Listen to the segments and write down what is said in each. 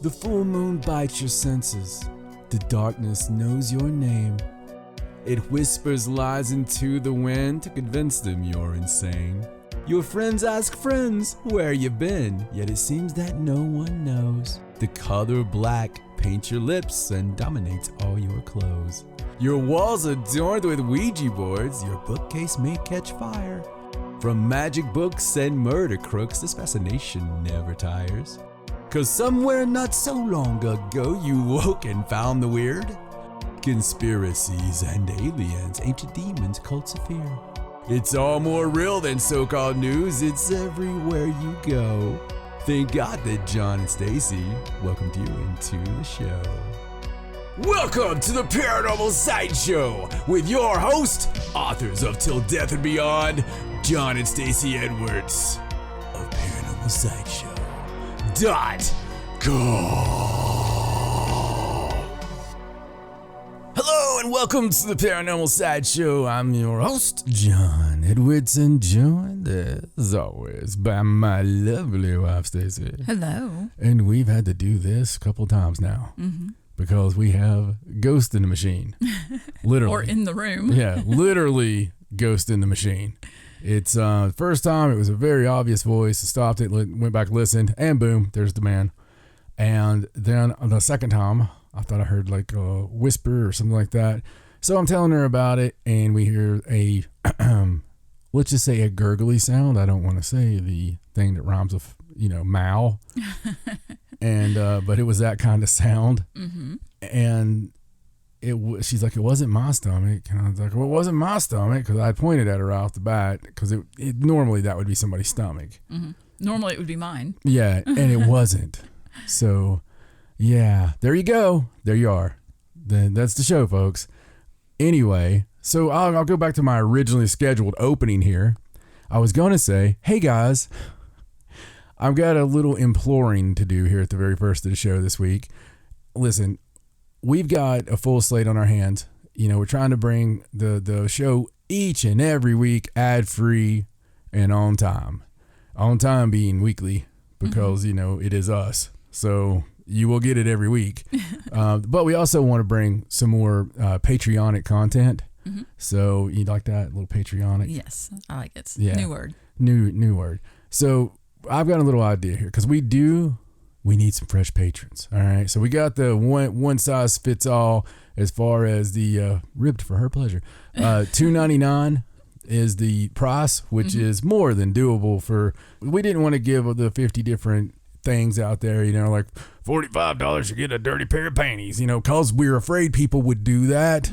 The full moon bites your senses. The darkness knows your name. It whispers lies into the wind to convince them you're insane. Your friends ask friends where you been, yet it seems that no one knows. The color black paints your lips and dominates all your clothes. Your walls adorned with Ouija boards, your bookcase may catch fire. From magic books and murder crooks, this fascination never tires. 'Cause somewhere not so long ago you woke and found the weird. Conspiracies and aliens, ancient demons, cults of fear. It's all more real than so-called news, it's everywhere you go. Thank God that John and Stacy welcomed you into the show. Welcome to the Paranormal Sideshow with your host, authors of Till Death and Beyond, John and Stacy Edwards of Paranormal Sideshow. .com. Hello and welcome to the Paranormal Sideshow. I'm your host, John Edwards, and joined as always by my lovely wife, Stacy. Hello. And we've had to do this a couple times now because we have ghost in the machine. Literally. Or in the room. Yeah, literally ghost in the machine. It's first time, it was a very obvious voice. I stopped it, went back, listened, and boom, there's the man. And then the second time, I thought I heard like a whisper or something like that. So I'm telling her about it, and we hear a, let's just say a gurgly sound. I don't want to say the thing that rhymes with, mow. And, but it was that kind of sound. Mm-hmm. And she's like, it wasn't my stomach. And I was like, well, it wasn't my stomach, because I pointed at her off the bat, because it normally that would be somebody's stomach. Mm-hmm. Normally it would be mine. Yeah, and it wasn't. So, yeah, there you go. There you are. Then that's the show, folks. Anyway, so I'll go back to my originally scheduled opening here. I was going to say, hey guys, I've got a little imploring to do here at the very first of the show this week. Listen, we've got a full slate on our hands. We're trying to bring the show each and every week ad-free and on time. On time being weekly because, it is us. So you will get it every week. But we also want to bring some more Patreonic content. Mm-hmm. So you like that? A little Patreonic? Yes, I like it. Yeah. New word. New word. So I've got a little idea here because we need some fresh patrons. All right. So we got the one size fits all as far as the ribbed for her pleasure. $2.99 is the price, which is more than doable for. We didn't want to give the 50 different things out there, like $45 to get a dirty pair of panties, because we're afraid people would do that.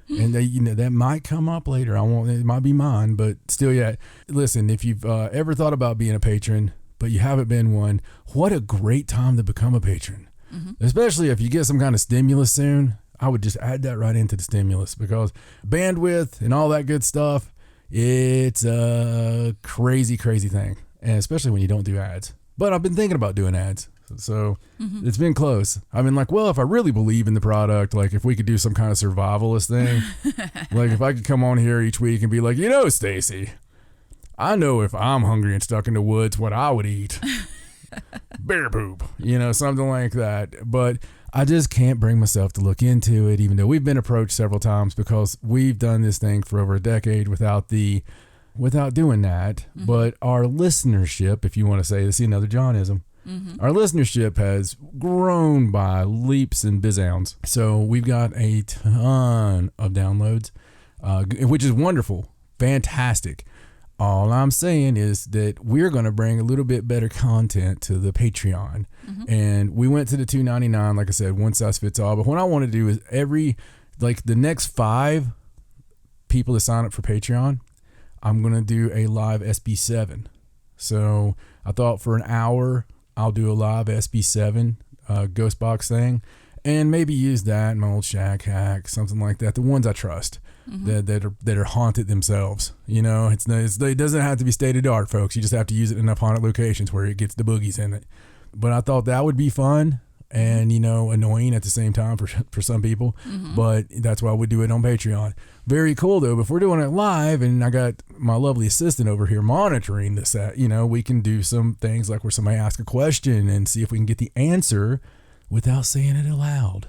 And they, that might come up later. It might be mine, but still, yeah. Listen, if you've ever thought about being a patron, but you haven't been one, what a great time to become a patron. Mm-hmm. Especially if you get some kind of stimulus soon. I would just add that right into the stimulus, because bandwidth and all that good stuff, it's a crazy, crazy thing. And especially when you don't do ads. But I've been thinking about doing ads. So it's been close. I've been like, well, if I really believe in the product, like if we could do some kind of survivalist thing, like if I could come on here each week and be like, Stacy, I know if I'm hungry and stuck in the woods, what I would eat. Bear poop, something like that. But I just can't bring myself to look into it, even though we've been approached several times, because we've done this thing for over a decade without doing that. Mm-hmm. But our listenership, if you want to say this, another Johnism, our listenership has grown by leaps and bounds. So we've got a ton of downloads, which is wonderful, fantastic. All I'm saying is that we're going to bring a little bit better content to the Patreon. Mm-hmm. And we went to the $2.99, like I said, one size fits all. But what I want to do is the next 5 people that sign up for Patreon, I'm going to do a live SB7. So I thought for an hour, I'll do a live SB7 ghost box thing, and maybe use that in my old shack hack, something like that. The ones I trust that are haunted themselves. It doesn't have to be state of the art, folks. You just have to use it in enough haunted locations where it gets the boogies in it. But I thought that would be fun. and, annoying at the same time for some people. But that's why we do it on Patreon. Very cool, though. If we're doing it live and I got my lovely assistant over here monitoring this, we can do some things like where somebody asks a question and see if we can get the answer without saying it aloud.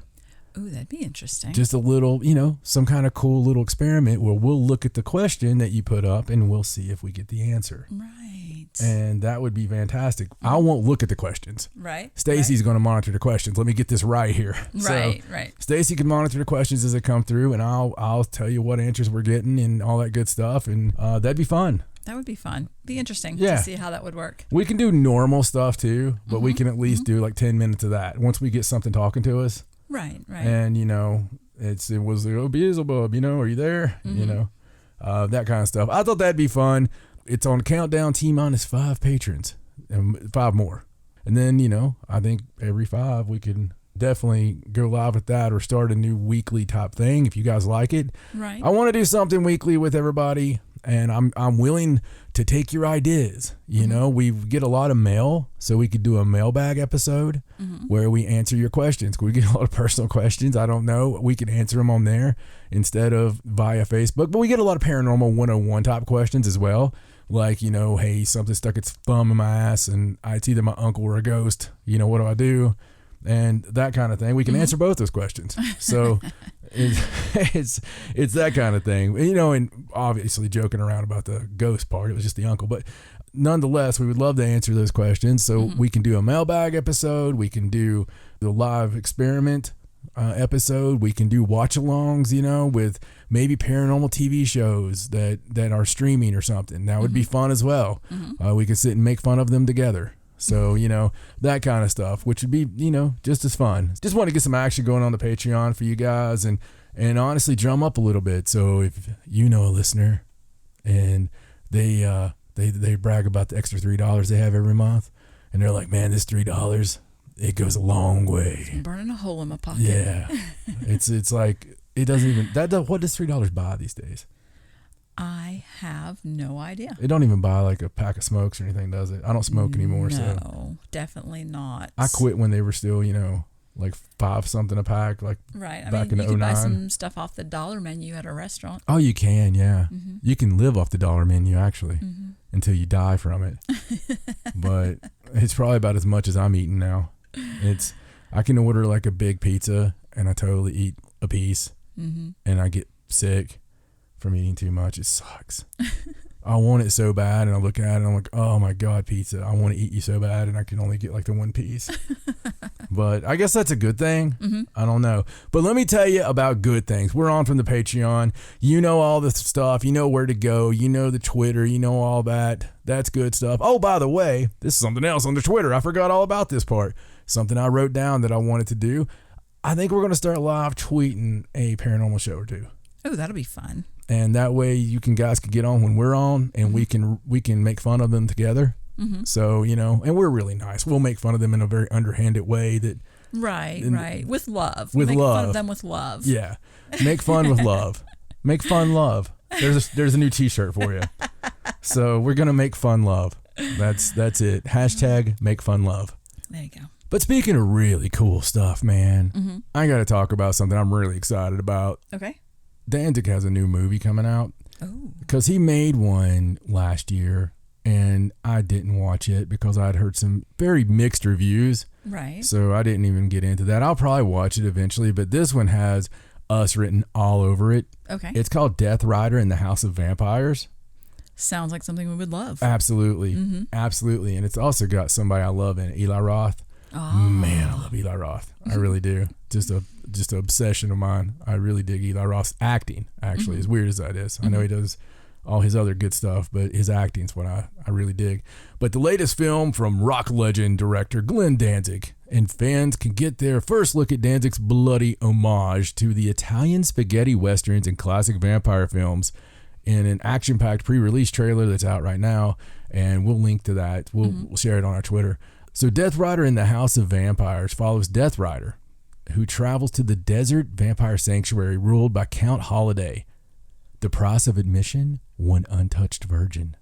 Ooh, that'd be interesting. Just a little, some kind of cool little experiment where we'll look at the question that you put up and we'll see if we get the answer. Right. And that would be fantastic. I won't look at the questions. Right. Stacy's going to monitor the questions. Let me get this right here. Right. Stacy can monitor the questions as they come through, and I'll tell you what answers we're getting and all that good stuff. And that'd be fun. That would be fun. Be interesting Yeah. to see how that would work. We can do normal stuff too, but we can at least do like 10 minutes of that once we get something talking to us. Right. And, it was the Beelzebub, are you there? That kind of stuff. I thought that'd be fun. It's on countdown T-5 patrons and 5 more. And then, I think every 5 we can definitely go live with that or start a new weekly type thing if you guys like it. Right. I want to do something weekly with everybody, and I'm willing to take your ideas. We get a lot of mail, so we could do a mailbag episode where we answer your questions. We get a lot of personal questions. I don't know. We can answer them on there instead of via Facebook. But we get a lot of Paranormal 101 type questions as well. Like, hey, something stuck its thumb in my ass and it's either my uncle or a ghost. What do I do? And that kind of thing. We can answer both those questions. So it's that kind of thing. And obviously joking around about the ghost part. It was just the uncle. But nonetheless, we would love to answer those questions. So we can do a mailbag episode. We can do the live experiment episode. We can do watch-alongs, with maybe paranormal TV shows that are streaming or something. That would be fun as well. We could sit and make fun of them together. So, that kind of stuff, which would be, just as fun. Just want to get some action going on the Patreon for you guys and honestly drum up a little bit. So if a listener and they brag about the extra $3 they have every month and they're like, man, this $3, it goes a long way. It's burning a hole in my pocket. Yeah. It's like, it doesn't even, what does $3 buy these days? I have no idea. It don't even buy like a pack of smokes or anything, does it? I don't smoke anymore. No, definitely not. I quit when they were still, like 5 something a pack, like right. back in you can 09. buy some stuff off the dollar menu at a restaurant. Oh, you can, yeah. You can live off the dollar menu actually until you die from it. But it's probably about as much as I'm eating now. I can order like a big pizza and I totally eat a piece and I get sick from eating too much. It sucks. I want it so bad, and I look at it and I'm like, oh my God, pizza, I want to eat you so bad, and I can only get like the one piece. But I guess that's a good thing. I don't know. But let me tell you about good things. We're on from the Patreon. All the stuff. Where to go. The Twitter. All that. That's good stuff. Oh, by the way, this is something else on the Twitter. I forgot all about this part. Something I wrote down that I wanted to do. I think we're going to start live tweeting a paranormal show or two. Oh, that'll be fun. And that way you guys can get on when we're on, and we can make fun of them together. So, and we're really nice. We'll make fun of them in a very underhanded way that. Right. With love. Make fun of them with love. Yeah. Make fun with love. Make fun love. There's a new t-shirt for you. So we're going to make fun love. That's it. Hashtag make fun love. There you go. But speaking of really cool stuff, man, I got to talk about something I'm really excited about. Okay. Dybbuk has a new movie coming out. Oh. Because he made one last year, and I didn't watch it because I'd heard some very mixed reviews. Right. So I didn't even get into that. I'll probably watch it eventually, but this one has us written all over it. Okay. It's called Death Rider in the House of Vampires. Sounds like something we woed love. Absolutely. Absolutely. And it's also got somebody I love in it, Eli Roth. Oh. Man, I love Eli Roth. I really do. Just an obsession of mine. I really dig Eli Roth's acting, actually, as weird as that is. I know he does all his other good stuff, but his acting's what I really dig. But the latest film from rock legend director Glenn Danzig, and fans can get their first look at Danzig's bloody homage to the Italian spaghetti westerns and classic vampire films in an action-packed pre-release trailer that's out right now, and we'll link to that. We'll share it on our Twitter. So Death Rider in the House of Vampires follows Death Rider, who travels to the desert vampire sanctuary ruled by Count Holiday. The price of admission, one untouched virgin.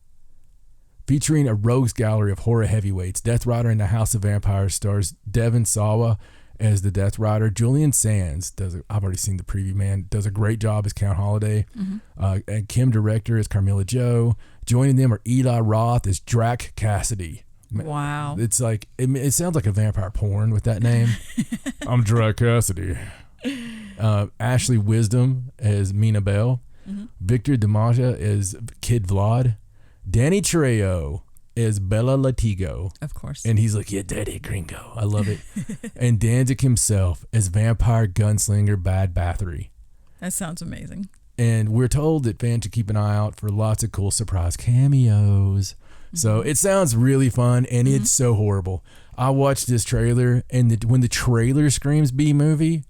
Featuring a rogues gallery of horror heavyweights, Death Rider in the House of Vampires stars Devon Sawa as the Death Rider. Julian Sands I've already seen the preview, man, does a great job as Count Holiday. And Kim Director as Carmilla Joe. Joining them are Eli Roth as Drac Cassidy. Wow. It's like, it sounds like a vampire porn with that name. I'm Drac Cassidy. Ashley Wisdom as Mina Bell. Victor DiMaggio as Kid Vlad. Danny Trejo as Bella Latigo. Of course. And he's like, yeah, daddy gringo. I love it. And Danzig himself as vampire gunslinger Bad Bathory. That sounds amazing. And we're told that fans should keep an eye out for lots of cool surprise cameos. So it sounds really fun, and it's so horrible. I watched this trailer, and when the trailer screams B-movie...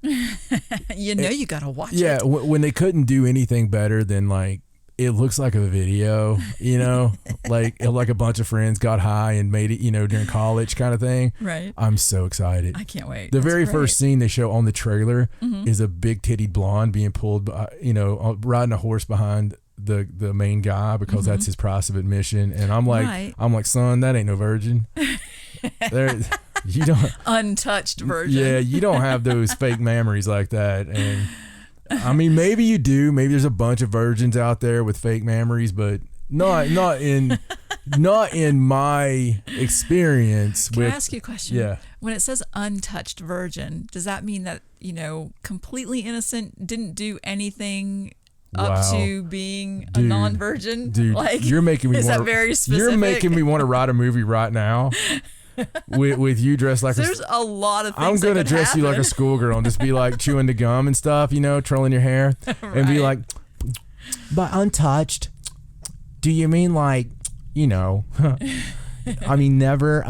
you got to watch it. Yeah, when they couldn't do anything better than, like, it looks like a video, like a bunch of friends got high and made it, during college kind of thing. Right. I'm so excited. I can't wait. The That's very great. first scene they show on the trailer is a big-tittied blonde being pulled, riding a horse behind the main guy because that's his price of admission. And I'm like, son, that ain't no virgin. You don't untouched virgin. Yeah, you don't have those fake memories like that. And I mean, maybe you do. Maybe there's a bunch of virgins out there with fake memories, but not in my experience. Can I ask you a question? Yeah. When it says untouched virgin, does that mean that, completely innocent, didn't do anything up to being a non-virgin? Dude, you're making me is want that very specific? You're making me want to write a movie right now. with you dressed like there's a lot of things I'm gonna dress happen. you like a schoolgirl and just be like chewing the gum and stuff, twirling your hair, and be like, but untouched. Do you mean like, I mean never,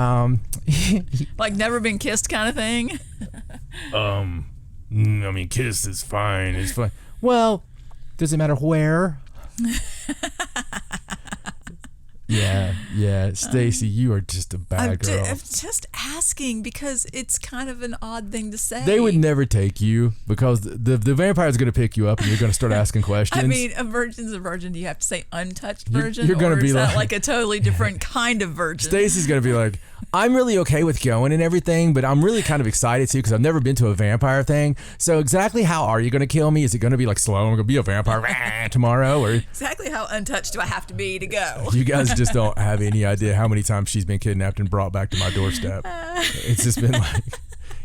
like never been kissed kind of thing? I mean kissed is fine. It's fine. Well, does it matter where? Yeah. Stacy, you are just a bad girl. I'm just asking because it's kind of an odd thing to say. They would never take you because the vampire is going to going to pick you up and you're going to start asking questions. I mean, a virgin's a virgin. Do you have to say untouched virgin? You're going to be is that like a totally different kind of virgin? Stacy's going to be like, I'm really okay with going and everything, but I'm really kind of excited too because I've never been to a vampire thing. So exactly how are you going to kill me? Is it going to be like slow? I'm going to be a vampire tomorrow, or exactly how untouched do I have to be to go? You guys just don't have any idea how many times she's been kidnapped and brought back to my doorstep. It's just been like,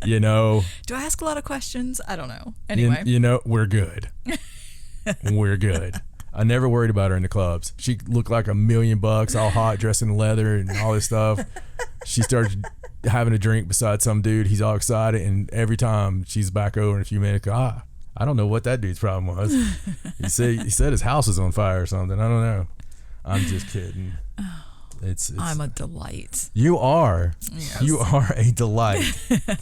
Do I ask a lot of questions? I don't know. Anyway, we're good. We're good. I never worried about her in the clubs. She looked like $1 million, all hot, dressed in leather and all this stuff. She started having a drink beside some dude. He's all excited, and every time she's back over in a few minutes, I don't know what that dude's problem was. He said his house was on fire or something. I don't know. I'm just kidding. It's I'm a delight. You are. Yes. You are a delight.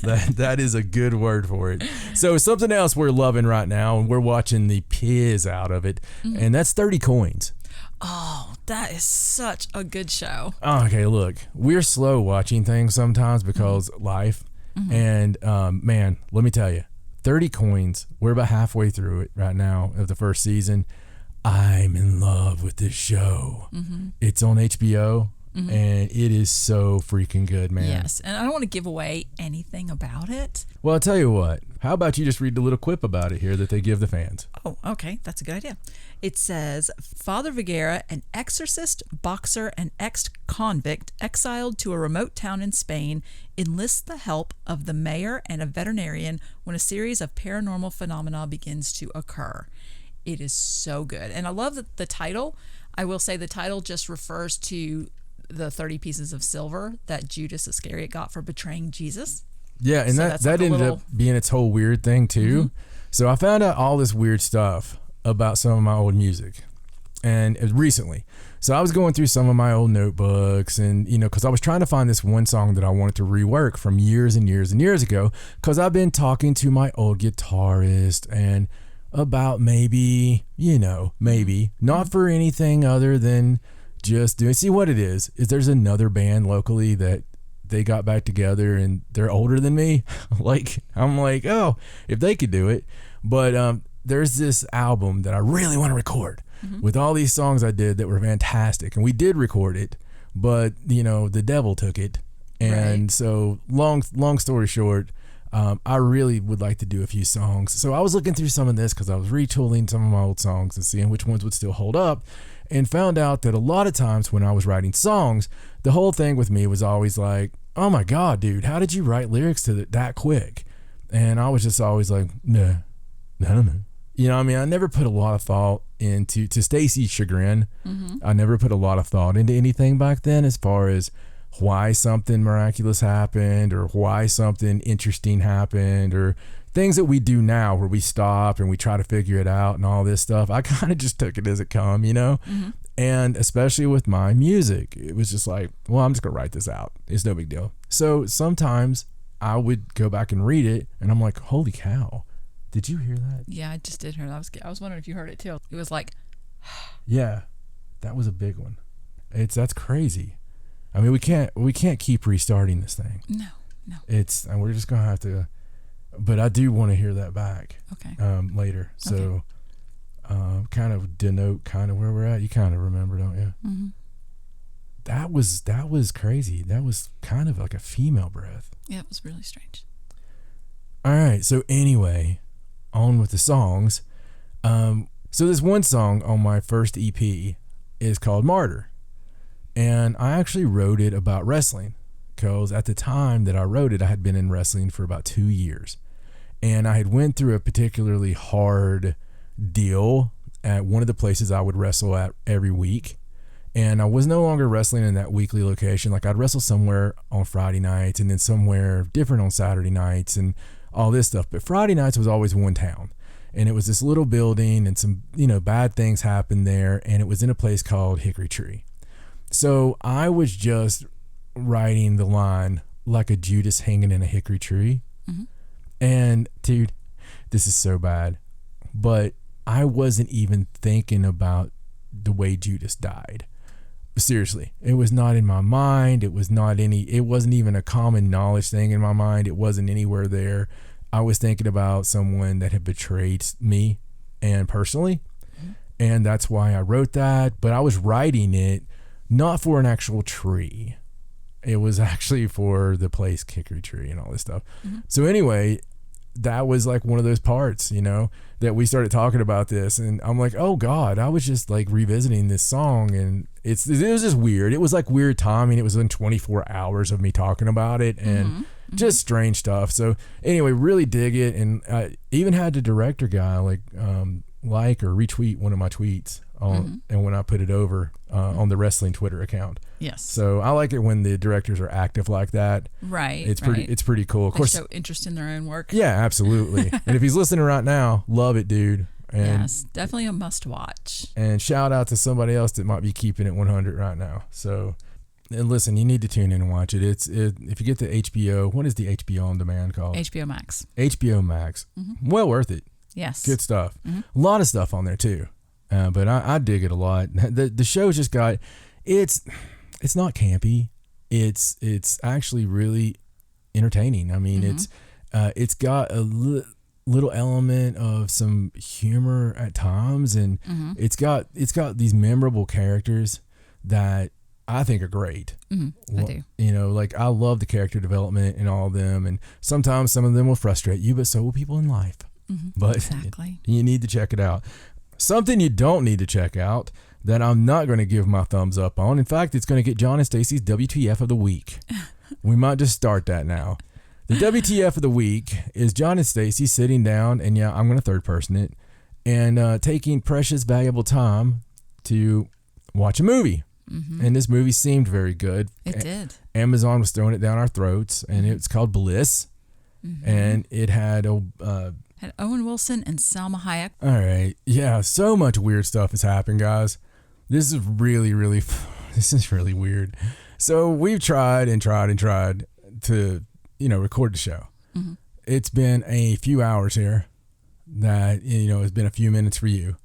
that is a good word for it. So something else we're loving right now, and we're watching the piss out of it, and that's 30 coins. Oh, that is such a good show. Okay, look, we're slow watching things sometimes because life, and man, let me tell you, 30 coins, we're about halfway through it right now of the first season. I'm in love with this show. It's on HBO, and it is so freaking good, man. Yes, and I don't want to give away anything about it. Well, I'll tell you what. How about you just read the little quip about it here that they give the fans? Oh, okay. That's a good idea. It says, Father Vergara, an exorcist, boxer, and ex-convict exiled to a remote town in Spain, enlists the help of the mayor and a veterinarian when a series of paranormal phenomena begins to occur. It is so good. And I love the title. I will say the title just refers to the 30 pieces of silver that Judas Iscariot got for betraying Jesus. Yeah, and So that ended up being its whole weird thing too. So I found out all this weird stuff about some of my old music, and it was recently. So I was going through some of my old notebooks, and because I was trying to find this one song that I wanted to rework from years and years and years ago, because I've been talking to my old guitarist and about maybe not for anything other than just doing. See, what it is there's another band locally that they got back together and they're older than me. I'm like, oh, if they could do it. But there's this album that I really want to record with all these songs I did that were fantastic, and we did record it, but the devil took it. And so long story short, I really would like to do a few songs. So I was looking through some of this because I was retooling some of my old songs and seeing which ones would still hold up, and found out that a lot of times when I was writing songs, the whole thing with me was always like, oh my God, dude, how did you write lyrics to that quick? And I was just always like, no, I don't know. You know what I mean? I never put a lot of thought into, to Stacy's chagrin, I never put a lot of thought into anything back then as far as why something miraculous happened or why something interesting happened or things that we do now where we stop and we try to figure it out and all this stuff. I kind of just took it as it come, you know? And especially with my music, it was just like, well, I'm just going to write this out. It's no big deal. So sometimes I would go back and read it and I'm like, holy cow. Did you hear that? Yeah, I just did hear that. I was wondering if you heard it too. It was like, yeah, that was a big one. That's crazy. I mean, we can't keep restarting this thing. No. And we're just gonna have to. But I do want to hear that back. Okay. Later. So, kind of denote kind of where we're at. You kind of remember, don't you? Mm-hmm. That was crazy. That was kind of like a female breath. Yeah, it was really strange. All right. So anyway, on with the songs. So this one song on my first EP is called Martyr. And I actually wrote it about wrestling because at the time that I wrote it, I had been in wrestling for about 2 years. And I had went through a particularly hard deal at one of the places I would wrestle at every week. And I was no longer wrestling in that weekly location. Like I'd wrestle somewhere on Friday nights and then somewhere different on Saturday nights and all this stuff. But Friday nights was always one town. And it was this little building and some, bad things happened there. And it was in a place called Hickory Tree. So I was just writing the line like a Judas hanging in a hickory tree. Mm-hmm. And dude, this is so bad, but I wasn't even thinking about the way Judas died. Seriously, it was not in my mind. It wasn't even a common knowledge thing in my mind. It wasn't anywhere there. I was thinking about someone that had betrayed me and personally. Mm-hmm. And that's why I wrote that, but I was writing it not for an actual tree. It was actually for the place Hickory Tree and all this stuff. Mm-hmm. So anyway, that was like one of those parts, that we started talking about this. And I'm like, oh God, I was just like revisiting this song. And it was just weird. It was like weird timing. It was in 24 hours of me talking about it and just strange stuff. So anyway, really dig it. And I even had the director guy like or retweet one of my tweets on, and when I put it over on the wrestling Twitter account. Yes. So I like it when the directors are active like that. Right. It's pretty cool. Of course, show interest in their own work. Yeah, absolutely. And if he's listening right now, love it, dude. And, yes, definitely a must watch. And shout out to somebody else that might be keeping it 100 right now. So, and listen, you need to tune in and watch it. If you get the HBO, what is the HBO on demand called? HBO Max. HBO Max. Mm-hmm. Well worth it. Yes. Good stuff. Mm-hmm. A lot of stuff on there too. But I dig it a lot. The show's just got, it's not campy. It's actually really entertaining. I mean, it's got a little element of some humor at times, and it's got these memorable characters that I think are great. Mm-hmm. I do. Like I love the character development in all of them, and sometimes some of them will frustrate you, but so will people in life. Mm-hmm. But exactly. You need to check it out. Something you don't need to check out that I'm not going to give my thumbs up on. In fact, it's going to get John and Stacy's WTF of the week. We might just start that now. The WTF of the week is John and Stacy sitting down, and yeah, I'm going to third person it, and taking precious, valuable time to watch a movie. Mm-hmm. And this movie seemed very good. It did. Amazon was throwing it down our throats, and it's called Bliss. Mm-hmm. And it had had Owen Wilson and Salma Hayek. All right. Yeah, so much weird stuff has happened, guys. This is really weird. So we've tried to, record the show. Mm-hmm. It's been a few hours here that, it's been a few minutes for you.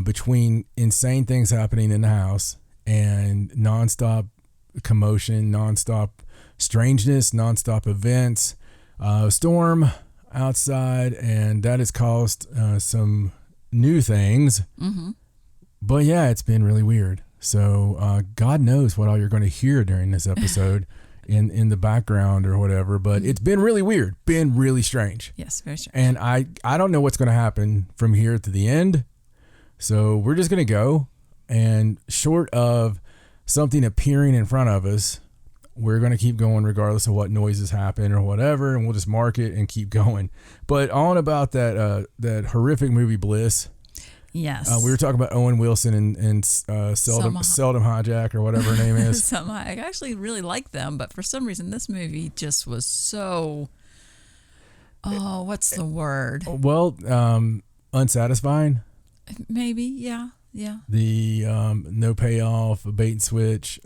Between insane things happening in the house and nonstop commotion, nonstop strangeness, nonstop events, storm outside, and that has caused some new things. Mm-hmm. But yeah, it's been really weird. So God knows what all you're going to hear during this episode. in the background or whatever. But it's been really weird, been really strange. Yes, very strange. And I don't know what's going to happen from here to the end. So we're just going to go, and short of something appearing in front of us, we're going to keep going regardless of what noises happen or whatever, and we'll just mark it and keep going. But on about that horrific movie Bliss. Yes. We were talking about Owen Wilson and Seldom Hijack or whatever her name is. I actually really like them, but for some reason this movie just was so, what's the word? Well, unsatisfying. Maybe, yeah. The no payoff, bait and switch,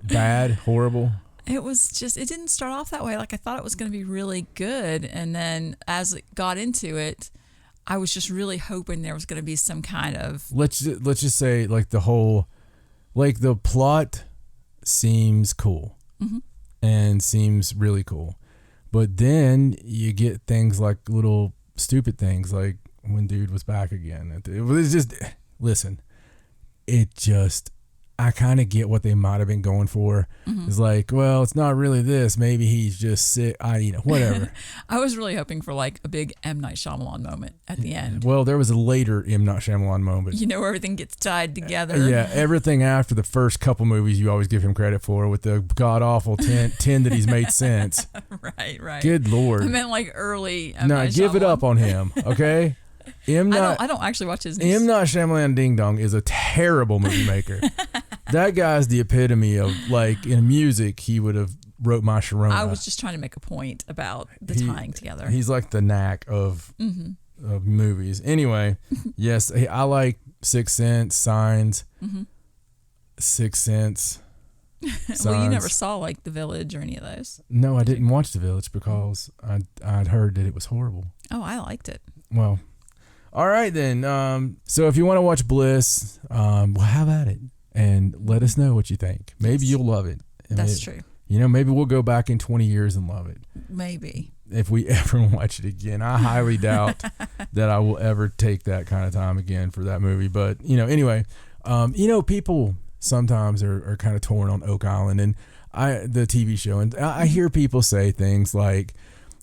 bad, horrible. It didn't start off that way. Like, I thought it was going to be really good, and then as it got into it, I was just really hoping there was going to be some kind of... Let's just say, like, the plot seems cool and seems really cool. But then you get things like little stupid things, like when dude was back again. It was just... Listen, I kind of get what they might have been going for. It's like, well, it's not really this. Maybe he's just sick. Whatever. I was really hoping for like a big M. Night Shyamalan moment at the end. Well, there was a later M. Night Shyamalan moment. Where everything gets tied together. Yeah, everything after the first couple movies you always give him credit for, with the god-awful 10 that he's made since. Right. Good Lord. I meant like early M. No, Night give Shyamalan. it up on him, okay? I don't actually watch his M. Night Shyamalan Ding Dong is a terrible movie maker. That guy's the epitome of, like, in music, he would have wrote My Sharona. I was just trying to make a point about the tying together. He's like the knack of movies. Anyway, yes, I like Sixth Sense, Signs, Sixth Sense. Well, you never saw like The Village or any of those. No, I didn't watch The Village because I'd heard that it was horrible. Oh, I liked it. Well, all right then. So if you want to watch Bliss, well, have at it and let us know what you think. Maybe you'll love it. That's true. Maybe we'll go back in 20 years and love it. Maybe. If we ever watch it again. I highly doubt that I will ever take that kind of time again for that movie. But, anyway, people sometimes are kind of torn on Oak Island and the TV show. And I hear people say things like,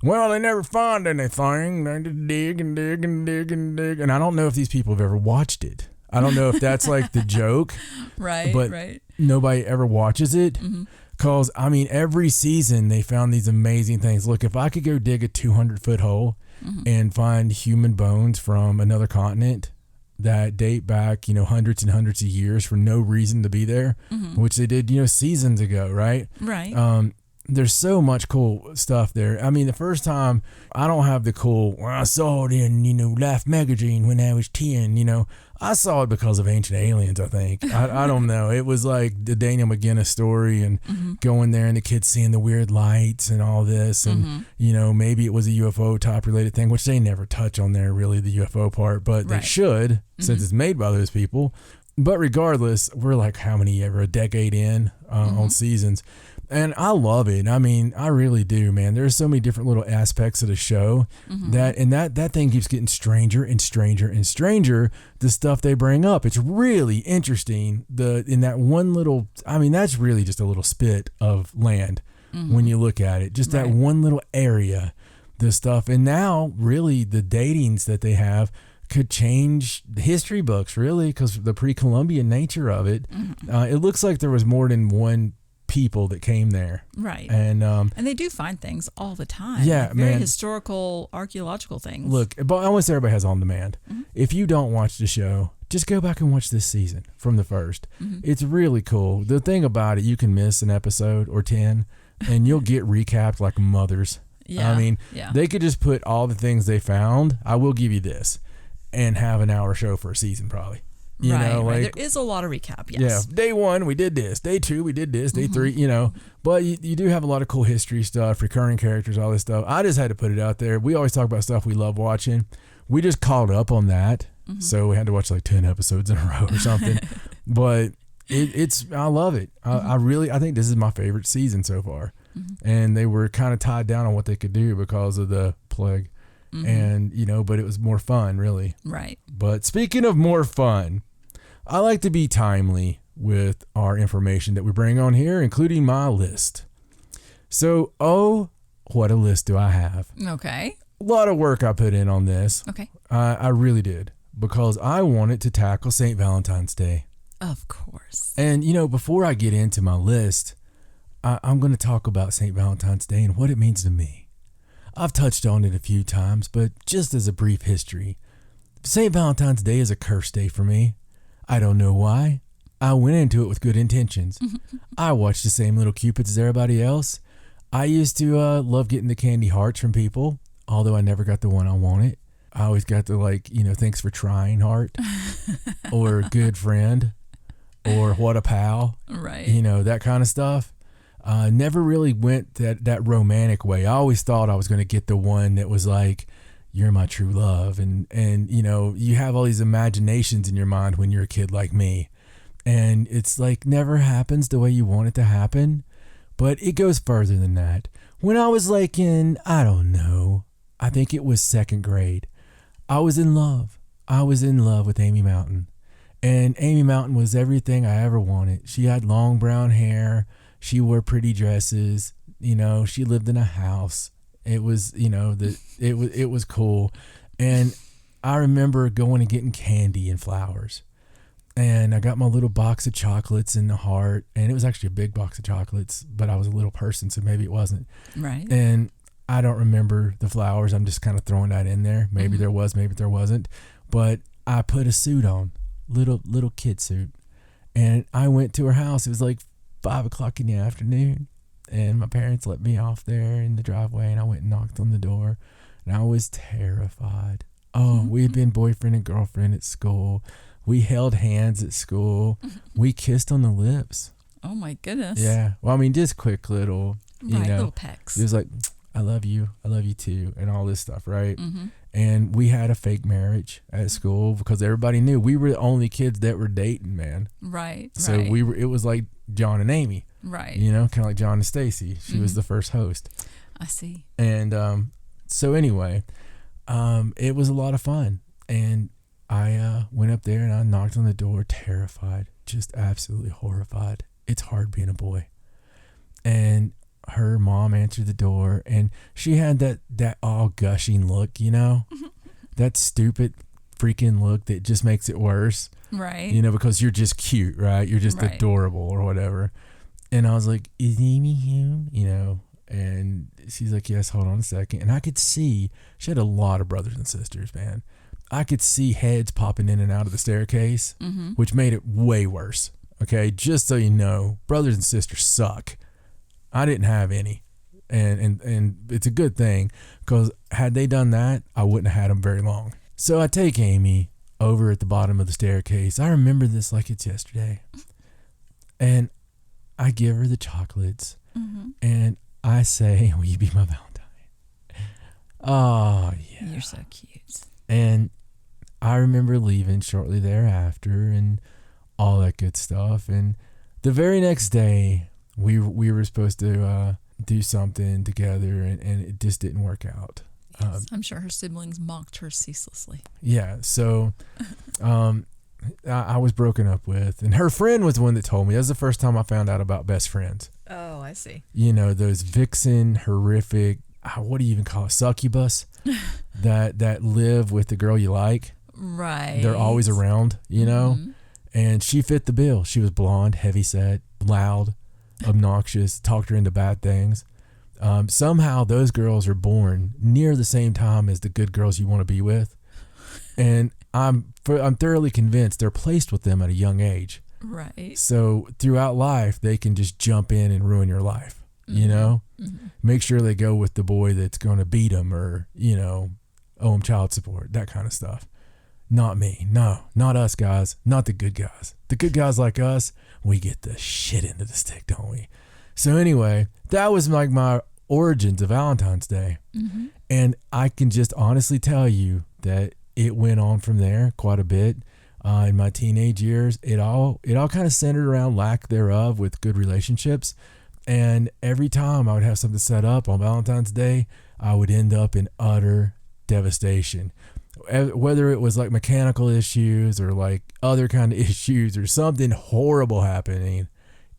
well, they never find anything. They just dig and dig and dig and dig. And I don't know if these people have ever watched it. I don't know if that's like the joke. Right, but nobody ever watches it. Because, every season they found these amazing things. Look, if I could go dig a 200-foot hole and find human bones from another continent that date back, hundreds and hundreds of years for no reason to be there, which they did, seasons ago, right? Right. There's so much cool stuff there. The first time, I don't have the cool, well, I saw it in, Life magazine when I was 10, I saw it because of Ancient Aliens, I think. I don't know. It was like the Daniel McGinnis story and going there and the kids seeing the weird lights and all this. And, maybe it was a UFO type related thing, which they never touch on there, really, the UFO part, but they should, since it's made by those people. But regardless, we're like a decade in on seasons. And I love it. I really do, man. There's so many different little aspects of the show that thing keeps getting stranger and stranger and stranger, the stuff they bring up. It's really interesting. In that one little, that's really just a little spit of land when you look at it. Just that one little area, the stuff. And now, really, the datings that they have could change the history books, really, because the pre-Columbian nature of it. It looks like there was more than one people that came there, right? And they do find things all the time. Yeah, like very historical, archaeological things. Look, but almost everybody has on demand. If you don't watch the show, just go back and watch this season from the first. It's really cool. The thing about it, you can miss an episode or 10 and you'll get recapped like mothers. Yeah, they could just put all the things they found, I will give you this, and have an hour show for a season probably. You know, like, there is a lot of recap, yes. Yeah, day 1 we did this, day 2 we did this, day 3, but you do have a lot of cool history stuff, recurring characters, all this stuff. I just had to put it out there. We always talk about stuff we love watching. We just caught up on that, so we had to watch like 10 episodes in a row or something. But I love it. I think this is my favorite season so far. And they were kind of tied down on what they could do because of the plague. And, but it was more fun, really. Right. But speaking of more fun, I like to be timely with our information that we bring on here, including my list. So, what a list do I have. Okay. A lot of work I put in on this. Okay. I really did, because I wanted to tackle St. Valentine's Day. Of course. And, before I get into my list, I'm going to talk about St. Valentine's Day and what it means to me. I've touched on it a few times, but just as a brief history, St. Valentine's Day is a cursed day for me. I don't know why. I went into it with good intentions. I watched the same little cupids as everybody else. I used to love getting the candy hearts from people, although I never got the one I wanted. I always got the thanks for trying heart or good friend or what a pal. Right. That kind of stuff. Never really went that romantic way. I always thought I was going to get the one that was like, you're my true love. And you have all these imaginations in your mind when you're a kid like me. And it's like never happens the way you want it to happen. But it goes further than that. When I was I don't know, I think it was second grade, I was in love. I was in love with Amy Mountain. And Amy Mountain was everything I ever wanted. She had long brown hair. She wore pretty dresses. She lived in a house. It was, it was cool. And I remember going and getting candy and flowers. And I got my little box of chocolates in the heart. And it was actually a big box of chocolates, but I was a little person, so maybe it wasn't. Right. And I don't remember the flowers. I'm just kind of throwing that in there. Maybe there was, maybe there wasn't. But I put a suit on, little kid suit. And I went to her house. It was like 5 o'clock in the afternoon. And my parents let me off there in the driveway. And I went and knocked on the door. And I was terrified. Oh, we had been boyfriend and girlfriend at school. We held hands at school. We kissed on the lips. Oh, my goodness. Yeah. Well, I mean, just quick little, little pecks. It was like, I love you too, and all this stuff, right? Mm-hmm. And we had a fake marriage at school because everybody knew we were the only kids that were dating, man. Right. So it was like John and Amy. Right. Kind of like John and Stacy. She was the first host. I see. And so anyway, it was a lot of fun. And I went up there and I knocked on the door, terrified, just absolutely horrified. It's hard being a boy. And her mom answered the door, and she had that all gushing look, that stupid freaking look that just makes it worse. Right. Because you're just cute, right? You're just adorable or whatever. And I was like, is Amy here? And she's like, yes, hold on a second. And I could see she had a lot of brothers and sisters, man. I could see heads popping in and out of the staircase, which made it way worse. Okay, just so you know, brothers and sisters suck. I didn't have any, and it's a good thing, because had they done that, I wouldn't have had them very long. So I take Amy over at the bottom of the staircase. I remember this like it's yesterday, and I give her the chocolates, and I say, "Will you be my Valentine?" Oh yeah, you're so cute. And I remember leaving shortly thereafter, and all that good stuff. And the very next day, we were supposed to do something together, and it just didn't work out. Yes, I'm sure her siblings mocked her ceaselessly. Yeah, so I was broken up with, and her friend was the one that told me. That was the first time I found out about best friends. Oh, I see. Those vixen, horrific, what do you even call it, succubus, that live with the girl you like. Right. They're always around, And she fit the bill. She was blonde, heavyset, loud, obnoxious, talked her into bad things. Somehow those girls are born near the same time as the good girls you want to be with. And I'm thoroughly convinced they're placed with them at a young age. Right. So throughout life, they can just jump in and ruin your life, Make sure they go with the boy that's going to beat them or, owe them child support, that kind of stuff. Not me. No, not us guys. Not the good guys. The good guys like us, we get the shit into the stick, don't we? So anyway, that was like my origins of Valentine's Day. And I can just honestly tell you that it went on from there quite a bit. In my teenage years, it all kind of centered around lack thereof with good relationships. And every time I would have something set up on Valentine's Day, I would end up in utter devastation. whether it was like mechanical issues or like other kind of issues or something horrible happening,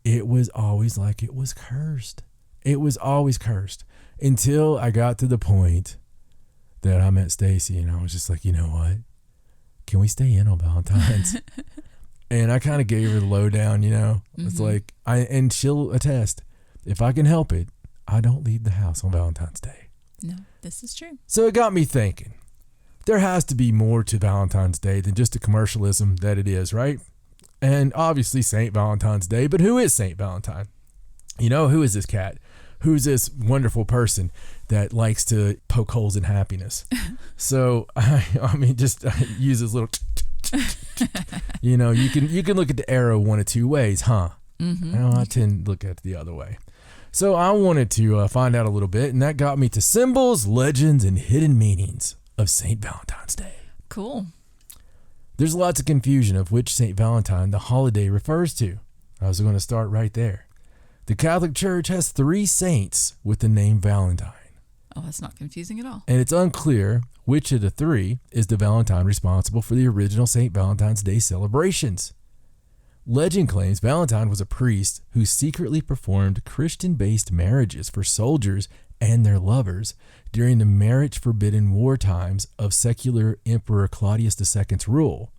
it was always like it was cursed. It was always cursed until I got to the point that I met Stacy and I was just like, you know what? Can we stay in on Valentine's? And I kind of gave her the lowdown, you know. It's like, and she'll attest, if I can help it, I don't leave the house on Valentine's Day. No, this is true. So it got me thinking, there has to be more to Valentine's Day than just the commercialism that it is, right? And obviously St. Valentine's Day, but who is St. Valentine? You know, who is this cat? Who's this wonderful person that likes to poke holes in happiness? So, I mean, just use this little, you know, you can look at the arrow one of two ways, huh? I tend to look at it the other way. So I wanted to find out a little bit, and that got me to symbols, legends, and hidden meanings of St. Valentine's Day. Cool. There's lots of confusion of which St. Valentine the holiday refers to. I was going to start right there. The Catholic Church has 3 saints with the name Valentine. Oh, that's not confusing at all. And it's unclear which of the 3 is the Valentine responsible for the original St. Valentine's Day celebrations. Legend claims Valentine was a priest who secretly performed Christian-based marriages for soldiers and their lovers during the marriage-forbidden war times of secular Emperor Claudius II's rule.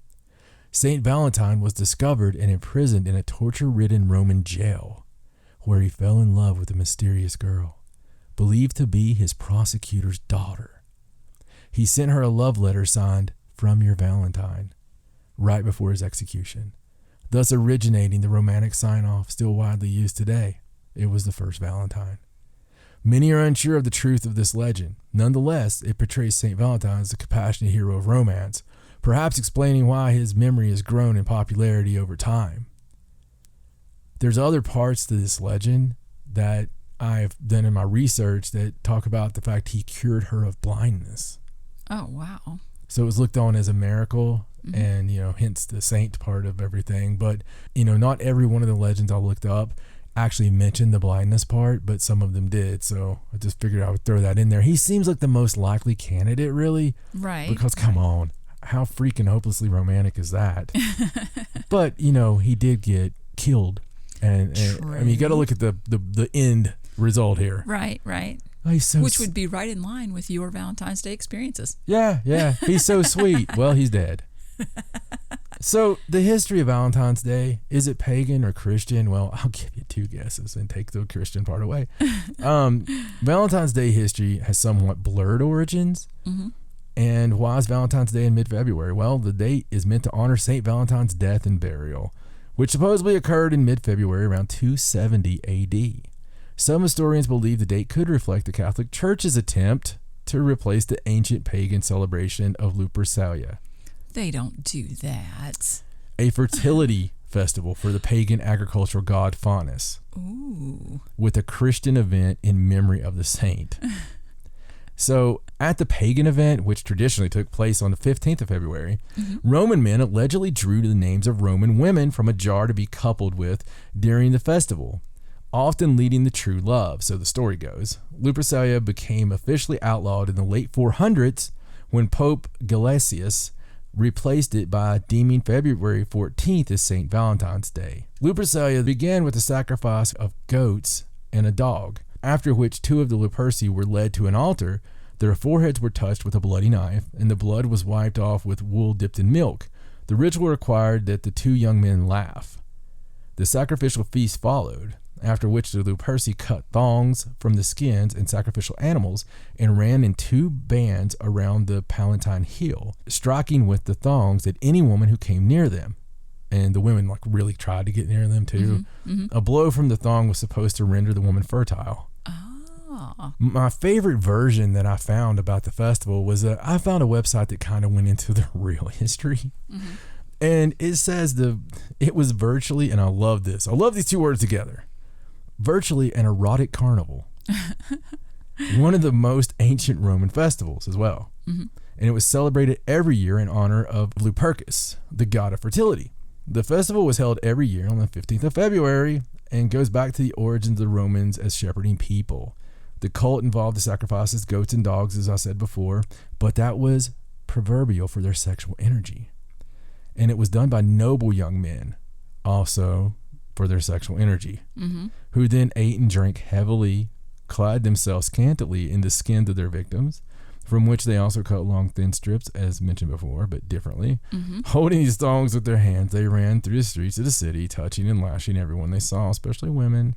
St. Valentine was discovered and imprisoned in a torture-ridden Roman jail, where he fell in love with a mysterious girl, believed to be his prosecutor's daughter. He sent her a love letter signed, "From your Valentine," right before his execution, thus originating the romantic sign-off still widely used today. It was the first Valentine. Many are unsure of the truth of this legend. Nonetheless, it portrays St. Valentine as the compassionate hero of romance, perhaps explaining why his memory has grown in popularity over time. There's other parts to this legend that I've done in my research that talk about the fact he cured her of blindness. Oh, wow. So it was looked on as a miracle and, you know, hence the saint part of everything. But, you know, not every one of the legends I looked up actually mentioned the blindness part, but some of them did. So I just figured I would throw that in there. He seems like the most likely candidate, really. Right. Because, come on, how freaking hopelessly romantic is that? But, you know, he did get killed. And I mean, you got to look at the end result here. Right. Oh, he's so Which would be right in line with your Valentine's Day experiences. Yeah. He's so sweet. Well, he's dead. So the history of Valentine's Day, is it pagan or Christian? Well, I'll give you 2 guesses and take the Christian part away. Valentine's Day history has somewhat blurred origins. And why is Valentine's Day in mid-February? Well, the date is meant to honor St. Valentine's death and burial, which supposedly occurred in mid-February around 270 AD. Some historians believe the date could reflect the Catholic Church's attempt to replace the ancient pagan celebration of Lupercalia. They don't do that. A fertility festival for the pagan agricultural god Faunus. Ooh. With a Christian event in memory of the saint. So, at the pagan event, which traditionally took place on the 15th of February, Roman men allegedly drew the names of Roman women from a jar to be coupled with during the festival, often leading to true love, so the story goes. Lupercalia became officially outlawed in the late 400s when Pope Gelasius replaced it by deeming February 14th as St. Valentine's Day. Lupercalia began with the sacrifice of goats and a dog, after which 2 of the Luperci were led to an altar. Their foreheads were touched with a bloody knife, and the blood was wiped off with wool dipped in milk. The ritual required that the 2 young men laugh. The sacrificial feast followed, after which the Luperci cut thongs from the skins and sacrificial animals and ran in 2 bands around the Palatine Hill, striking with the thongs at any woman who came near them. And the women really tried to get near them too. A blow from the thong was supposed to render the woman fertile. My favorite version that I found about the festival was I found a website that kind of went into the real history. And it says it was virtually, and I love this. I love these 2 words together. Virtually an erotic carnival. One of the most ancient Roman festivals as well. And it was celebrated every year in honor of Lupercus, the god of fertility. The festival was held every year on the 15th of February and goes back to the origins of the Romans as shepherding people. The cult involved the sacrifices, goats and dogs, as I said before, but that was proverbial for their sexual energy. And it was done by noble young men, also for their sexual energy, who then ate and drank heavily, clad themselves scantily in the skins of their victims, from which they also cut long, thin strips, as mentioned before, but differently. Holding these thongs with their hands, they ran through the streets of the city, touching and lashing everyone they saw, especially women,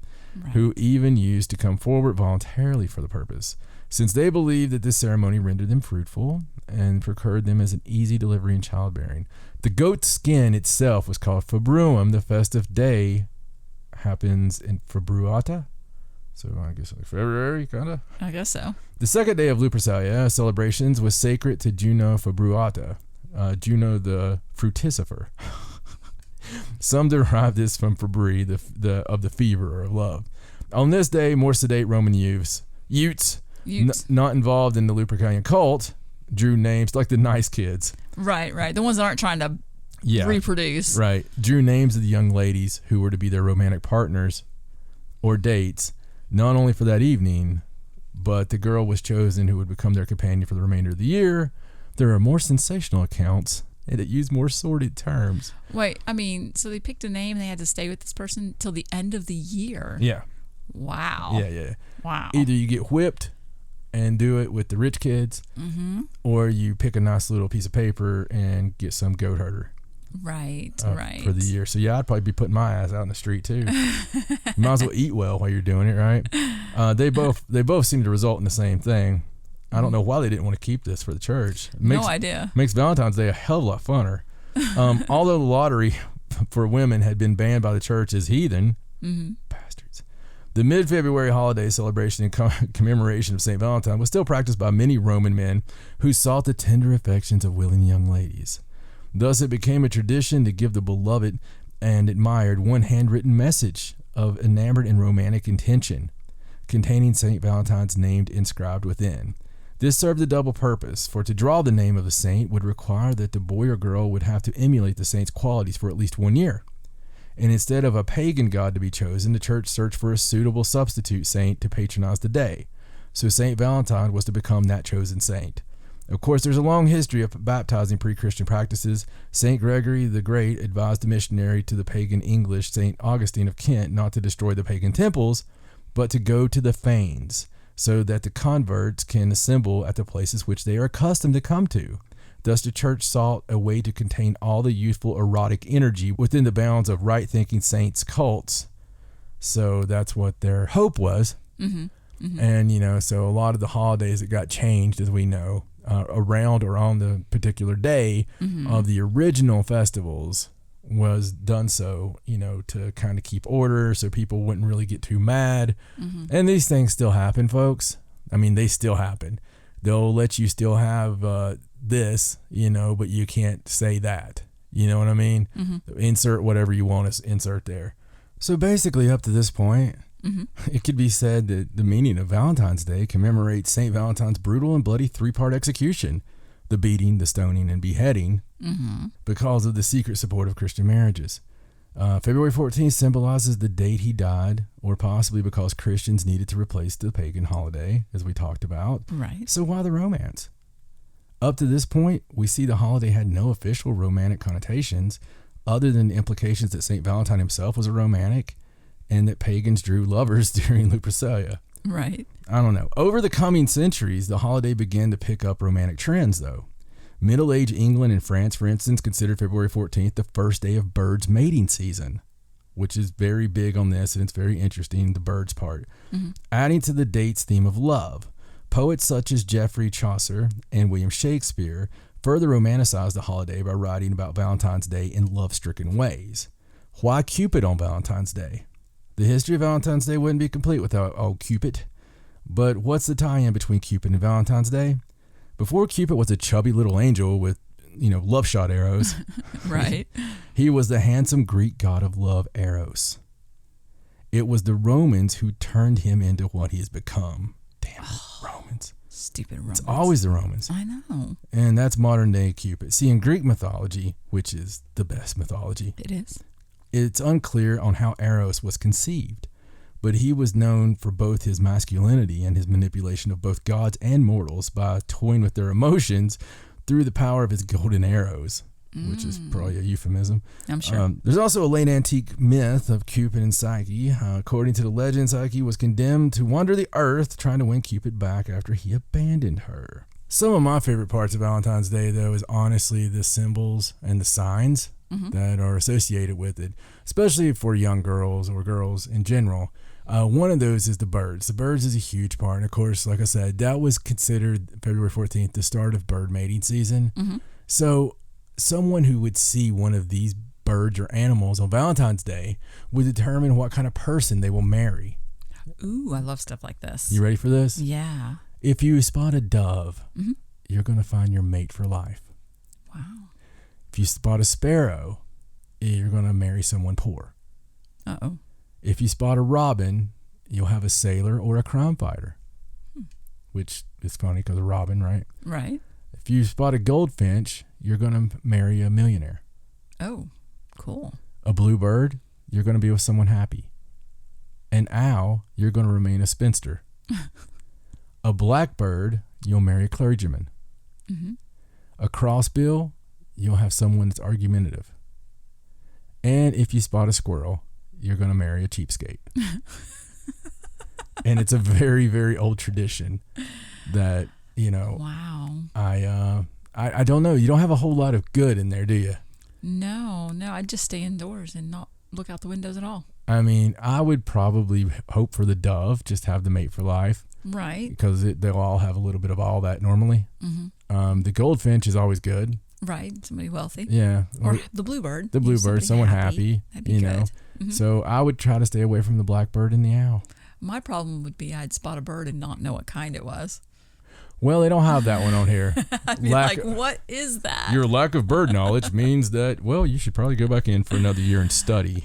who even used to come forward voluntarily for the purpose, since they believed that this ceremony rendered them fruitful and procured them as an easy delivery in childbearing. The goat skin itself was called Februum. The festive day happens in Februata. So I guess like February, kind of? I guess so. The second day of Lupercalia celebrations was sacred to Juno Februata, Juno the fruticifer. Some derive this from February, of the fever or of love. On this day, more sedate Roman Utes not involved in the Lupercalian cult, drew names like the nice kids. Right. The ones that aren't trying to reproduce. Right. Drew names of the young ladies who were to be their romantic partners or dates, not only for that evening, but the girl was chosen who would become their companion for the remainder of the year. There are more sensational accounts, and it used more sordid terms. Wait, I mean, so they picked a name and they had to stay with this person till the end of the year? Yeah. Wow. Yeah. Wow. Either you get whipped and do it with the rich kids, or you pick a nice little piece of paper and get some goat herder. Right. For the year. So yeah, I'd probably be putting my ass out in the street too. You might as well eat well while you're doing it, right? They both seem to result in the same thing. I don't know why they didn't want to keep this for the church. No idea. Makes Valentine's Day a hell of a lot funner. Although the lottery for women had been banned by the church as heathen, bastards. The mid-February holiday celebration in commemoration of St. Valentine was still practiced by many Roman men who sought the tender affections of willing young ladies. Thus, it became a tradition to give the beloved and admired one handwritten message of enamored and romantic intention, containing St. Valentine's name inscribed within. This served a double purpose, for to draw the name of a saint would require that the boy or girl would have to emulate the saint's qualities for at least 1 year. And instead of a pagan god to be chosen, the church searched for a suitable substitute saint to patronize the day. So St. Valentine was to become that chosen saint. Of course, there's a long history of baptizing pre-Christian practices. St. Gregory the Great advised a missionary to the pagan English St. Augustine of Kent not to destroy the pagan temples, but to go to the fanes, so that the converts can assemble at the places which they are accustomed to come to. Thus, the church sought a way to contain all the youthful erotic energy within the bounds of right-thinking saints' cults. So that's what their hope was. And, so a lot of the holidays that got changed, as we know, around or on the particular day of the original festivals was done so, to kind of keep order so people wouldn't really get too mad. And these things still happen, folks. I mean, they still happen. They'll let you still have this, but you can't say that. You know what I mean? Insert whatever you want to insert there. So basically up to this point, it could be said that the meaning of Valentine's Day commemorates St. Valentine's brutal and bloody 3-part execution, the beating, the stoning, and beheading, because of the secret support of Christian marriages. February 14th symbolizes the date he died, or possibly because Christians needed to replace the pagan holiday, as we talked about. Right. So why the romance? Up to this point, we see the holiday had no official romantic connotations, other than the implications that St. Valentine himself was a romantic, and that pagans drew lovers during Lupercalia. Right. I don't know. Over the coming centuries, the holiday began to pick up romantic trends, though. Middle Age England and France, for instance, considered February 14th the first day of birds' mating season, which is very big on this, and it's very interesting, the birds part. Adding to the date's theme of love, poets such as Geoffrey Chaucer and William Shakespeare further romanticized the holiday by writing about Valentine's Day in love-stricken ways. Why Cupid on Valentine's Day? The history of Valentine's Day wouldn't be complete without old Cupid. But what's the tie-in between Cupid and Valentine's Day? Before Cupid was a chubby little angel with, love shot arrows. Right. He was the handsome Greek god of love, Eros. It was the Romans who turned him into what he has become. Damn, Romans. Stupid Romans. It's always the Romans. I know. And that's modern day Cupid. See, in Greek mythology, which is the best mythology, It is. it's unclear on how Eros was conceived, but he was known for both his masculinity and his manipulation of both gods and mortals by toying with their emotions through the power of his golden arrows, which is probably a euphemism. I'm sure. There's also a late antique myth of Cupid and Psyche. According to the legend, Psyche was condemned to wander the earth trying to win Cupid back after he abandoned her. Some of my favorite parts of Valentine's Day, though, is honestly the symbols and the signs that are associated with it, especially for young girls or girls in general. One of those is the birds. The birds is a huge part. And of course, like I said, that was considered February 14th, the start of bird mating season. So someone who would see one of these birds or animals on Valentine's Day would determine what kind of person they will marry. Ooh, I love stuff like this. You ready for this? Yeah. If you spot a dove, you're going to find your mate for life. Wow. If you spot a sparrow, you're going to marry someone poor. Uh-oh. If you spot a robin, you'll have a sailor or a crime fighter, which is funny because of robin, right? Right. If you spot a goldfinch, you're going to marry a millionaire. Oh, cool. A bluebird, you're going to be with someone happy. An owl, you're going to remain a spinster. A blackbird, you'll marry a clergyman. A crossbill, you'll have someone that's argumentative. And if you spot a squirrel, you're going to marry a cheapskate. And it's a very, very old tradition that, Wow. I don't know. You don't have a whole lot of good in there, do you? No, I'd just stay indoors and not look out the windows at all. I mean, I would probably hope for the dove, just have the mate for life. Right. Because they'll all have a little bit of all that normally. The goldfinch is always good. Right. Somebody wealthy. Yeah. Or the bluebird. The bluebird, someone happy. That'd be good. So I would try to stay away from the blackbird and the owl. My problem would be I'd spot a bird and not know what kind it was. Well, they don't have that one on here. I'd be like, what is that? Your lack of bird knowledge means that, well, you should probably go back in for another year and study.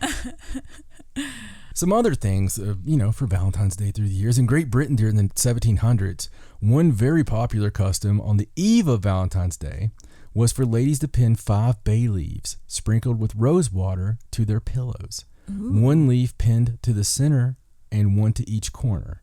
Some other things, for Valentine's Day through the years. In Great Britain during the 1700s, one very popular custom on the eve of Valentine's Day was for ladies to pin 5 bay leaves sprinkled with rose water to their pillows. Ooh. 1 leaf pinned to the center and 1 to each corner.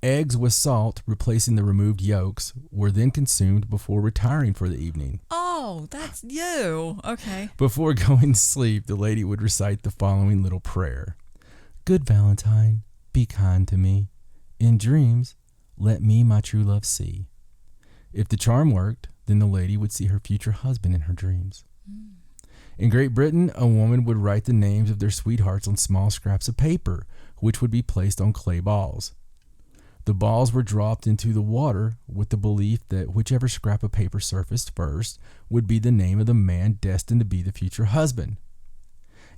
Eggs with salt, replacing the removed yolks, were then consumed before retiring for the evening. Oh, that's you. Okay. Before going to sleep, the lady would recite the following little prayer. Good Valentine, be kind to me. In dreams, let me my true love see. If the charm worked, then the lady would see her future husband in her dreams. In Great Britain, a woman would write the names of their sweethearts on small scraps of paper, which would be placed on clay balls. The balls were dropped into the water with the belief that whichever scrap of paper surfaced first would be the name of the man destined to be the future husband.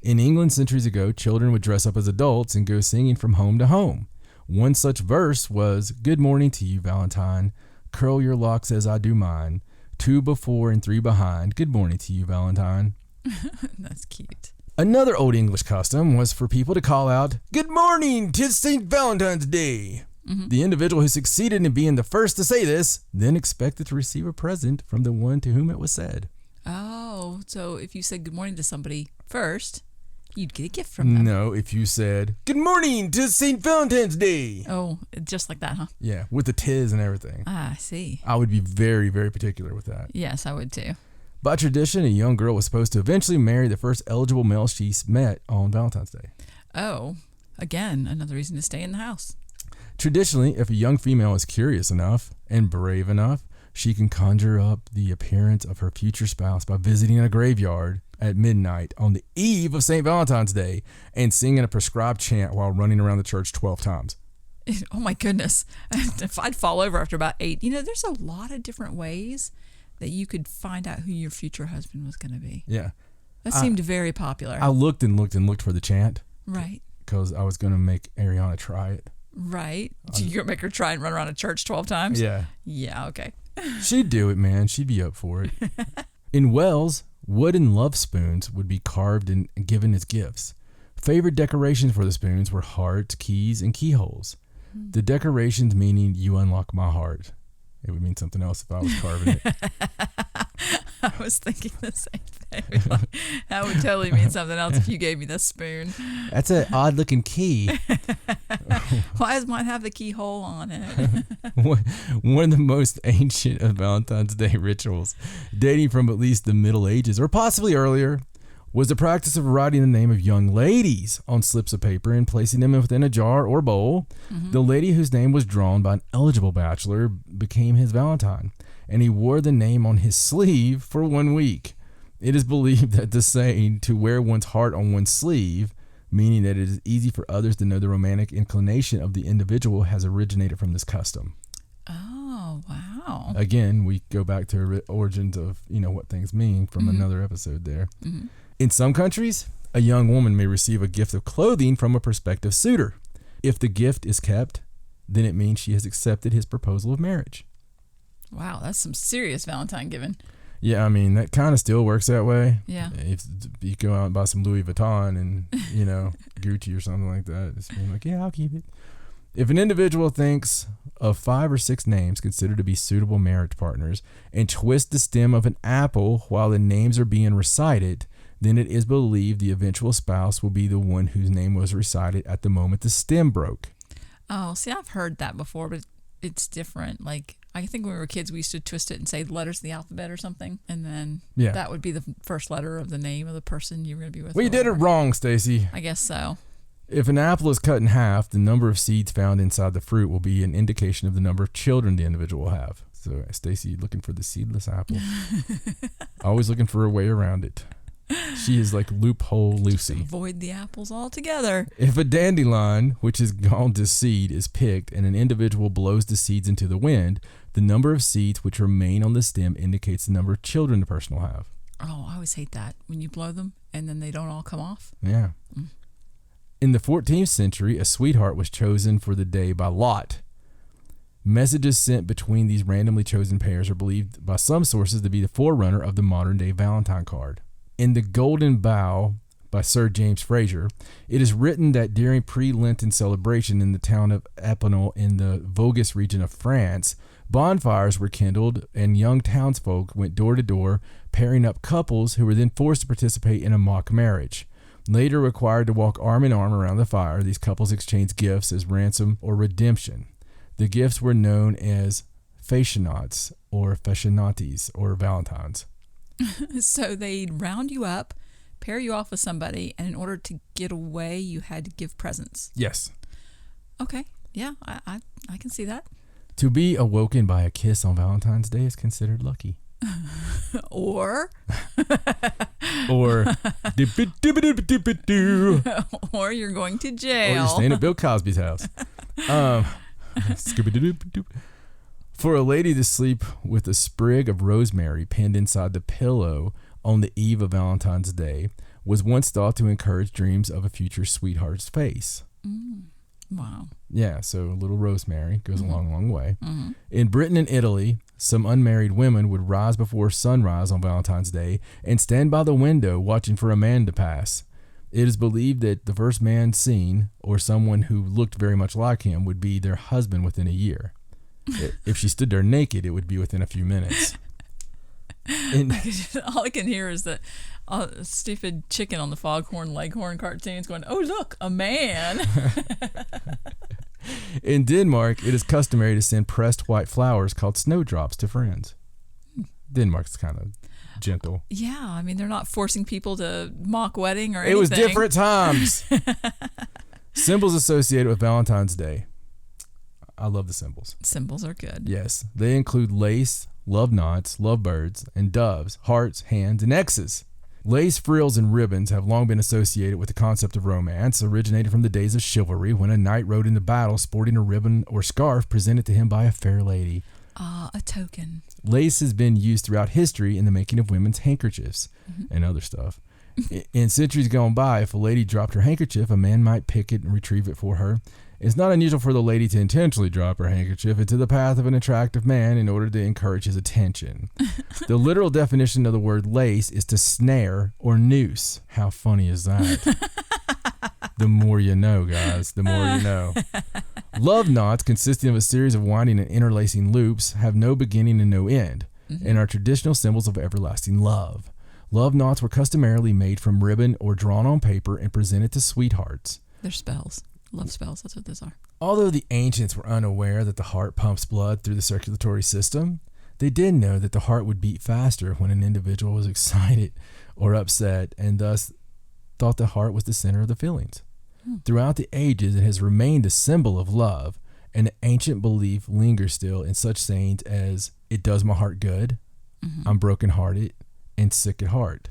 In England centuries ago, children would dress up as adults and go singing from home to home. One such verse was, Good morning to you, Valentine. Curl your locks as I do mine. 2 before and 3 behind. Good morning to you, Valentine. That's cute. Another old English custom was for people to call out, Good morning, 'tis St. Valentine's Day. The individual who succeeded in being the first to say this then expected to receive a present from the one to whom it was said. Oh, so if you said good morning to somebody first, you'd get a gift from them. No, if you said, Good morning to St. Valentine's Day. Oh, just like that, huh? Yeah, with the tis and everything. Ah, I see. I would be very, very particular with that. Yes, I would too. By tradition, a young girl was supposed to eventually marry the first eligible male she met on Valentine's Day. Oh, again, another reason to stay in the house. Traditionally, if a young female is curious enough and brave enough, she can conjure up the appearance of her future spouse by visiting a graveyard at midnight on the eve of St. Valentine's Day and singing a prescribed chant while running around the church 12 times. Oh my goodness. If I'd fall over after about 8, there's a lot of different ways that you could find out who your future husband was going to be. Yeah. That seemed very popular. I looked and looked and looked for the chant. Right. Because I was going to make Ariana try it. Right. You're going to make her try and run around a church 12 times? Yeah. Yeah, okay. She'd do it, man. She'd be up for it. In Wales, wooden love spoons would be carved and given as gifts. Favorite decorations for the spoons were hearts, keys, and keyholes. The decorations meaning you unlock my heart. It would mean something else if I was carving it. I was thinking the same thing. That would totally mean something else if you gave me this spoon. That's an odd looking key. Why does mine have the keyhole on it? One of the most ancient of Valentine's Day rituals, dating from at least the Middle Ages or possibly earlier, was the practice of writing the name of young ladies on slips of paper and placing them within a jar or bowl. Mm-hmm. The lady whose name was drawn by an eligible bachelor became his Valentine, and he wore the name on his sleeve for 1 week. It is believed that the saying to wear one's heart on one's sleeve, meaning that it is easy for others to know the romantic inclination of the individual, has originated from this custom. Oh, wow. Again, we go back to origins of, what things mean from another episode there. Mm-hmm. In some countries, a young woman may receive a gift of clothing from a prospective suitor. If the gift is kept, then it means she has accepted his proposal of marriage. Wow, that's some serious Valentine giving. Yeah, I mean, that kind of still works that way. Yeah. If you go out and buy some Louis Vuitton and, Gucci or something like that, it's being like, yeah, I'll keep it. If an individual thinks of 5 or 6 names considered to be suitable marriage partners and twists the stem of an apple while the names are being recited, then it is believed the eventual spouse will be the one whose name was recited at the moment the stem broke. Oh, see, I've heard that before, but it's different. Like, I think when we were kids, we used to twist it and say the letters of the alphabet or something, and then that would be the first letter of the name of the person you were going to be with. Well, you did it wrong, Stacy. I guess so. If an apple is cut in half, the number of seeds found inside the fruit will be an indication of the number of children the individual will have. So, Stacy, looking for the seedless apple. Always looking for a way around it. She is like loophole Lucy. Just avoid the apples altogether. If a dandelion, which has gone to seed, is picked and an individual blows the seeds into the wind, the number of seeds which remain on the stem indicates the number of children the person will have. Oh, I always hate that when you blow them and then they don't all come off. Yeah. Mm. In the 14th century, a sweetheart was chosen for the day by lot. Messages sent between these randomly chosen pairs are believed by some sources to be the forerunner of the modern-day Valentine card. In The Golden Bough by Sir James Fraser, it is written that during pre-Lenten celebration in the town of Epinal in the Vosges region of France, bonfires were kindled and young townsfolk went door to door, pairing up couples who were then forced to participate in a mock marriage. Later required to walk arm in arm around the fire, these couples exchanged gifts as ransom or redemption. The gifts were known as fascinats or fascinatis or valentines. So they'd round you up, pair you off with somebody, and in order to get away, you had to give presents. Yes. Okay. Yeah, I can see that. To be awoken by a kiss on Valentine's Day is considered lucky. Or or or you're going to jail. Or you're staying at Bill Cosby's house. For a lady to sleep with a sprig of rosemary pinned inside the pillow on the eve of Valentine's Day was once thought to encourage dreams of a future sweetheart's face. Mm. Wow. Yeah, so a little rosemary goes a long, long way. Mm-hmm. In Britain and Italy, some unmarried women would rise before sunrise on Valentine's Day and stand by the window watching for a man to pass. It is believed that the first man seen, or someone who looked very much like him, would be their husband within a year. If she stood there naked, it would be within a few minutes. All I can hear is that stupid chicken on the Foghorn Leghorn cartoons going, "Oh, look, a man." In Denmark, it is customary to send pressed white flowers called snowdrops to friends. Denmark's kind of gentle. Yeah, I mean, they're not forcing people to mock wedding or anything. It was different times. Symbols associated with Valentine's Day. I love the symbols. Symbols are good. Yes. They include lace, love knots, lovebirds, and doves, hearts, hands, and X's. Lace frills and ribbons have long been associated with the concept of romance, originated from the days of chivalry when a knight rode into battle sporting a ribbon or scarf presented to him by a fair lady. A token. Lace has been used throughout history in the making of women's handkerchiefs and other stuff. In centuries gone by, if a lady dropped her handkerchief, a man might pick it and retrieve it for her. It's not unusual for the lady to intentionally drop her handkerchief into the path of an attractive man in order to encourage his attention. The literal definition of the word lace is to snare or noose. How funny is that? The more you know, guys, the more you know. Love knots, consisting of a series of winding and interlacing loops, have no beginning and no end, and are traditional symbols of everlasting love. Love knots were customarily made from ribbon or drawn on paper and presented to sweethearts. They're spells. Love spells. That's what those are. Although the ancients were unaware that the heart pumps blood through the circulatory system, they did know that the heart would beat faster when an individual was excited or upset, and thus thought the heart was the center of the feelings. Throughout the ages, it has remained a symbol of love, and the ancient belief lingers still in such sayings as, "It does my heart good," "I'm brokenhearted," and "sick at heart."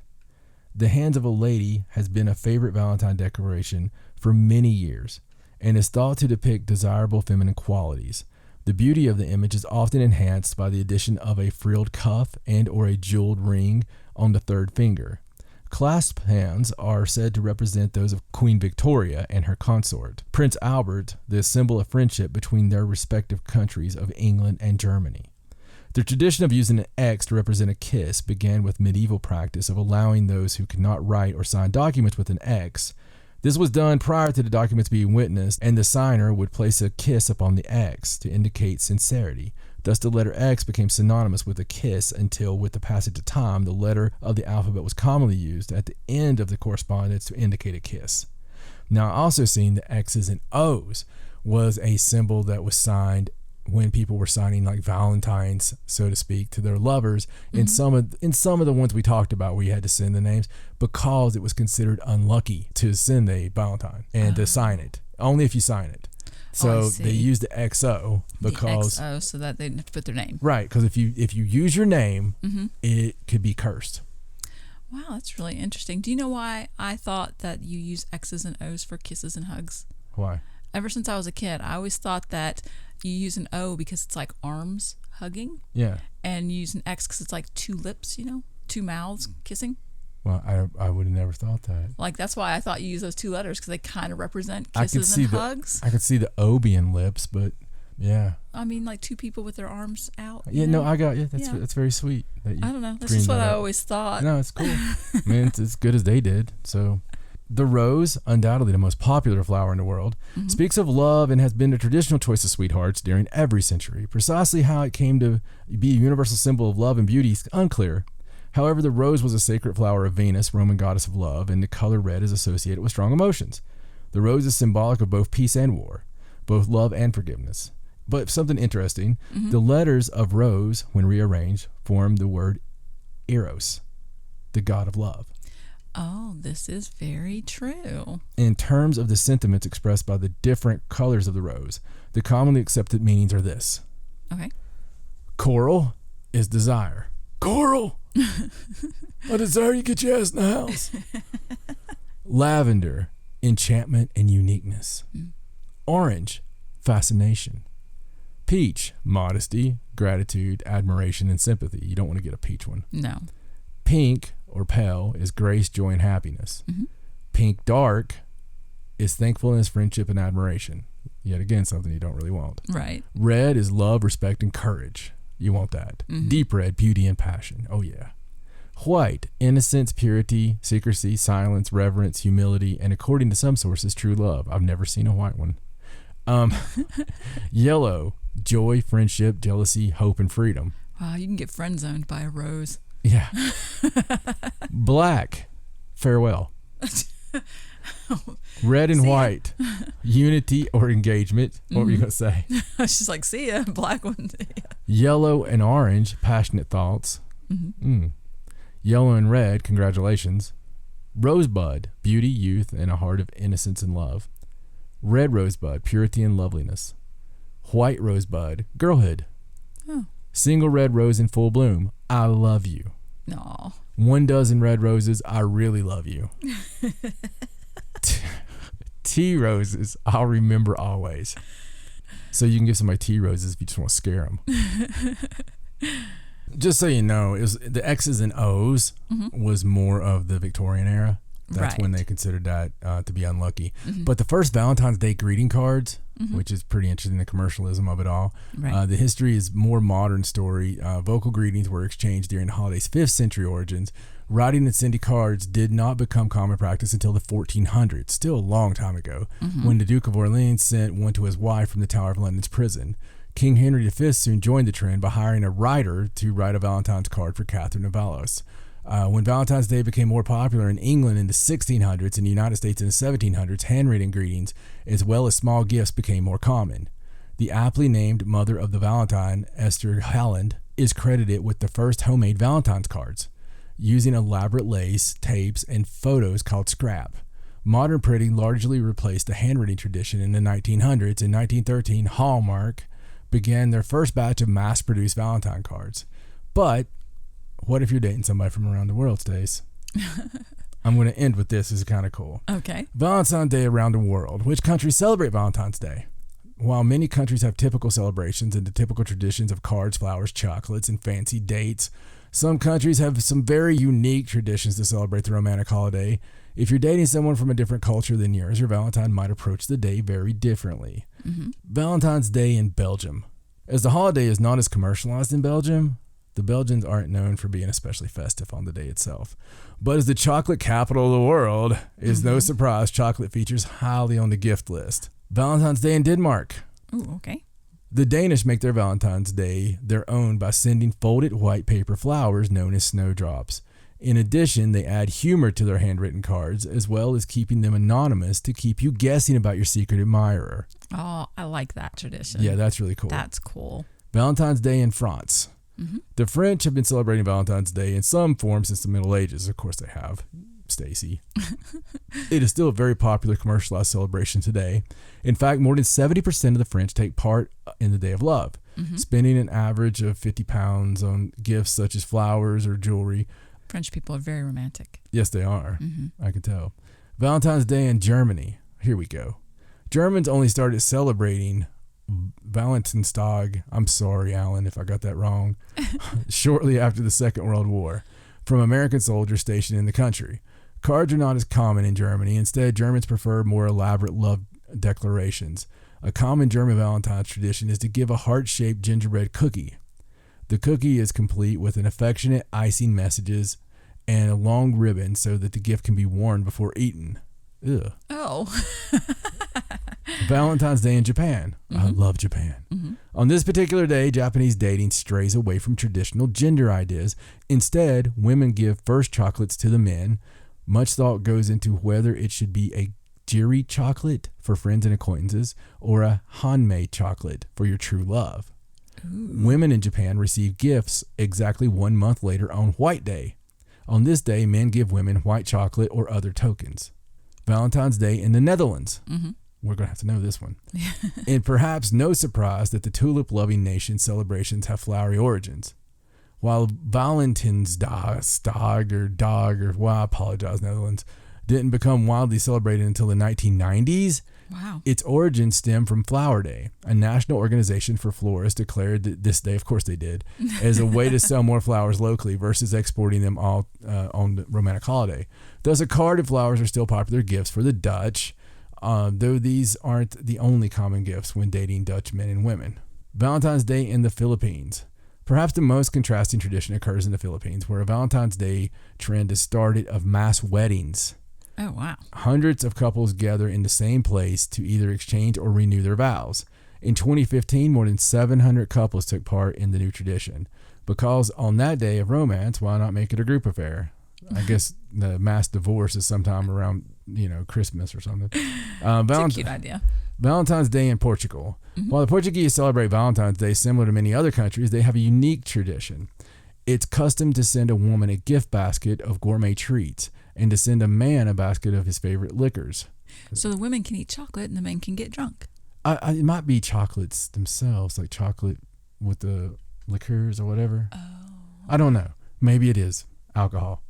The hands of a lady has been a favorite Valentine decoration for many years, and is thought to depict desirable feminine qualities. The beauty of the image is often enhanced by the addition of a frilled cuff and or a jeweled ring on the third finger. Clasp hands are said to represent those of Queen Victoria and her consort, Prince Albert, the symbol of friendship between their respective countries of England and Germany. The tradition of using an X to represent a kiss began with medieval practice of allowing those who could not write or sign documents with an X. This was done prior to the documents being witnessed, and the signer would place a kiss upon the X to indicate sincerity. Thus, the letter X became synonymous with a kiss until, with the passage of time, the letter of the alphabet was commonly used at the end of the correspondence to indicate a kiss. Now, also seen the X's and O's was a symbol that was signed when people were signing like Valentines, so to speak, to their lovers. In some of the ones we talked about where you had to send the names, because it was considered unlucky to send a Valentine and to sign it, only if you sign it. So they used the XO because the XO so that they didn't have to put their name. Right, because if you use your name, it could be cursed. Wow, that's really interesting. Do you know why I thought that you use X's and O's for kisses and hugs? Why? Ever since I was a kid, I always thought that you use an O because it's like arms hugging. Yeah. And you use an X because it's like two lips, two mouths kissing. Well, I would have never thought that. Like, that's why I thought you use those two letters, because they kind of represent kisses and hugs. I could see the O being lips, but yeah. I mean, like two people with their arms out. Yeah, no, I got you. That's very sweet. That you I don't know. That's just what I always thought. No, it's cool. I mean, it's as good as they did. So, the rose, undoubtedly the most popular flower in the world, speaks of love and has been a traditional choice of sweethearts during every century. Precisely how it came to be a universal symbol of love and beauty is unclear. However, the rose was a sacred flower of Venus, Roman goddess of love, and the color red is associated with strong emotions. The rose is symbolic of both peace and war, both love and forgiveness. But something interesting, the letters of rose, when rearranged, form the word Eros, the god of love. Oh, this is very true. In terms of the sentiments expressed by the different colors of the rose, the commonly accepted meanings are this. Okay. Coral is desire. Coral! I desire you get your ass in the house. Lavender, enchantment and uniqueness. Orange, fascination. Peach, modesty, gratitude, admiration, and sympathy. You don't want to get a peach one. No. Pink, or pale, is grace, joy, and happiness. Pink dark is thankfulness, friendship, and admiration. Yet again, something you don't really want. Right. Red is love, respect, and courage. You want that. Deep red, beauty and passion. Oh, yeah. White, innocence, purity, secrecy, silence, reverence, humility, and according to some sources, true love. I've never seen a white one. Yellow, joy, friendship, jealousy, hope, and freedom. Wow, you can get friend zoned by a rose. Yeah. Black, farewell. Red and white, unity or engagement. What were you going to say? I was just like, see ya, black one. Yellow and orange, passionate thoughts. Yellow and red, congratulations. Rosebud, beauty, youth, and a heart of innocence and love. Red rosebud, purity and loveliness. White rosebud, girlhood. Oh. Single red rose in full bloom, I love you. No. 1 dozen red roses, I really love you. Tea roses, I'll remember always. So you can give somebody tea roses if you just want to scare them. Just so you know, it was the X's and O's was more of the Victorian era. That's when they considered that to be unlucky. But the first Valentine's Day greeting cards, which is pretty interesting, the commercialism of it all. Right. The history is more modern story. Vocal greetings were exchanged during the holiday's 5th century origins. Writing and sending cards did not become common practice until the 1400s, still a long time ago, when the Duke of Orleans sent one to his wife from the Tower of London's prison. King Henry V soon joined the trend by hiring a writer to write a Valentine's card for Catherine of Valois. When Valentine's Day became more popular in England in the 1600s and the United States in the 1700s, handwritten greetings as well as small gifts became more common. The aptly named mother of the Valentine, Esther Haaland, is credited with the first homemade Valentine's cards, using elaborate lace, tapes, and photos called scrap. Modern printing largely replaced the handwriting tradition in the 1900s. In 1913, Hallmark began their first batch of mass-produced Valentine cards. But what if you're dating somebody from around the world, Stace? I'm going to end with this. This is kind of cool. Okay. Valentine's Day around the world. Which countries celebrate Valentine's Day? While many countries have typical celebrations and the typical traditions of cards, flowers, chocolates, and fancy dates, some countries have some very unique traditions to celebrate the romantic holiday. If you're dating someone from a different culture than yours, your Valentine might approach the day very differently. Valentine's Day in Belgium. As the holiday is not as commercialized in Belgium, the Belgians aren't known for being especially festive on the day itself. But as the chocolate capital of the world, it's no surprise chocolate features highly on the gift list. Valentine's Day in Denmark. Ooh, okay. The Danish make their Valentine's Day their own by sending folded white paper flowers known as snowdrops. In addition, they add humor to their handwritten cards, as well as keeping them anonymous to keep you guessing about your secret admirer. Oh, I like that tradition. Yeah, that's really cool. That's cool. Valentine's Day in France. The French have been celebrating Valentine's Day in some form since the Middle Ages. Of course they have, Stacy. It is still a very popular commercialized celebration today. In fact, more than 70% of the French take part in the Day of Love, spending an average of £50 on gifts such as flowers or jewelry. French people are very romantic. Yes, they are. I can tell. Valentine's Day in Germany. Here we go. Germans only started celebrating Valentinstag, I'm sorry, Alan, if I got that wrong, shortly after the Second World War, from American soldiers stationed in the country. Cards are not as common in Germany. Instead, Germans prefer more elaborate love declarations. A common German Valentine's tradition is to give a heart-shaped gingerbread cookie. The cookie is complete with an affectionate icing messages and a long ribbon so that the gift can be worn before eating. Ugh. Oh. Valentine's Day in Japan. I love Japan. On this particular day, Japanese dating strays away from traditional gender ideas. Instead, women give first chocolates to the men. Much thought goes into whether it should be a jiri chocolate for friends and acquaintances or a hanmei chocolate for your true love. Ooh. Women in Japan receive gifts exactly 1 month later on White Day. On this day, men give women white chocolate or other tokens. Valentine's Day in the Netherlands. We're going to have to know this one. And perhaps no surprise that the tulip-loving nation celebrations have flowery origins. While Valentijnsdag, well, I apologize, Netherlands, didn't become widely celebrated until the 1990s, wow, its origins stem from Flower Day. A national organization for florists declared that this day, of course they did, as a way to sell more flowers locally versus exporting them all on the romantic holiday. Thus, a card and flowers are still popular gifts for the Dutch, though these aren't the only common gifts when dating Dutch men and women. Valentine's Day in the Philippines. Perhaps the most contrasting tradition occurs in the Philippines, where a Valentine's Day trend is started of mass weddings. Oh, wow. Hundreds of couples gather in the same place to either exchange or renew their vows. In 2015, more than 700 couples took part in the new tradition. Because on that day of romance, why not make it a group affair? I guess the mass divorce is sometime around, Christmas or something. It's a cute idea. Valentine's Day in Portugal. While the Portuguese celebrate Valentine's Day similar to many other countries, they have a unique tradition. It's custom to send a woman a gift basket of gourmet treats and to send a man a basket of his favorite liquors. So the women can eat chocolate and the men can get drunk. It might be chocolates themselves, like chocolate with the liqueurs or whatever. Oh. I don't know. Maybe it is alcohol.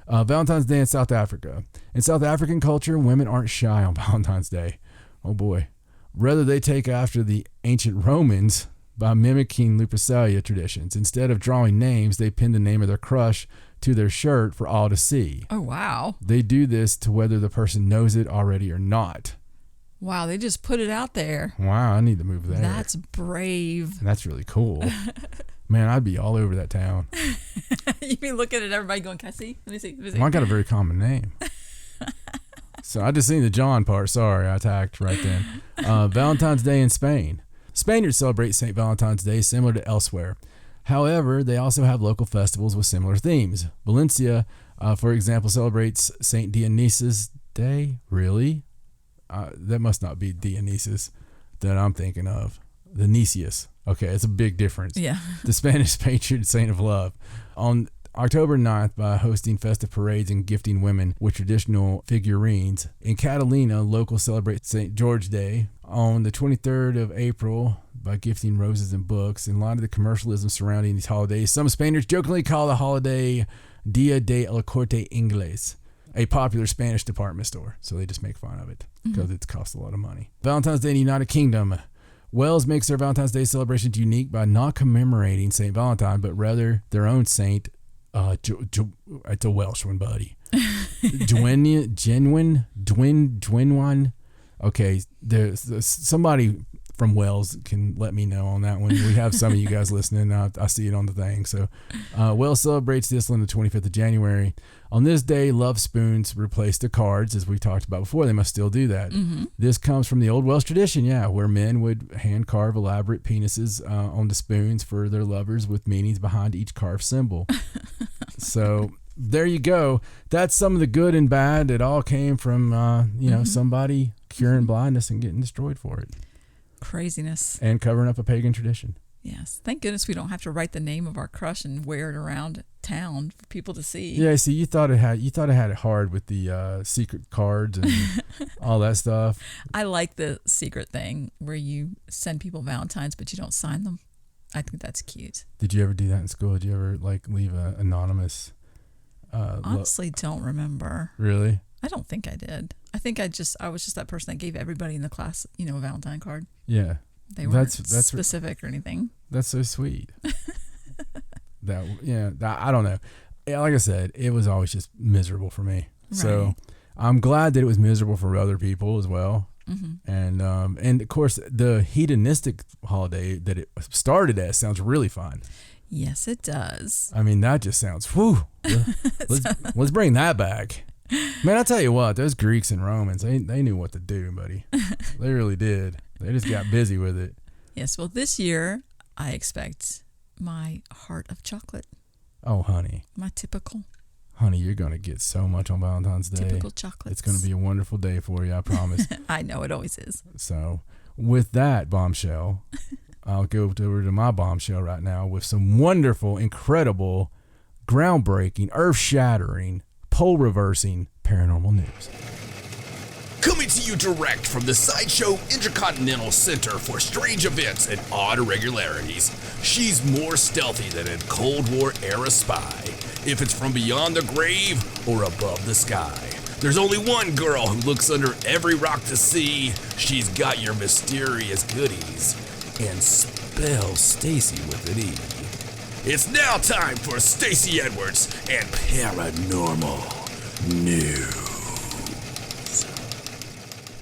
Valentine's Day in South Africa. In South African culture, women aren't shy on Valentine's Day. Oh boy. Rather, they take after the ancient Romans by mimicking Lupercalia traditions. Instead of drawing names, they pin the name of their crush to their shirt for all to see. Oh, wow. They do this to whether the person knows it already or not. Wow, they just put it out there. Wow, I need to move there. That's brave. That's really cool. Man, I'd be all over that town. You'd be looking at everybody going, can I see? Let me see. Well, I got a very common name. So I just seen the John part. Sorry, I attacked right then. Valentine's Day in Spain. Spaniards celebrate St. Valentine's Day similar to elsewhere. However, they also have local festivals with similar themes. Valencia, for example, celebrates St. Dionysus Day. Really? That must not be Dionysus that I'm thinking of. The Nicias. Okay, it's a big difference. Yeah. The Spanish patron saint of love. On October 9th, by hosting festive parades and gifting women with traditional figurines. In Catalina, locals celebrate St. George Day. On the 23rd of April, by gifting roses and books. In light of the commercialism surrounding these holidays, some Spaniards jokingly call the holiday Dia de la Corte Inglés, a popular Spanish department store. So they just make fun of it because it costs a lot of money. Valentine's Day in the United Kingdom. Wales makes their Valentine's Day celebrations unique by not commemorating St. Valentine, but rather their own saint. It's a Welsh one, buddy. Dwynwen. Okay, there's somebody from Wales can let me know on that one. We have some of you guys listening. I see it on the thing. So Wales celebrates this on the 25th of January. On this day, love spoons replace the cards, as we talked about before. They must still do that. This comes from the old Welsh tradition, where men would hand carve elaborate penises on the spoons for their lovers with meanings behind each carved symbol. So there you go. That's some of the good and bad. It all came from, somebody curing blindness and getting destroyed for it. Craziness. And covering up a pagan tradition. Yes. Thank goodness we don't have to write the name of our crush and wear it around town for people to see. Yeah, see, you thought it had it hard with the secret cards and all that stuff. I like the secret thing where you send people Valentines but you don't sign them. I think that's cute. Did you ever do that in school? Did you ever leave an anonymous? Honestly, don't remember. Really? I don't think I did. I think I was just that person that gave everybody in the class, a Valentine card. Yeah. They weren't specific or anything. That's so sweet. I don't know. Like I said, it was always just miserable for me. Right. So I'm glad that it was miserable for other people as well. And of course, the hedonistic holiday that it started as sounds really fun. Yes, it does. I mean, that just sounds, whew. Let's bring that back. Man, I tell you what, those Greeks and Romans, they knew what to do, buddy. They really did. They just got busy with it. Yes, well, this year, I expect my heart of chocolate. Oh, honey. My typical. Honey, you're going to get so much on Valentine's Day. Typical chocolates. It's going to be a wonderful day for you, I promise. I know, it always is. So, with that bombshell, I'll go over to my bombshell right now with some wonderful, incredible, groundbreaking, earth-shattering, pole-reversing paranormal news. Coming to you direct from the Sideshow Intercontinental Center for Strange Events and Odd Irregularities, she's more stealthy than a Cold War-era spy. If it's from beyond the grave or above the sky, there's only one girl who looks under every rock to see. She's got your mysterious goodies and spells Stacy with an E. It's now time for Stacey Edwards and Paranormal News.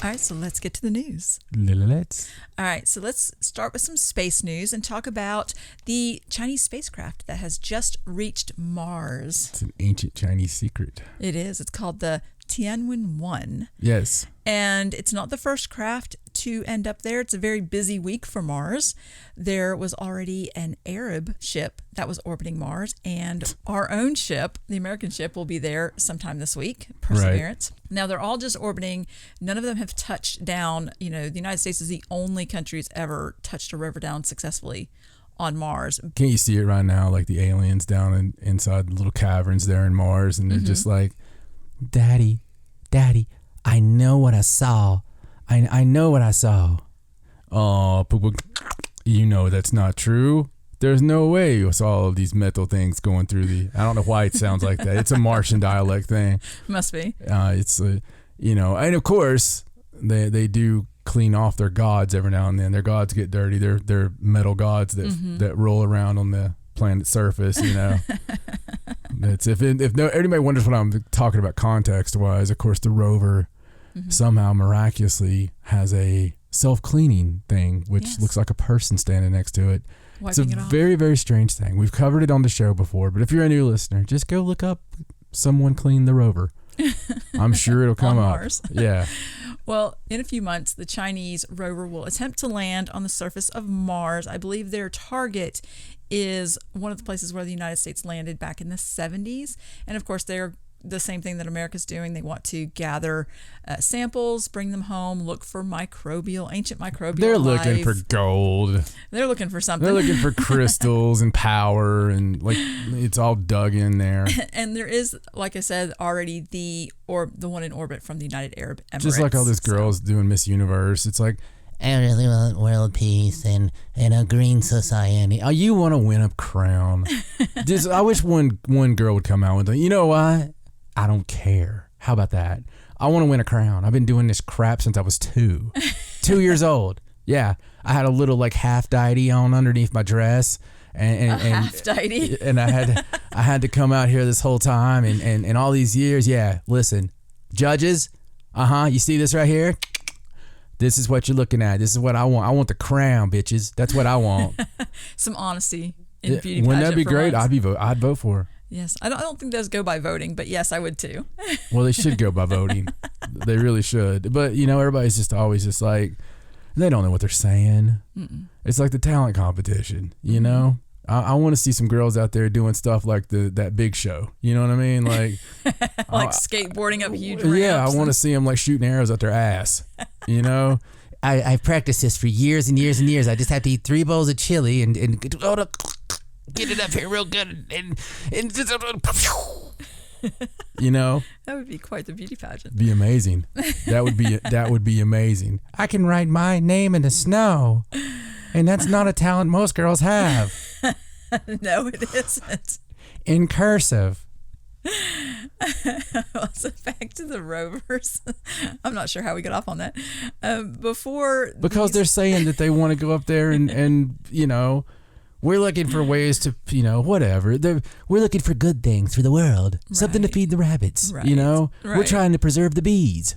All right, so let's get to the news. Let's. All right, so let's start with some space news and talk about the Chinese spacecraft that has just reached Mars. It's an ancient Chinese secret. It is. It's called the Tianwen-1. Yes. And it's not the first craft to end up there. It's a very busy week for Mars. There was already an Arab ship that was orbiting Mars, and our own ship, the American ship, will be there sometime this week, Perseverance. Right. Now, they're all just orbiting. None of them have touched down. The United States is the only country that's ever touched a rover down successfully on Mars. Can't you see it right now, like the aliens down inside the little caverns there in Mars, and they're just like, Daddy, I know what I saw. I know what I saw. Oh, that's not true. There's no way you saw all of these metal things going through I don't know why it sounds like that. It's a Martian dialect thing. Must be. It's, and of course, they do clean off their gods every now and then. Their gods get dirty. They're metal gods that roll around on the planet's surface, It's if everybody wonders what I'm talking about context-wise, of course, the rover somehow miraculously has a self-cleaning thing, which looks like a person standing next to it. Wiping it's a very, very strange thing. We've covered it on the show before, but if you're a new listener, just go look up someone clean the rover. I'm sure it'll come on up. Mars. Yeah. Well, in a few months, the Chinese rover will attempt to land on the surface of Mars. I believe their target is one of the places where the United States landed back in the 70s. And of course, they're the same thing that America's doing. They want to gather samples, bring them home, look for ancient microbial They're life. looking for gold. They're looking for something. They're looking for crystals and power, and like it's all dug in there. And there is, like I said, already the one in orbit from the United Arab Emirates. Just like all these girls doing Miss Universe. It's like, I really want world peace and a green society. oh, you want to win a crown. I wish one girl would come out with, you know what? I don't care. How about that? I want to win a crown. I've been doing this crap since I was 2 years old. Yeah. I had a little like half deity on underneath my dress. And half deity. And I had to come out here this whole time and all these years. Yeah. Listen, judges. You see this right here? This is what you're looking at. This is what I want. I want the crown, bitches. That's what I want. Some honesty in beauty Wouldn't that be for great? once. I'd vote for her. Yes. I don't think those go by voting, but yes, I would too. Well, they should go by voting. They really should. But, everybody's just always just like, they don't know what they're saying. Mm-mm. It's like the talent competition, I want to see some girls out there doing stuff like that Big Show. You know what I mean? Like, like skateboarding up huge ramps. Yeah, I want to see them like shooting arrows at their ass. I've practiced this for years and years and years. I just have to eat 3 bowls of chili and get it up here real good and just, That would be quite the beauty pageant. Be amazing. That would be amazing. I can write my name in the snow, and that's not a talent most girls have. No, it isn't. In cursive. So back to the rovers. I'm not sure how we got off on that. Because they're saying that they want to go up there and we're looking for ways to, whatever. We're looking for good things for the world. Right. Something to feed the rabbits, right. Right. We're trying to preserve the bees.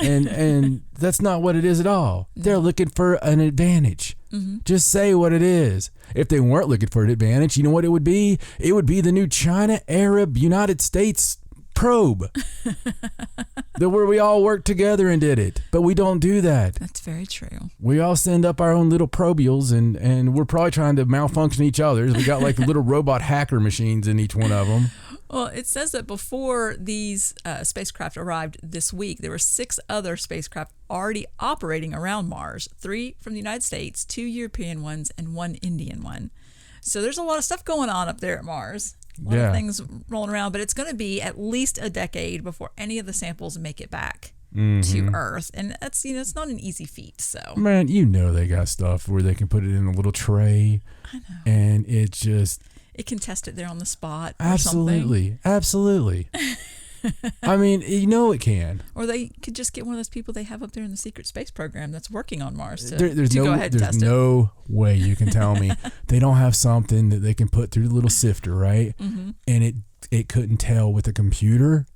And that's not what it is at all. No. They're looking for an advantage. Mm-hmm. Just say what it is. If they weren't looking for an advantage, you know what it would be? It would be the new China Arab United States probe. Where we all worked together and did it. But we don't do that. That's very true. We all send up our own little probials and we're probably trying to malfunction each other's. We got like little robot hacker machines in each one of them. Well, it says that before these spacecraft arrived this week, there were 6 other spacecraft already operating around Mars, 3 from the United States, 2 European ones, and 1 Indian one. So there's a lot of stuff going on up there at Mars. A lot of things rolling around, but it's going to be at least a decade before any of the samples make it back to Earth. And that's, it's not an easy feat. So, man, they got stuff where they can put it in a little tray. I know. And it can test it there on the spot. Absolutely. Absolutely. I mean, it can. Or they could just get one of those people they have up there in the secret space program that's working on Mars to there's go ahead and test it. There's no way you can tell me they don't have something that they can put through the little sifter, right? Mm-hmm. And it couldn't tell with a computer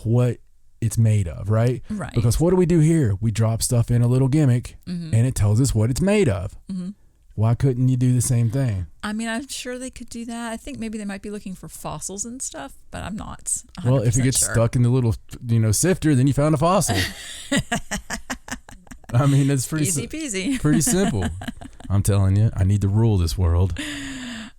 what it's made of, right? Right. Because what do we do here? We drop stuff in a little gimmick, and it tells us what it's made of. Mm-hmm. Why couldn't you do the same thing? I mean, I'm sure they could do that. I think maybe they might be looking for fossils and stuff, but I'm not 100% Well, if it gets stuck in the little, sifter, then you found a fossil. I mean, it's pretty easy peasy. Pretty simple. I'm telling you, I need to rule this world.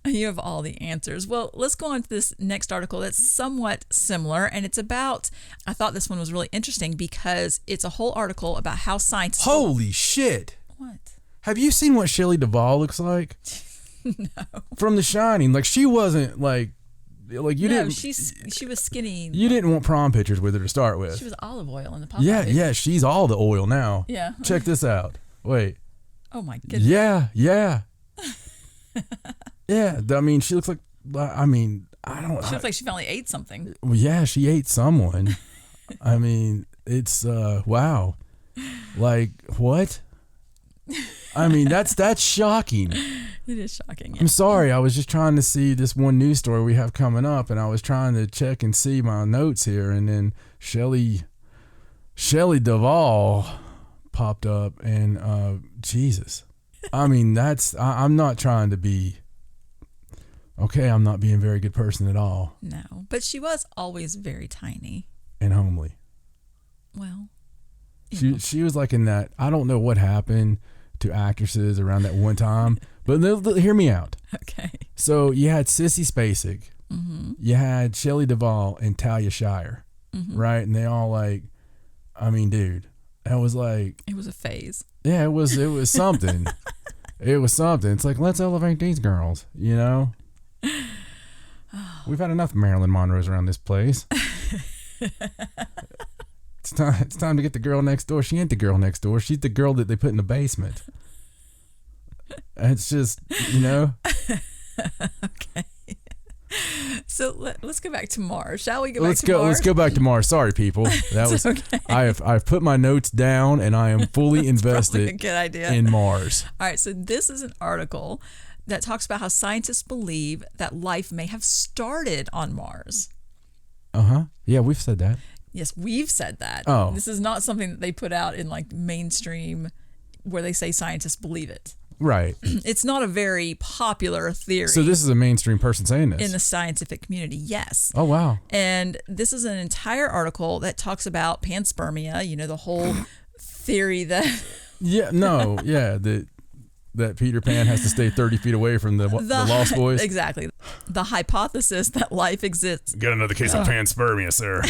You have all the answers. Well, let's go on to this next article that's somewhat similar, and it's about, I thought this one was really interesting because it's a whole article about how science... Holy shit. What? Have you seen what Shelley Duvall looks like? No. From The Shining. Like, she wasn't like you didn't. She was skinny. You didn't want prom pictures with her to start with. She was olive oil in the pop. Yeah, she's all the oil now. Yeah. Check this out. Wait. Oh my goodness. Yeah. Yeah. I mean, she looks like. I mean, I don't. She looks like she finally ate something. Well, yeah, she ate someone. I mean, it's wow. Like what? I mean, that's shocking. It is shocking. Yeah. I'm sorry. I was just trying to see this one news story we have coming up, and I was trying to check and see my notes here, and then Shelley Duvall popped up, and Jesus. I mean, I'm not trying to be. Okay, I'm not being a very good person at all. No, but she was always very tiny. And homely. Well. She was like in that. I don't know what happened to actresses around that one time, but hear me out. Okay. So you had Sissy Spacek, you had Shelley Duvall and Talia Shire, right? And they all like, I mean, dude, that was like, it was a phase. Yeah, it was something. It was something. It's like, let's elevate these girls, you know? We've had enough Marilyn Monroes around this place. It's time to get the girl next door. She ain't the girl next door. She's the girl that they put in the basement. It's just, you know. Okay. So let's go back to Mars. Shall we go back to Mars? Let's go back to Mars. Sorry, people. That was okay. I've put my notes down and I am fully invested a good idea. in Mars. All right, so this is an article that talks about how scientists believe that life may have started on Mars. Yeah, we've said that. Yes, we've said that. Oh. This is not something that they put out in like mainstream where they say scientists believe it. Right. It's not a very popular theory. So this is a mainstream person saying this? In the scientific community, yes. Oh, wow. And this is an entire article that talks about panspermia, you know, the whole theory that... Yeah, no, yeah, that Peter Pan has to stay 30 feet away from the Lost Boys. Exactly. The hypothesis that life exists. Got another case of panspermia, sir.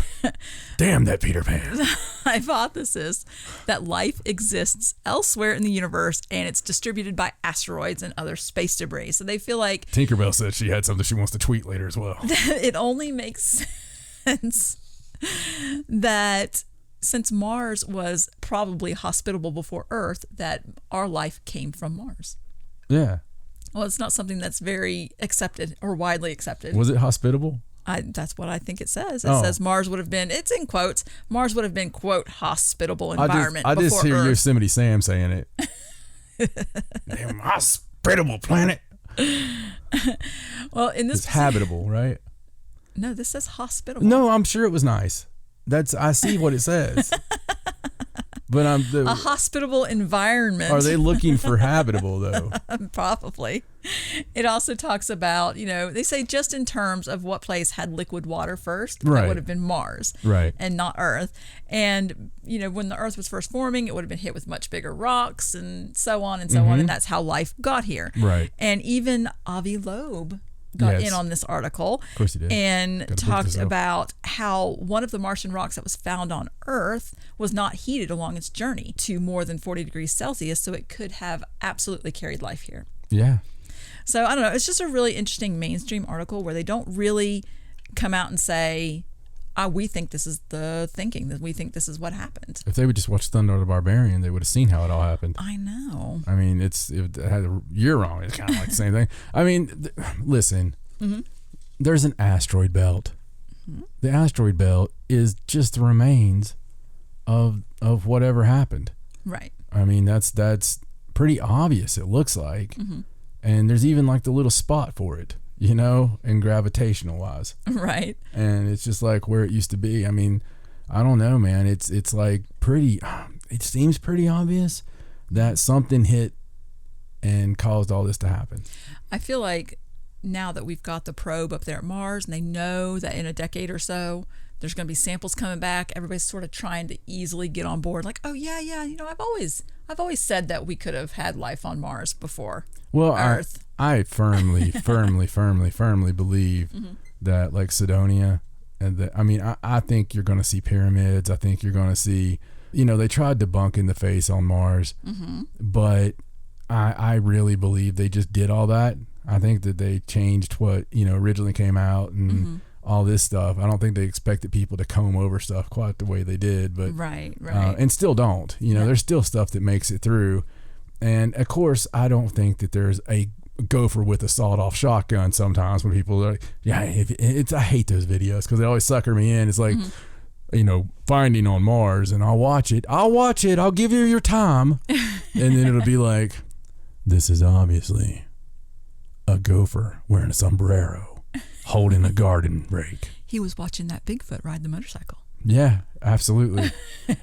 Damn that Peter Pan. The hypothesis that life exists elsewhere in the universe and it's distributed by asteroids and other space debris. So they feel like... Tinkerbell said she had something she wants to tweet later as well. It only makes sense that... since Mars was probably hospitable before Earth, that our life came from Mars. Yeah. Well, it's not something that's very accepted or widely accepted. Was it hospitable? That's what I think it says. It says Mars would have been, it's in quotes, Mars would have been, quote, hospitable environment I just hear Earth. Yosemite Sam saying it. Damn, hospitable planet. Well, in this... It's habitable, right? No, this says hospitable. No, I'm sure it was nice. I see what it says. But a hospitable environment. Are they looking for habitable though? Probably. It also talks about, you know, they say just in terms of what place had liquid water first, right. That would have been Mars, right, and not Earth. And you know, when the Earth was first forming, it would have been hit with much bigger rocks and so on and so on, and that's how life got here. Right. And even Avi Loeb got in on this article. Of course he did. And talked about how one of the Martian rocks that was found on Earth was not heated along its journey to more than 40 degrees Celsius, so it could have absolutely carried life here. Yeah. So I don't know. It's just a really interesting mainstream article where they don't really come out and say, we think this is the thinking, that we think this is what happened. If they would just watch Thunder the Barbarian, they would have seen how it all happened. I know. I mean, you're wrong. It's kind of like the same thing. I mean, listen, there's an asteroid belt. The asteroid belt is just the remains of whatever happened. Right. I mean, that's pretty obvious, it looks like. And there's even like the little spot for it, you know, and gravitational wise. Right. And it's just like where it used to be. I mean, I don't know, man. It's like it seems pretty obvious that something hit and caused all this to happen. I feel like now that we've got the probe up there at Mars and they know that in a decade or so, there's going to be samples coming back, everybody's sort of trying to easily get on board. Like, oh yeah, you know, I've always said that we could have had life on Mars before Earth. I firmly believe that like Cydonia, and I think you're going to see pyramids. I think you're going to see, you know, they tried debunking the face on Mars, but I really believe they just did all that. I think that they changed what, you know, originally came out and all this stuff. I don't think they expected people to comb over stuff quite the way they did, but right. And still don't. You know, there's still stuff that makes it through. And of course, I don't think that there's a gopher with a sawed-off shotgun sometimes when people are like, yeah, I hate those videos because they always sucker me in. It's like, you know, Finding on Mars, and I'll watch it. I'll give you your time. And then it'll be like, this is obviously a gopher wearing a sombrero holding a garden rake. He was watching that Bigfoot ride the motorcycle. Yeah, absolutely.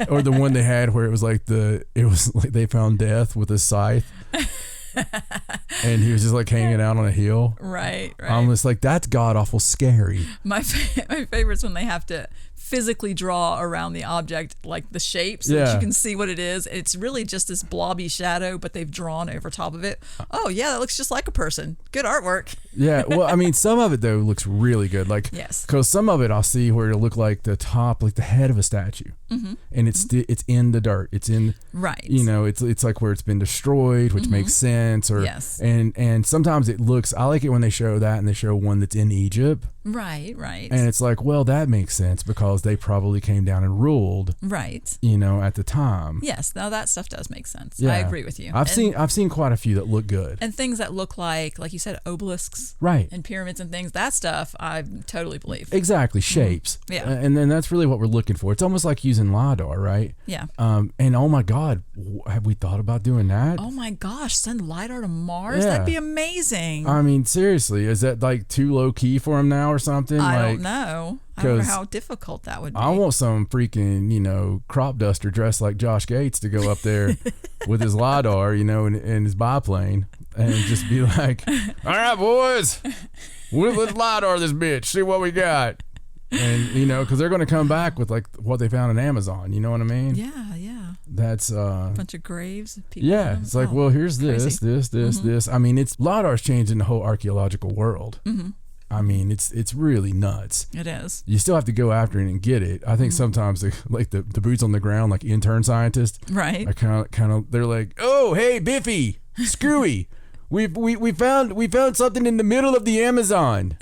Or the one they had where it was like they found death with a scythe. And he was just like hanging out on a hill. Right. I'm just like, that's god awful scary. My favorite's when they have to physically draw around the object, like the shape, so that you can see what it is. It's really just this blobby shadow, but they've drawn over top of it. Oh yeah, that looks just like a person. Good artwork. Yeah, well, I mean, some of it though looks really good. Like, because some of it I'll see where it'll look like the top, like the head of a statue, and it's in the dirt. It's in it's like where it's been destroyed, which makes sense. Or and sometimes it looks. I like it when they show that and they show one that's in Egypt. Right. And it's like, well, that makes sense because they probably came down and ruled. Right. At the time. Yes, now that stuff does make sense. Yeah. I agree with you. I've seen quite a few that look good. And things that look like you said, obelisks. Right. And pyramids and things. That stuff I totally believe. Exactly. Shapes. Yeah. And then that's really what we're looking for. It's almost like using LiDAR, right? Yeah. And oh my God, have we thought about doing that? Oh my gosh, send LiDAR to Mars? Yeah. That'd be amazing. I mean, seriously, is that like too low key for them now or something? I don't know. I don't know how difficult that would be. I want some freaking, crop duster dressed like Josh Gates to go up there with his LiDAR, and his biplane and just be like, all right, boys, let's LiDAR this bitch, see what we got. And, because they're going to come back with like what they found in Amazon. You know what I mean? Yeah. That's a bunch of graves. People it's like, well, here's this. I mean, LiDAR's changing the whole archaeological world. Mm-hmm. I mean, it's really nuts. It is. You still have to go after it and get it. I think sometimes the boots on the ground, like intern scientists, right? I kind of they're like, oh, hey, Biffy, Screwy, we found something in the middle of the Amazon,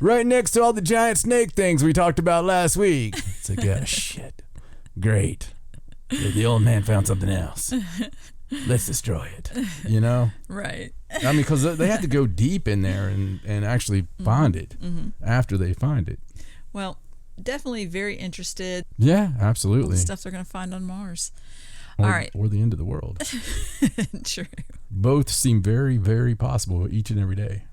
right next to all the giant snake things we talked about last week. It's like, oh shit, great. The old man found something else. Let's destroy it. Right. I mean, because they have to go deep in there and actually find it after they find it. Well, definitely very interested. Yeah, absolutely. All the stuff they're going to find on Mars. All right. Or the end of the world. True. Both seem very, very possible each and every day.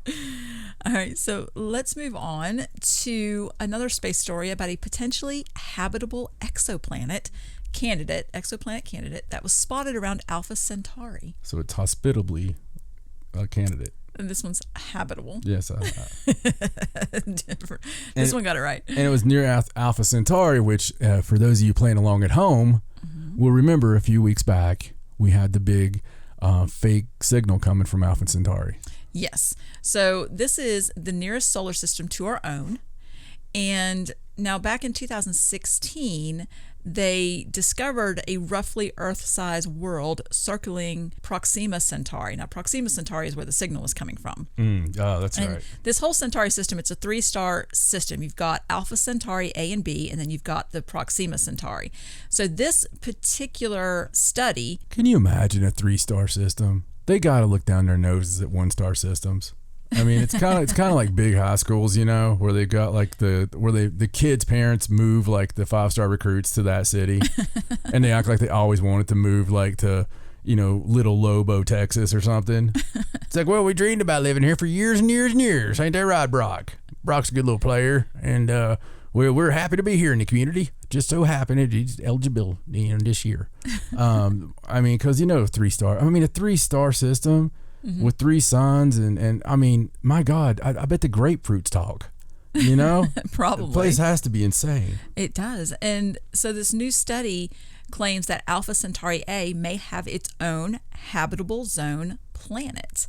All right, so let's move on to another space story about a potentially habitable exoplanet candidate that was spotted around Alpha Centauri. So it's hospitably a candidate. And this one's habitable. Yes. Different. This one got it right. And it was near Alpha Centauri, which for those of you playing along at home will remember a few weeks back we had the big fake signal coming from Alpha Centauri. Yes. So this is the nearest solar system to our own. And now back in 2016, they discovered a roughly Earth-sized world circling Proxima Centauri. Now, Proxima Centauri is where the signal was coming from. Oh, that's right. This whole Centauri system, it's a 3-star system. You've got Alpha Centauri A and B, and then you've got the Proxima Centauri. So this particular study... Can you imagine a 3-star system? They got to look down their noses at 1-star systems. I mean, it's kind of like big high schools, where they've got like the kids' parents move like the 5-star recruits to that city, and they act like they always wanted to move like to Little Lobo, Texas or something. It's like, well, we dreamed about living here for years and years and years, ain't that right, Brock? Brock's a good little player, and we're happy to be here in the community. Just so happened he's eligible this year. I mean, because 3-star. I mean, a 3-star system. With 3 suns and I mean, my God, I bet the grapefruits talk, Probably. The place has to be insane. It does. And so this new study claims that Alpha Centauri A may have its own habitable zone planet.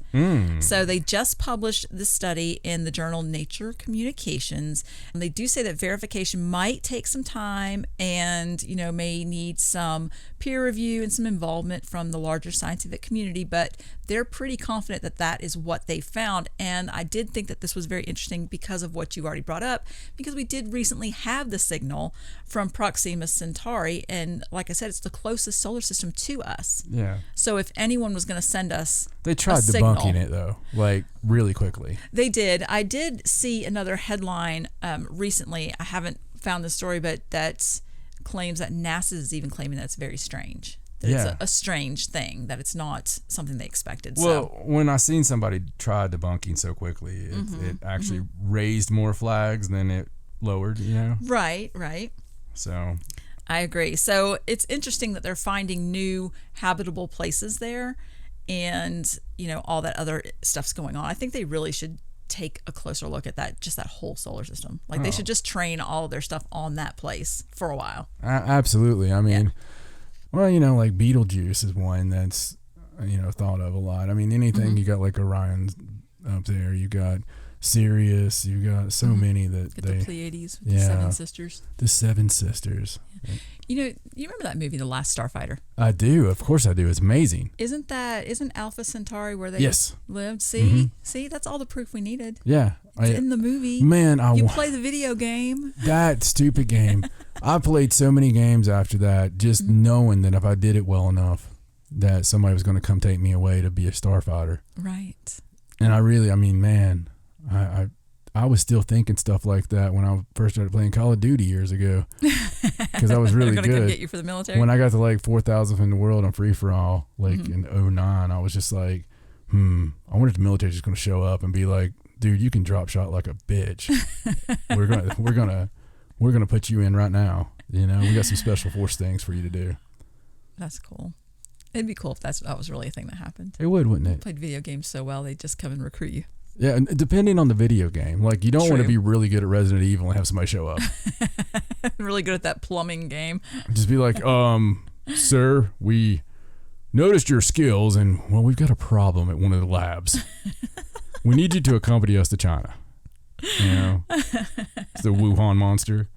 So they just published this study in the journal Nature Communications, and they do say that verification might take some time and may need some peer review and some involvement from the larger scientific community, but they're pretty confident that that is what they found. And I did think that this was very interesting because of what you already brought up, because we did recently have the signal from Proxima Centauri, and like I said, it's the closest solar system to us. Yeah. So if anyone was going to send us They tried debunking it though, like really quickly. They did. I did see another headline recently. I haven't found the story, but that claims that NASA is even claiming that's very strange. That it's a strange thing, that it's not something they expected. Well, when I seen somebody try debunking so quickly, it actually raised more flags than it lowered, Right. So I agree. So it's interesting that they're finding new habitable places there, and all that other stuff's going on. I think they really should take a closer look at that whole solar system. Like they should just train all of their stuff on that place for a while. Absolutely. I mean, well, like Betelgeuse is one that's, thought of a lot. I mean, anything, you got like Orion up there, you got Sirius, you got so many that the Pleiades with the Seven Sisters. The Seven Sisters. Yeah. You remember that movie, The Last Starfighter? I do. Of course I do. It's amazing. Isn't Alpha Centauri where they lived? See? Mm-hmm. See, that's all the proof we needed. Yeah. It's in the movie. Man, you play the video game. That stupid game. I played so many games after that, just knowing that if I did it well enough, that somebody was going to come take me away to be a starfighter. Right. And I was still thinking stuff like that when I first started playing Call of Duty years ago, because I was really They're good. gonna come get you for the military. When I got to like 4,000th in the world on free for all, like in 2009, I was just like, I wonder if the military's just gonna show up and be like, dude, you can drop shot like a bitch. we're gonna put you in right now. We got some special force things for you to do. That's cool. It'd be cool if that was really a thing that happened. It would, wouldn't it? You played video games so well, they'd just come and recruit you. Yeah, and depending on the video game, like you don't want to be really good at Resident Evil and have somebody show up. Really good at that plumbing game. Just be like, sir, we noticed your skills, and well, we've got a problem at one of the labs. We need you to accompany us to China. It's the Wuhan monster.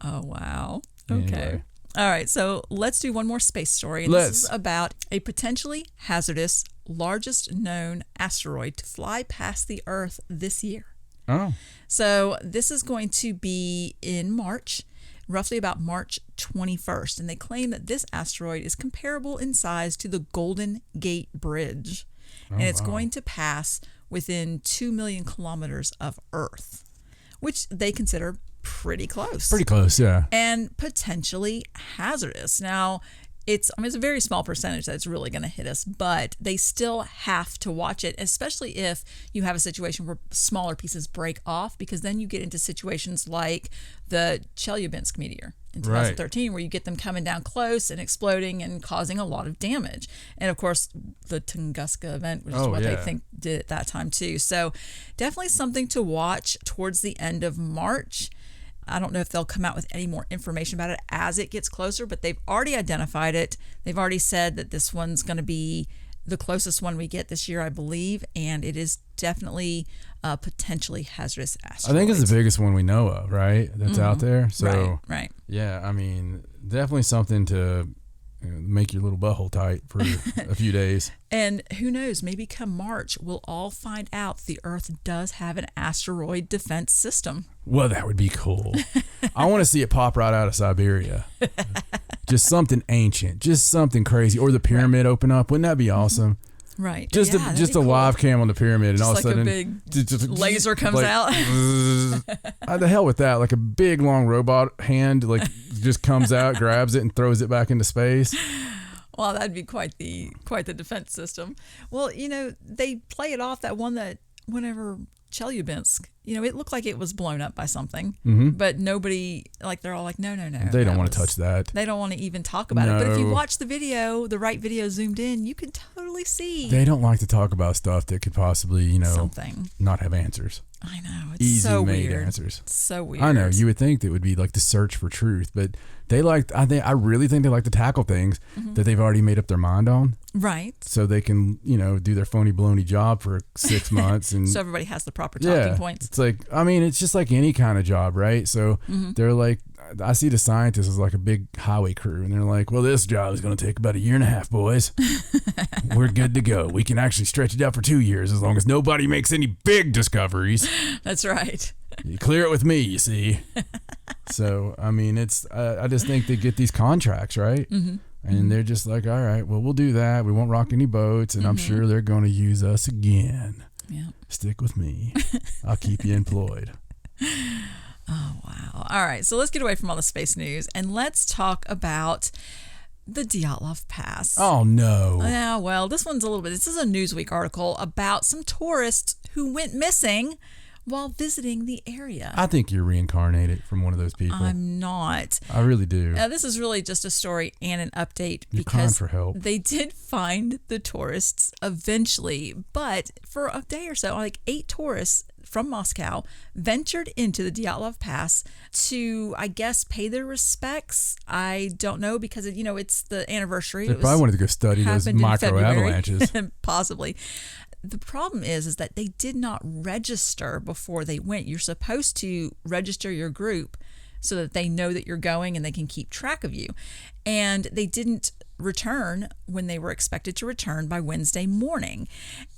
Oh wow. Okay. Anyway. All right, so let's do one more space story. This is about a potentially hazardous, largest known asteroid to fly past the Earth this year. Oh. So this is going to be in March, roughly about March 21st. And they claim that this asteroid is comparable in size to the Golden Gate Bridge. And it's going to pass within 2 million kilometers of Earth, which they consider pretty close. Pretty close, yeah. And potentially hazardous. Now, it's a very small percentage that's really going to hit us, but they still have to watch it, especially if you have a situation where smaller pieces break off, because then you get into situations like the Chelyabinsk meteor in 2013, where you get them coming down close and exploding and causing a lot of damage. And of course, the Tunguska event, which is what they think did at that time too. So definitely something to watch towards the end of March. I don't know if they'll come out with any more information about it as it gets closer, but they've already identified it. They've already said that this one's going to be the closest one we get this year, I believe, and it is definitely a potentially hazardous asteroid. I think it's the biggest one we know of, right? That's out there. So, right. Yeah, definitely something to make your little butthole tight for a few days. And who knows, maybe come March, we'll all find out the Earth does have an asteroid defense system. Well, that would be cool. I want to see it pop right out of Siberia. Just something ancient, just something crazy. Or the pyramid open up. Wouldn't that be awesome? Right. Just a live cam on the pyramid, and just all of a sudden, a big laser comes out. The hell with that! Like a big long robot hand, just comes out, grabs it, and throws it back into space. Well, that'd be quite the defense system. Well, they play it off that one that whenever Chelyabinsk, it looked like it was blown up by something, but nobody, they're all like, no. They don't want to touch that. They don't want to even talk about it. But if you watch the video, the right video zoomed in, you can totally see. They don't like to talk about stuff that could possibly, something not have answers. I know. It's Easy so made weird. answers. It's so weird. I know. You would think that would be like the search for truth, but I really think they like to tackle things that they've already made up their mind on. Right. So they can, do their phony baloney job for 6 months. And so everybody has the proper talking points. It's like, it's just like any kind of job, right? So they're like, I see the scientists as like a big highway crew, and they're like, well, this job is going to take about 1.5 years, boys. We're good to go. We can actually stretch it out for 2 years as long as nobody makes any big discoveries. That's right. You clear it with me, you see. So, I just think they get these contracts, right? And they're just like, all right, well, we'll do that. We won't rock any boats, and I'm sure they're going to use us again. Yeah. Stick with me. I'll keep you employed. Oh, wow. All right, so let's get away from all the space news, and let's talk about the Dyatlov Pass. Oh, no. Yeah, well, this is a Newsweek article about some tourists who went missing while visiting the area. I think you're reincarnated from one of those people. I'm not. I really do. Now, this is really just a story and an update You're crying because for help. they did find the tourists eventually, but for a day or so, like 8 tourists from Moscow ventured into the Dyatlov Pass to, I guess, pay their respects. I don't know because, it's the anniversary. They probably wanted to go study those happened in micro February. avalanches. Possibly. The problem is that they did not register before they went. You're supposed to register your group so that they know that you're going and they can keep track of you. And they didn't return when they were expected to return by Wednesday morning.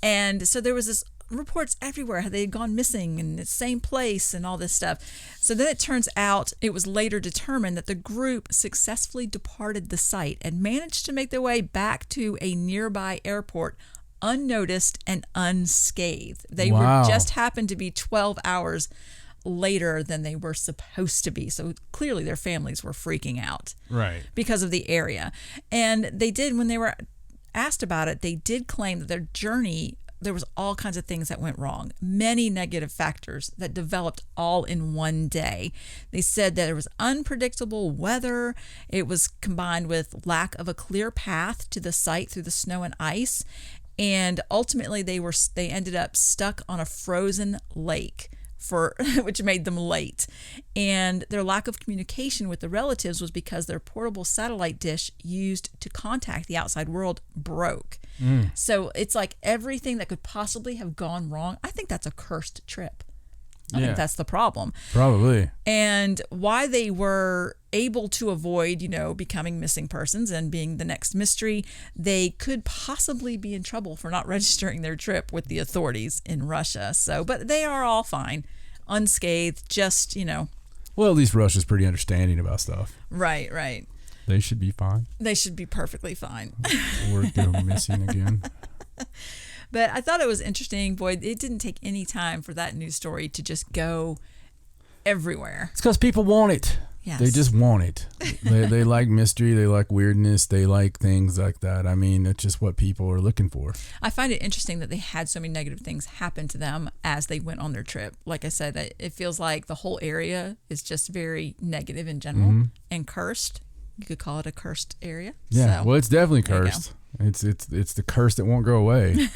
And so there was this reports everywhere how they had gone missing in the same place and all this stuff. So then it turns out it was later determined that the group successfully departed the site and managed to make their way back to a nearby airport unnoticed and unscathed. They were just happened to be 12 hours later than they were supposed to be. So clearly their families were freaking out. Right. Because of the area. And they did, when they were asked about it, they did claim that their journey, there was all kinds of things that went wrong. Many negative factors that developed all in one day. They said that there was unpredictable weather. It was combined with lack of a clear path to the site through the snow and ice. And ultimately they ended up stuck on a frozen lake which made them late. And their lack of communication with the relatives was because their portable satellite dish used to contact the outside world broke. So it's like everything that could possibly have gone wrong. I think that's a cursed trip. I think that's the problem. Probably. And why they were able to avoid, becoming missing persons and being the next mystery, they could possibly be in trouble for not registering their trip with the authorities in Russia. So, but they are all fine, unscathed, just, Well, at least Russia's pretty understanding about stuff. Right, right. They should be fine. They should be perfectly fine. Or go missing again. But I thought it was interesting. Boy, it didn't take any time for that news story to just go everywhere. It's because people want it. Yes. They just want it. They like mystery. They like weirdness. They like things like that. I mean, it's just what people are looking for. I find it interesting that they had so many negative things happen to them as they went on their trip. Like I said, it feels like the whole area is just very negative in general and cursed. You could call it a cursed area. Yeah, so, well, it's definitely cursed. It's the curse that won't go away.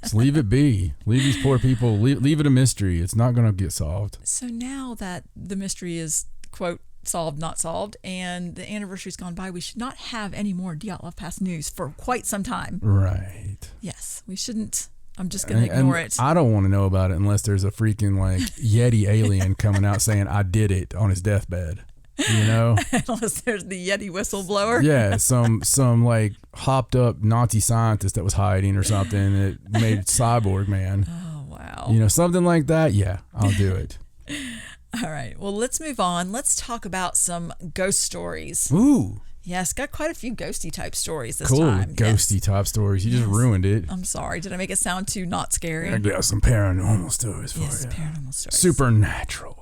Just leave it be. Leave these poor people. Leave it a mystery. It's not going to get solved. So now that the mystery is, quote, solved, not solved, and the anniversary's gone by, we should not have any more Dyatlov Pass news for quite some time. Right. Yes, we shouldn't. I'm just going to ignore it. I don't want to know about it unless there's a freaking Yeti alien coming out saying I did it on his deathbed. Unless there's the Yeti whistleblower. Yeah, some hopped up Nazi scientist that was hiding or something that made Cyborg Man. Oh, wow. Something like that. Yeah, I'll do it. All right. Well, let's move on. Let's talk about some ghost stories. Ooh. Yes, got quite a few ghosty type stories this cool. time. Ghosty type stories. You just ruined it. I'm sorry. Did I make it sound too not scary? I got some paranormal stories for you. Paranormal stories. Supernatural.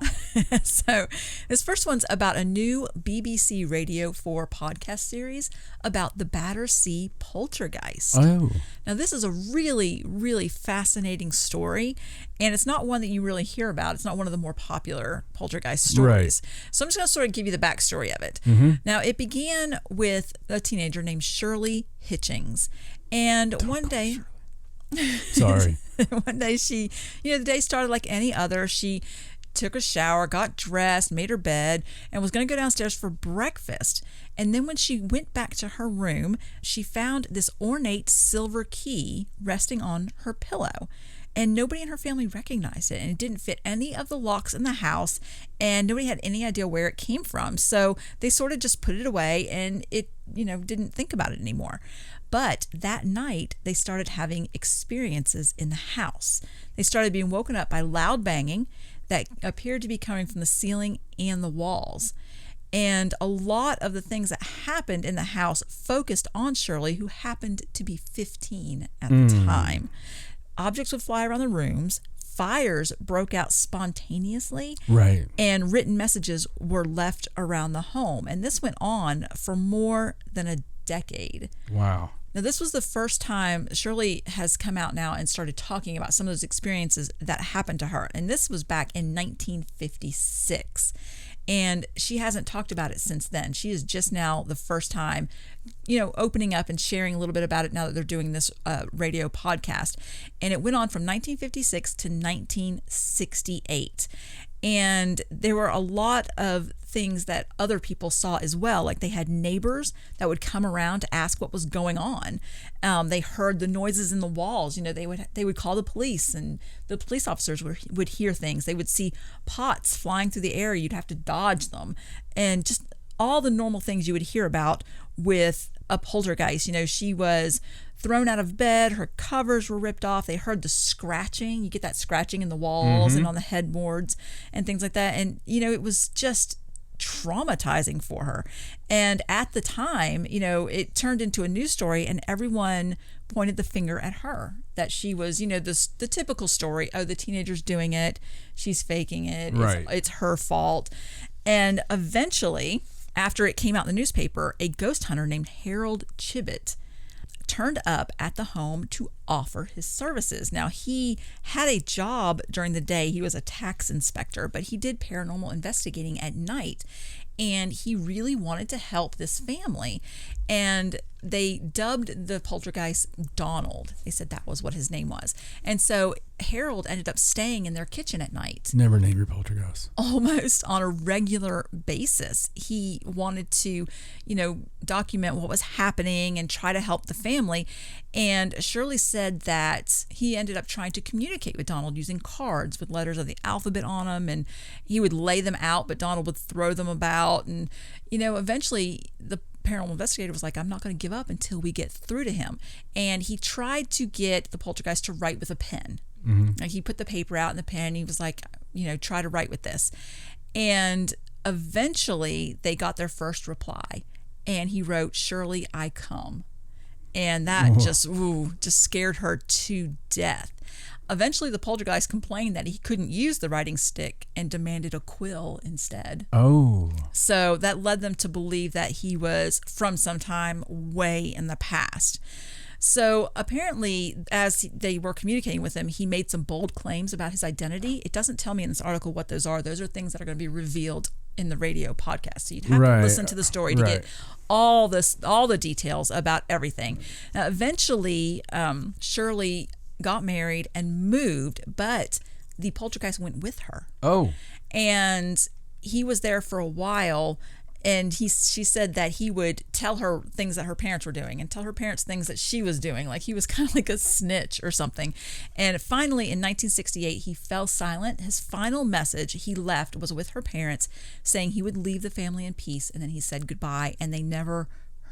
So this first one's about a new BBC Radio 4 podcast series about the Battersea Poltergeist. Oh. Now, this is a really, really fascinating story, and it's not one that you really hear about. It's not one of the more popular poltergeist stories. Right. So I'm just going to sort of give you the backstory of it. Now, it began with a teenager named Shirley Hitchings, and one day... Sorry. One day she, the day started like any other. She took a shower, got dressed, made her bed, and was going to go downstairs for breakfast. And then when she went back to her room, she found this ornate silver key resting on her pillow. And nobody in her family recognized it, and it didn't fit any of the locks in the house, and nobody had any idea where it came from. So they sort of just put it away, and it, didn't think about it anymore. But that night, they started having experiences in the house. They started being woken up by loud banging that appeared to be coming from the ceiling and the walls. And a lot of the things that happened in the house focused on Shirley, who happened to be 15 at the time. Objects would fly around the rooms. Fires broke out spontaneously. Right. And written messages were left around the home. And this went on for more than a decade. Wow. Now, this was the first time Shirley has come out now and started talking about some of those experiences that happened to her. And this was back in 1956. And she hasn't talked about it since then. She is just now the first time, opening up and sharing a little bit about it now that they're doing this radio podcast. And it went on from 1956 to 1968. And there were a lot of things that other people saw as well. Like they had neighbors that would come around to ask what was going on. They heard the noises in the walls. They would call the police, and the police officers would hear things. They would see pots flying through the air. You'd have to dodge them, and just all the normal things you would hear about with a poltergeist. She was thrown out of bed, her covers were ripped off, they heard the scratching. You get that scratching in the walls and on the headboards and things like that. And it was just traumatizing for her. And at the time, it turned into a news story, and everyone pointed the finger at her, that she was, the typical story, oh, the teenager's doing it, she's faking it, right. It's her fault. And eventually, after it came out in the newspaper, a ghost hunter named Harold Chibbett turned up at the home to offer his services. Now, he had a job during the day. He was a tax inspector, but he did paranormal investigating at night. And he really wanted to help this family. And they dubbed the poltergeist Donald. They said that was what his name was. And so Harold ended up staying in their kitchen at night. Never name your poltergeist. Almost on a regular basis. He wanted to, document what was happening and try to help the family. And Shirley said that he ended up trying to communicate with Donald using cards with letters of the alphabet on them. And he would lay them out, but Donald would throw them about. And, eventually the paranormal investigator was like, I'm not going to give up until we get through to him. And he tried to get the poltergeist to write with a pen. Like he put the paper out in the pen. He was like, try to write with this. And eventually they got their first reply. And he wrote, "Shirley, I come." And that just scared her to death. Eventually, the poltergeist complained that he couldn't use the writing stick and demanded a quill instead. Oh. So that led them to believe that he was from some time way in the past. So apparently, as they were communicating with him, he made some bold claims about his identity. It doesn't tell me in this article what those are. Those are things that are going to be revealed in the radio podcast. So you'd have to listen to the story to get all the details about everything. Now, eventually, Shirley got married and moved, but the poltergeist went with her. Oh. And he was there for a while, and she said that he would tell her things that her parents were doing and tell her parents things that she was doing. Like he was kind of like a snitch or something. And finally, in 1968, he fell silent. His final message he left was with her parents, saying he would leave the family in peace, and then he said goodbye, and they never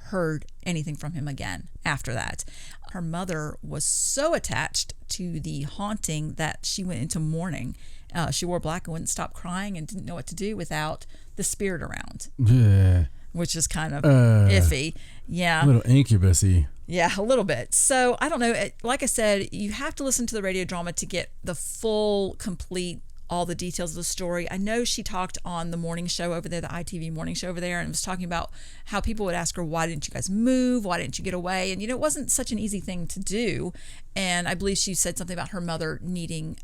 heard anything from him again after that. Her mother was so attached to the haunting that she went into mourning. She wore black and wouldn't stop crying and didn't know what to do without the spirit around, which is kind of iffy. Yeah. A little incubus-y. Yeah, a little bit. So I don't know. Like I said, you have to listen to the radio drama to get the full, complete, all the details of the story. I know she talked on the morning show over there, the ITV morning show over there, and was talking about how people would ask her, why didn't you guys move? Why didn't you get away? And, it wasn't such an easy thing to do. And I believe she said something about her mother needing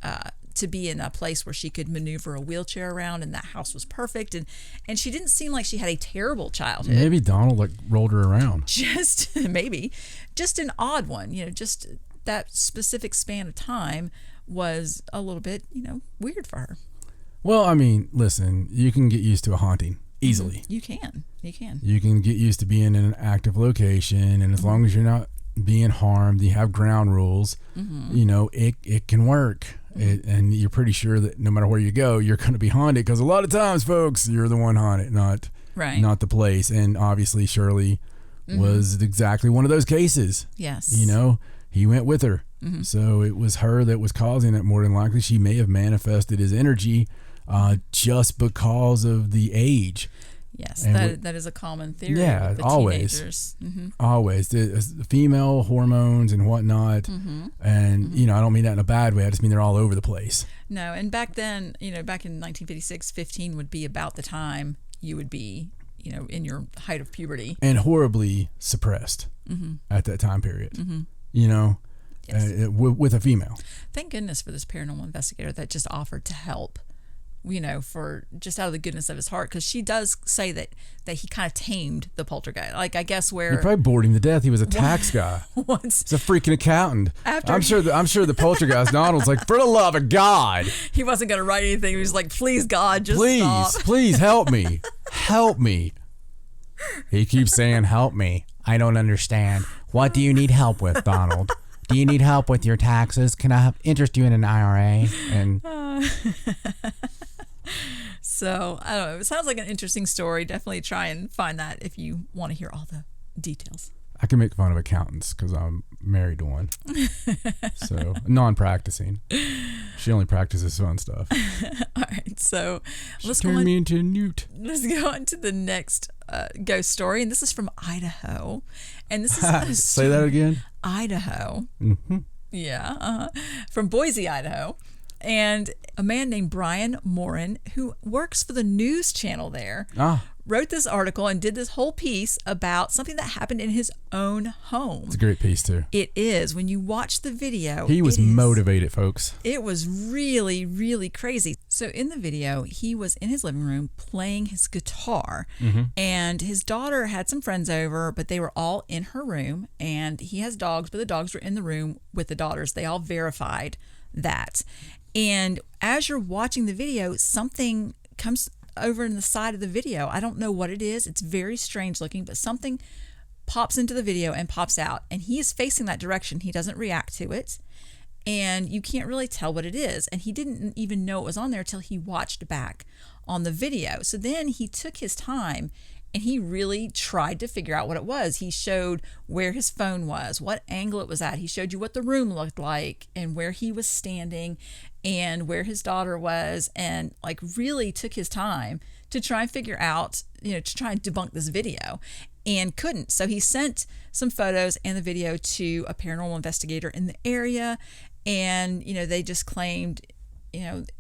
to be in a place where she could maneuver a wheelchair around, and that house was perfect. And she didn't seem like she had a terrible childhood. Maybe Donald rolled her around. Just an odd one, just that specific span of time was a little bit, weird for her. Well, I mean, listen, you can get used to a haunting easily. You can. You can get used to being in an active location, and as long as you're not being harmed, you have ground rules, it can work. And you're pretty sure that no matter where you go, you're going to be haunted, because a lot of times, folks, you're the one haunted, not the place. And obviously Shirley was exactly one of those cases. Yes. He went with her. So it was her that was causing it more than likely. She may have manifested his energy just because of the age. Yes, that is a common theory. Yeah, with always. Teenagers. Always. The female hormones and whatnot. And, I don't mean that in a bad way. I just mean they're all over the place. No, and back then, back in 1956, 15 would be about the time you would be, in your height of puberty. And horribly suppressed at that time period. You know, with a female. Thank goodness for this paranormal investigator that just offered to help, for just out of the goodness of his heart, because she does say that he kind of tamed the poltergeist. Like, I guess where... He probably bored him to death. He was a tax guy. Once, he's a freaking accountant. I'm sure the poltergeist Donald's like, for the love of God. He wasn't going to write anything. He was like, please, God, just please, stop. Please help me. Help me. He keeps saying, help me. I don't understand. What do you need help with, Donald? Do you need help with your taxes? Can I interest you in an IRA? And so, I don't know. It sounds like an interesting story. Definitely try and find that if you want to hear all the details. I can make fun of accountants because I'm married to one. So, non-practicing. She only practices fun stuff. All right. So, let's turn me into a newt. Let's go on to the next ghost story. And this is from Idaho. And this is... Say that again? Idaho. Yeah. From Boise, Idaho. And a man named Brian Morin, who works for the news channel there, wrote this article and did this whole piece about something that happened in his own home. It's a great piece, too. It is. When you watch the video... He was motivated, folks. It was really, really crazy. So in the video, he was in his living room playing his guitar. And his daughter had some friends over, but they were all in her room. And he has dogs, but the dogs were in the room with the daughters. They all verified that. And as you're watching the video, something comes over in the side of the video. I don't know what it is. It's very strange looking, but something pops into the video and pops out. And he is facing that direction. He doesn't react to it. And you can't really tell what it is. And he didn't even know it was on there till he watched back on the video. So then he took his time and he really tried to figure out what it was. He showed where his phone was, what angle it was at. He showed you what the room looked like and where he was standing and where his daughter was, and like really took his time to try and figure out, to try and debunk this video, and couldn't. So he sent some photos and the video to a paranormal investigator in the area, and, they just claimed,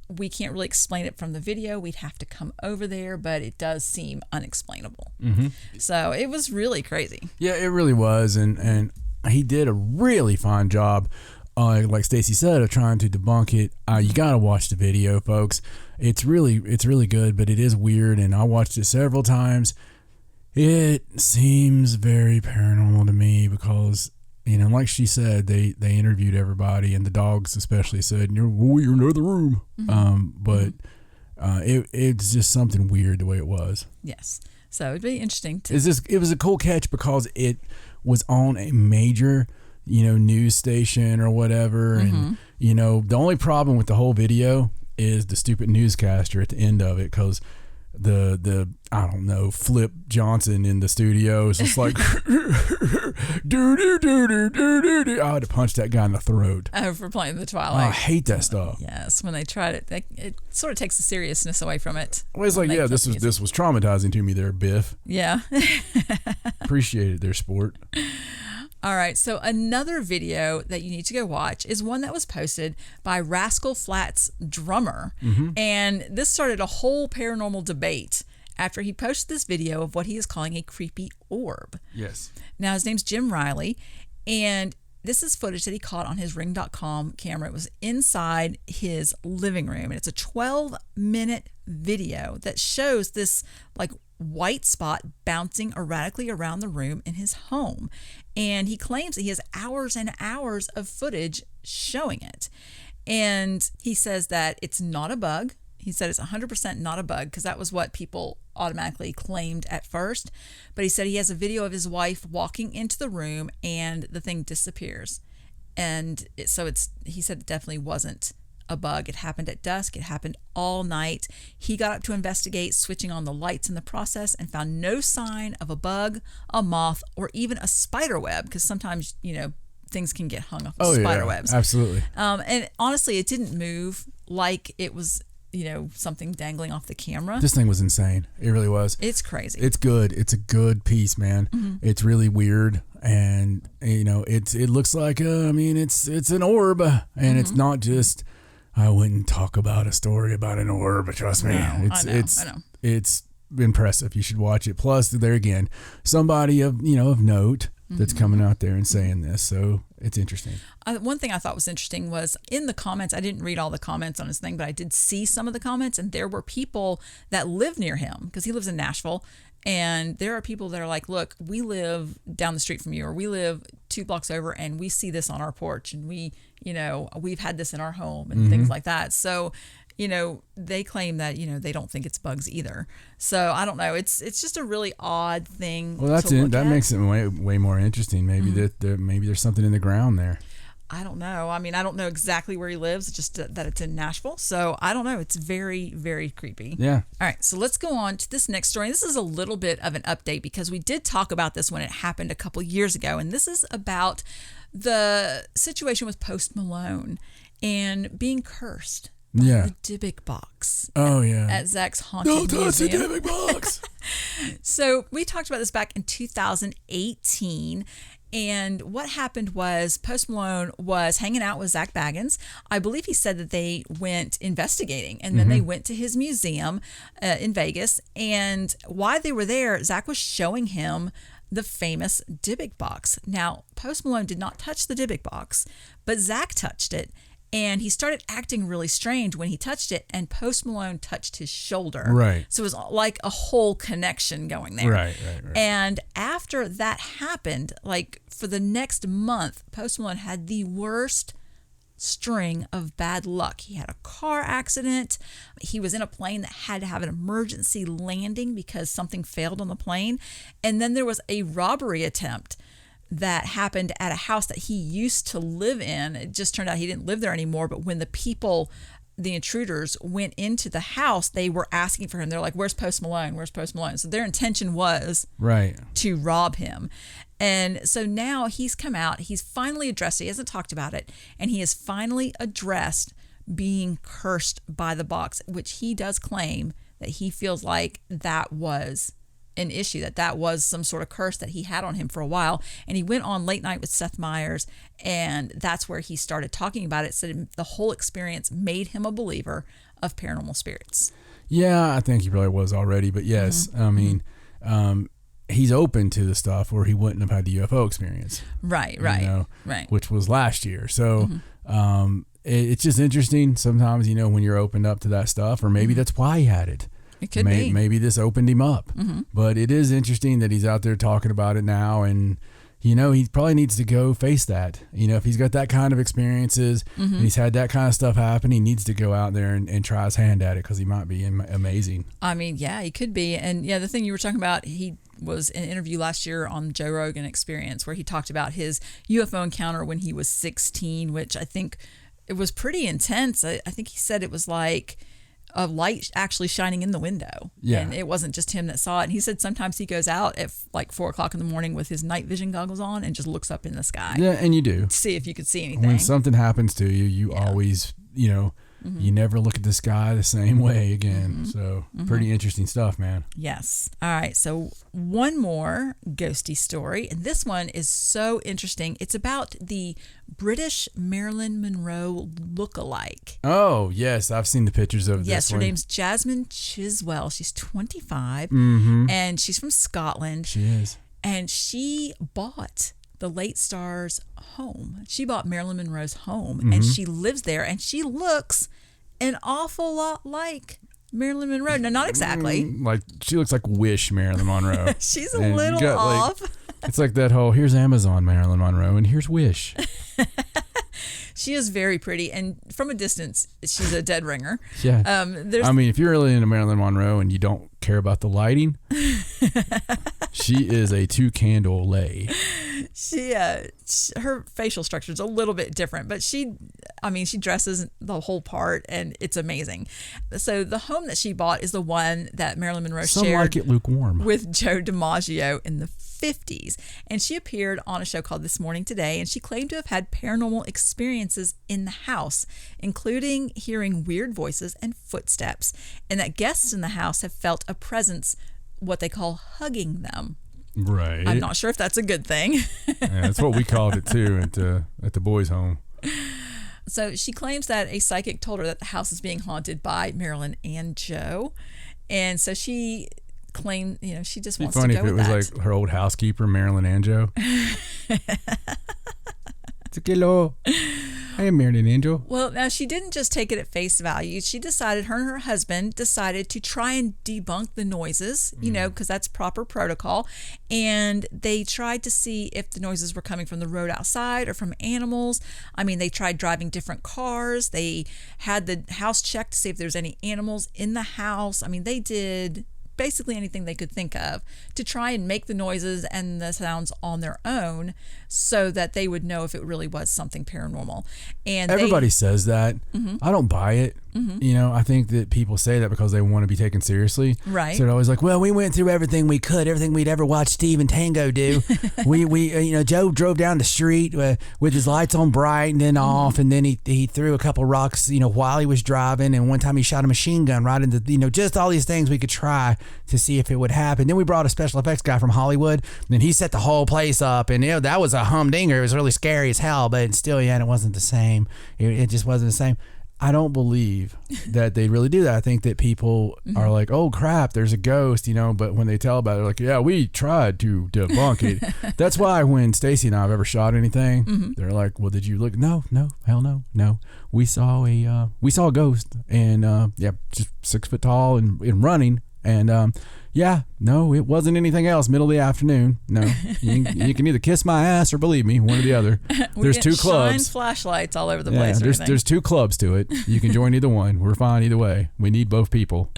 we can't really explain it from the video. We'd have to come over there, but it does seem unexplainable. So it was really crazy. Yeah, it really was. And he did a really fine job, like Stacy said, of trying to debunk it. You got to watch the video, folks. It's really good, but it is weird. And I watched it several times. It seems very paranormal to me because, like she said, they interviewed everybody, and the dogs especially said, you're in another room. But it's just something weird the way it was. Yes. So it'd be interesting to... It was a cool catch because it was on a major, news station or whatever. And, the only problem with the whole video is the stupid newscaster at the end of it, because the I don't know, Flip Johnson in the studio is just like do. I had to punch that guy in the throat. Oh, for playing the Twilight. I hate that stuff. Yes, when they tried it, it sort of takes the seriousness away from it. Well, it's like, this was traumatizing to me there, Biff. Yeah. Appreciate it there, sport. All right, so another video that you need to go watch is one that was posted by Rascal Flatts drummer. And this started a whole paranormal debate after he posted this video of what he is calling a creepy orb. Yes. Now, his name's Jim Riley, and this is footage that he caught on his Ring.com camera. It was inside his living room, and it's a 12-minute video that shows this like white spot bouncing erratically around the room in his home. And he claims that he has hours and hours of footage showing it. And he says that it's not a bug. He said it's 100% not a bug, because that was what people automatically claimed at first. But he said he has a video of his wife walking into the room and the thing disappears. And he said it definitely wasn't a bug. It happened at dusk. It happened all night. He got up to investigate, switching on the lights in the process, and found no sign of a bug, a moth, or even a spider web, because sometimes, things can get hung up with spider webs. Absolutely. And honestly, it didn't move like it was, something dangling off the camera. This thing was insane. It really was. It's crazy. It's good. It's a good piece, man. It's really weird. And, it looks like, it's an orb, and it's not just... I wouldn't talk about a story about an orb, trust me. I know. It's impressive. You should watch it. Plus, there again, somebody of note that's coming out there and saying this. So it's interesting. One thing I thought was interesting was in the comments. I didn't read all the comments on his thing, but I did see some of the comments, and there were people that live near him because he lives in Nashville. And there are people that are like, look, we live down the street from you, or we live 2 blocks over, and we see this on our porch, and we've had this in our home and things like that. So, they claim that, they don't think it's bugs either. So I don't know. It's just a really odd thing. Well, that's it. That makes it way more interesting. Maybe maybe there's something in the ground there. I don't know. I mean, I don't know exactly where he lives, just that it's in Nashville. So I don't know. It's very, very creepy. Yeah. All right. So let's go on to this next story. This is a little bit of an update because we did talk about this when it happened a couple years ago. And this is about the situation with Post Malone and being cursed by the Dybbuk box. Oh, yeah. At Zach's haunted museum. Touch the Dybbuk box. So we talked about this back in 2018. And what happened was Post Malone was hanging out with Zach Baggins. I believe he said that they went investigating, and then they went to his museum in Vegas. And while they were there, Zach was showing him the famous Dybbuk box. Now, Post Malone did not touch the Dybbuk box, but Zach touched it. And he started acting really strange when he touched it, and Post Malone touched his shoulder. Right. So it was like a whole connection going there. Right. And after that happened, like for the next month, Post Malone had the worst string of bad luck. He had a car accident. He was in a plane that had to have an emergency landing because something failed on the plane. And then there was a robbery attempt that happened at a house that he used to live in. It just turned out he didn't live there anymore. But when the intruders went into the house, they were asking for him. They're like, where's Post Malone? Where's Post Malone? So their intention was to rob him. And so now he's come out. He's finally addressed it. He hasn't talked about it. And he has finally addressed being cursed by the box, which he does claim that he feels like that was an issue, that was some sort of curse that he had on him for a while. And he went on Late Night with Seth Meyers, and that's where he started talking about it. So the whole experience made him a believer of paranormal spirits. Yeah, I think he probably was already, but yes, I mean, he's open to the stuff where he wouldn't have had the UFO experience. Right. Which was last year. So it's just interesting sometimes, when you're opened up to that stuff, or maybe that's why he had it. It could be. Maybe this opened him up. But it is interesting that he's out there talking about it now, and he probably needs to go face that. If he's got that kind of experiences and he's had that kind of stuff happen, he needs to go out there and try his hand at it, because he might be amazing. I mean, yeah, he could be. And yeah, the thing you were talking about, he was in an interview last year on Joe Rogan Experience where he talked about his UFO encounter when he was 16, which I think it was pretty intense. I think he said it was like a light actually shining in the window. Yeah. And it wasn't just him that saw it. And he said sometimes he goes out at like 4:00 in the morning with his night vision goggles on and just looks up in the sky. Yeah, and you do. To see if you could see anything. When something happens to you, you always, you never look at the sky the same way again. So pretty interesting stuff, man. Yes. All right. So one more ghosty story. And this one is so interesting. It's about the British Marilyn Monroe look-alike. Oh, yes. I've seen the pictures of this one. Yes, her name's Jasmine Chiswell. She's 25 and she's from Scotland. She is. And she bought the late star's home. She bought Marilyn Monroe's home and she lives there, and she looks an awful lot like Marilyn Monroe. No, not exactly. Like she looks like Wish Marilyn Monroe. She's a little off. It's like that whole, here's Amazon Marilyn Monroe and here's Wish. She is very pretty, and from a distance, she's a dead ringer. Yeah. If you're really into Marilyn Monroe and you don't care about the lighting, she is a 2-candle lay. Her facial structure is a little bit different, but she dresses the whole part, and it's amazing. So the home that she bought is the one that Marilyn Monroe shared like it lukewarm with Joe DiMaggio in the 50s, and she appeared on a show called This Morning Today, and she claimed to have had paranormal experiences in the house, including hearing weird voices and footsteps, and that guests in the house have felt a presence, what they call hugging them. Right. I'm not sure if that's a good thing. Yeah, that's what we called it too at the boys' home. So she claims that a psychic told her that the house is being haunted by Marilyn and Joe, and so she claimed, she just It'd wants be funny to go if it with was that. like her old housekeeper, Marilyn Anjo. It's a kilo. Hey, Marilyn Angel. Well, now she didn't just take it at face value. She decided, her and her husband decided to try and debunk the noises, because that's proper protocol. And they tried to see if the noises were coming from the road outside or from animals. I mean, they tried driving different cars. They had the house checked to see if there was any animals in the house. I mean, they did basically anything they could think of to try and make the noises and the sounds on their own so that they would know if it really was something paranormal. And everybody says that. Mm-hmm. I don't buy it. Mm-hmm. I think that people say that because they want to be taken seriously. Right. So they're always like, well, We went through everything we could, everything we'd ever watched Steve and Tango do. we Joe drove down the street with his lights on bright and then off, and then he threw a couple rocks, while he was driving, and one time he shot a machine gun right into, just all these things we could try to see if it would happen. Then we brought a special effects guy from Hollywood, and he set the whole place up, and that was a humdinger. It was really scary as hell, but still, it wasn't the same. It just wasn't the same. I don't believe that they really do that. I think that people are like, oh crap, there's a ghost, but when they tell about it, they're like, yeah, we tried to debunk it. That's why when Stacy and I have ever shot anything, they're like, well, did you look? No, hell no. We saw a ghost, and just 6 foot tall and running, and no, it wasn't anything else. Middle of the afternoon. No, you can either kiss my ass or believe me, one or the other. There's two clubs. Shine flashlights all over the place. There's two clubs to it. You can join either one. We're fine either way. We need both people.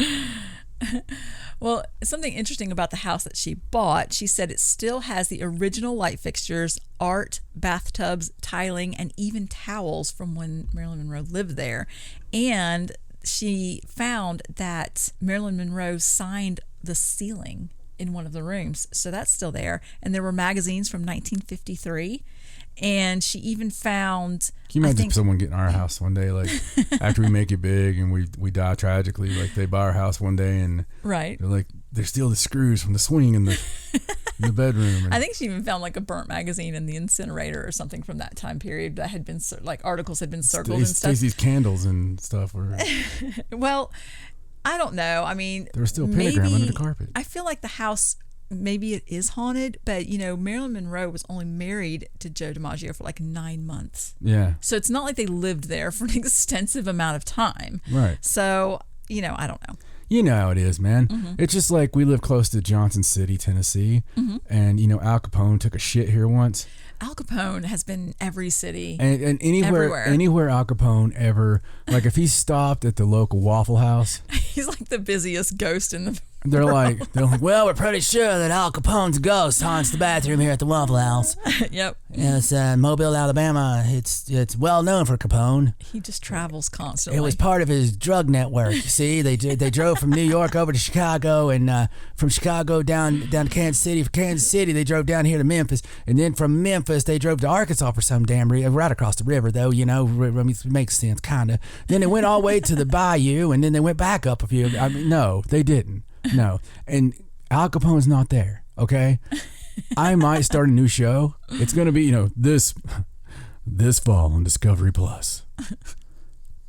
Well, something interesting about the house that she bought, she said it still has the original light fixtures, art, bathtubs, tiling, and even towels from when Marilyn Monroe lived there. And she found that Marilyn Monroe signed the ceiling in one of the rooms, so that's still there. And there were magazines from 1953, and she even found, can you imagine someone getting our house one day, like after we make it big and we die tragically, like they buy our house one day and right, they're like, there's still the screws from the swing in the bedroom. And I think she even found like a burnt magazine in the incinerator or something from that time period that had been like articles had been circled and stuff. Stacey's candles and stuff were. Well, I don't know. I mean, there was still a pentagram under the carpet. I feel like the house, maybe it is haunted, but Marilyn Monroe was only married to Joe DiMaggio for like 9 months. Yeah. So it's not like they lived there for an extensive amount of time. Right. So, I don't know. You know how it is, man. Mm-hmm. It's just like we live close to Johnson City, Tennessee, and Al Capone took a shit here once. Al Capone has been in every city, and anywhere Al Capone ever, like if he stopped at the local Waffle House, he's like the busiest ghost in the They're like, well, we're pretty sure that Al Capone's ghost haunts the bathroom here at the Waffle House. Yep. It's Mobile, Alabama. It's well known for Capone. He just travels constantly. It was part of his drug network. See, they drove from New York over to Chicago, and from Chicago down to Kansas City. From Kansas City, they drove down here to Memphis, and then from Memphis, they drove to Arkansas for some damn reason, right across the river, though. It makes sense, kind of. Then they went all the way to the bayou, and then they went back up a few. No, they didn't. No, and Al Capone's not there. Okay, I might start a new show. It's gonna be this fall on Discovery Plus.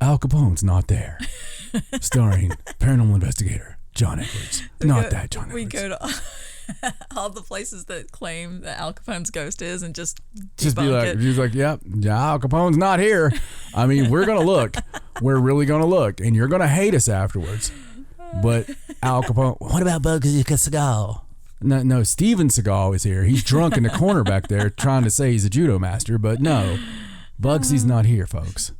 Al Capone's not there, starring paranormal investigator John Edwards. John Edwards. We go to all the places that claim that Al Capone's ghost is, and just be like, he's like, yep, Al Capone's not here. I mean, we're gonna look. We're really gonna look, and you're gonna hate us afterwards. But Al Capone. What about Bugsy Segal? No, Steven Seagal is here. He's drunk in the corner back there trying to say he's a judo master, but no, Bugsy's not here, folks.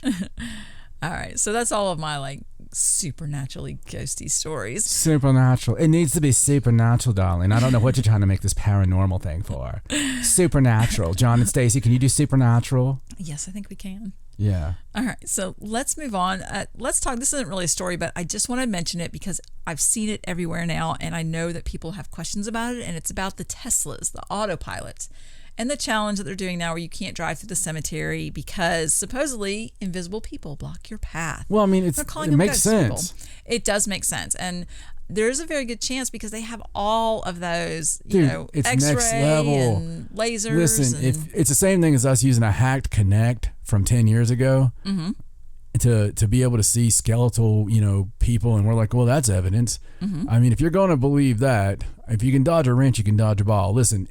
All right, so that's all of my supernaturally ghosty stories. Supernatural. It needs to be supernatural, darling. I don't know what you're trying to make this paranormal thing for. Supernatural. John and Stacy, can you do supernatural? Yes, I think we can. Yeah. All right, so let's move on. Let's talk. This isn't really a story, but I just want to mention it because I've seen it everywhere now, and I know that people have questions about it, and it's about the Teslas, the Autopilots, and the challenge that they're doing now where you can't drive through the cemetery because supposedly invisible people block your path. Well, I mean, it makes sense. People. It does make sense, and there's a very good chance because they have all of those, it's X-ray next level. and lasers. Listen, if it's the same thing as us using a hacked Connect from 10 years ago, to be able to see skeletal, people, and we're like, well, that's evidence. I mean, if you're going to believe that, if you can dodge a wrench, you can dodge a ball. Listen,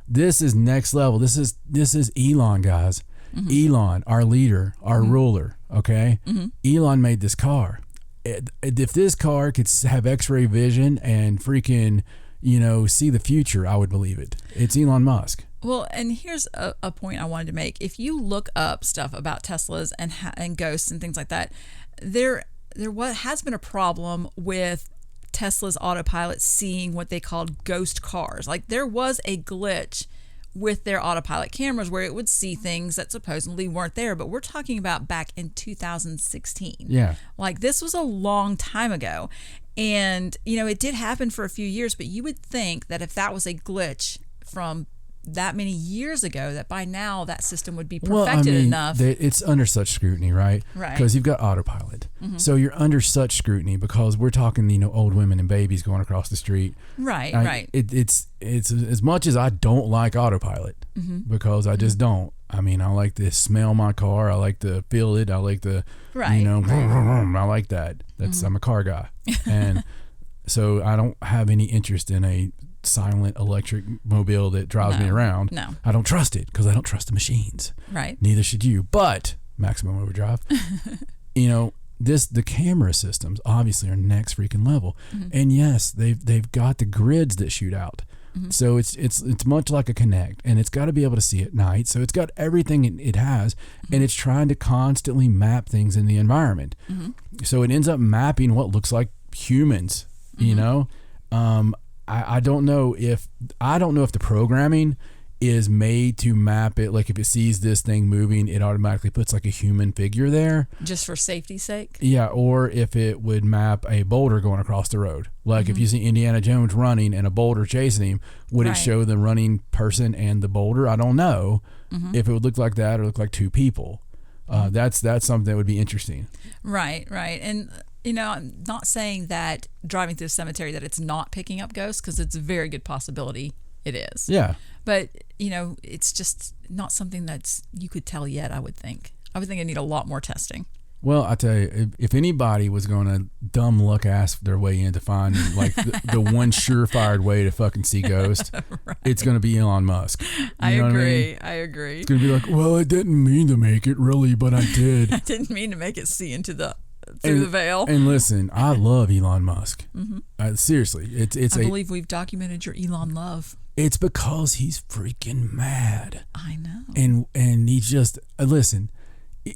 this is next level. This is Elon, guys. Elon, our leader, our ruler. Okay, Elon made this car. If this car could have X-ray vision and freaking, see the future, I would believe it. It's Elon Musk. Well, and here's a point I wanted to make. If you look up stuff about Teslas and ghosts and things like that, there has been a problem with Tesla's Autopilot seeing what they called ghost cars. Like, there was a glitch with their Autopilot cameras where it would see things that supposedly weren't there, but we're talking about back in 2016. Yeah. Like, this was a long time ago. And, it did happen for a few years, but you would think that if that was a glitch from that many years ago, that by now that system would be perfected enough. It's under such scrutiny, right? Right. Because you've got Autopilot. So you're under such scrutiny because we're talking, old women and babies going across the street. Right, right. It's as much as I don't like Autopilot because I just don't. I mean, I like to smell my car. I like to feel it. I like to, I like that. I'm a car guy. And so I don't have any interest in a silent electric mobile that drives me around. No. I don't trust it because I don't trust the machines. Right. Neither should you. But maximum overdrive. The camera systems obviously are next freaking level. And yes, they've got the grids that shoot out. So it's much like a Kinect, and it's got to be able to see at night. So it's got everything it has, and it's trying to constantly map things in the environment. So it ends up mapping what looks like humans. I don't know if the programming is made to map it. Like, if it sees this thing moving, it automatically puts like a human figure there, just for safety's sake. Yeah, or if it would map a boulder going across the road. Like if you see Indiana Jones running and a boulder chasing him, would it show the running person and the boulder? I don't know if it would look like that or look like two people. That's something that would be interesting. Right. And I'm not saying that driving through the cemetery that it's not picking up ghosts, because it's a very good possibility it is. Yeah. But, it's just not something that's you could tell yet, I would think. I would think I need a lot more testing. Well, I tell you, if anybody was going to dumb luck ass their way in to find like the one surefire way to fucking see ghosts, it's going to be Elon Musk. I agree. I agree. It's going to be like, well, I didn't mean to make it really, but I did. I didn't mean to make it see into the through the veil. And listen, I love Elon Musk. Seriously, it's I believe we've documented your Elon love. It's because he's freaking mad. I know. And he just listen,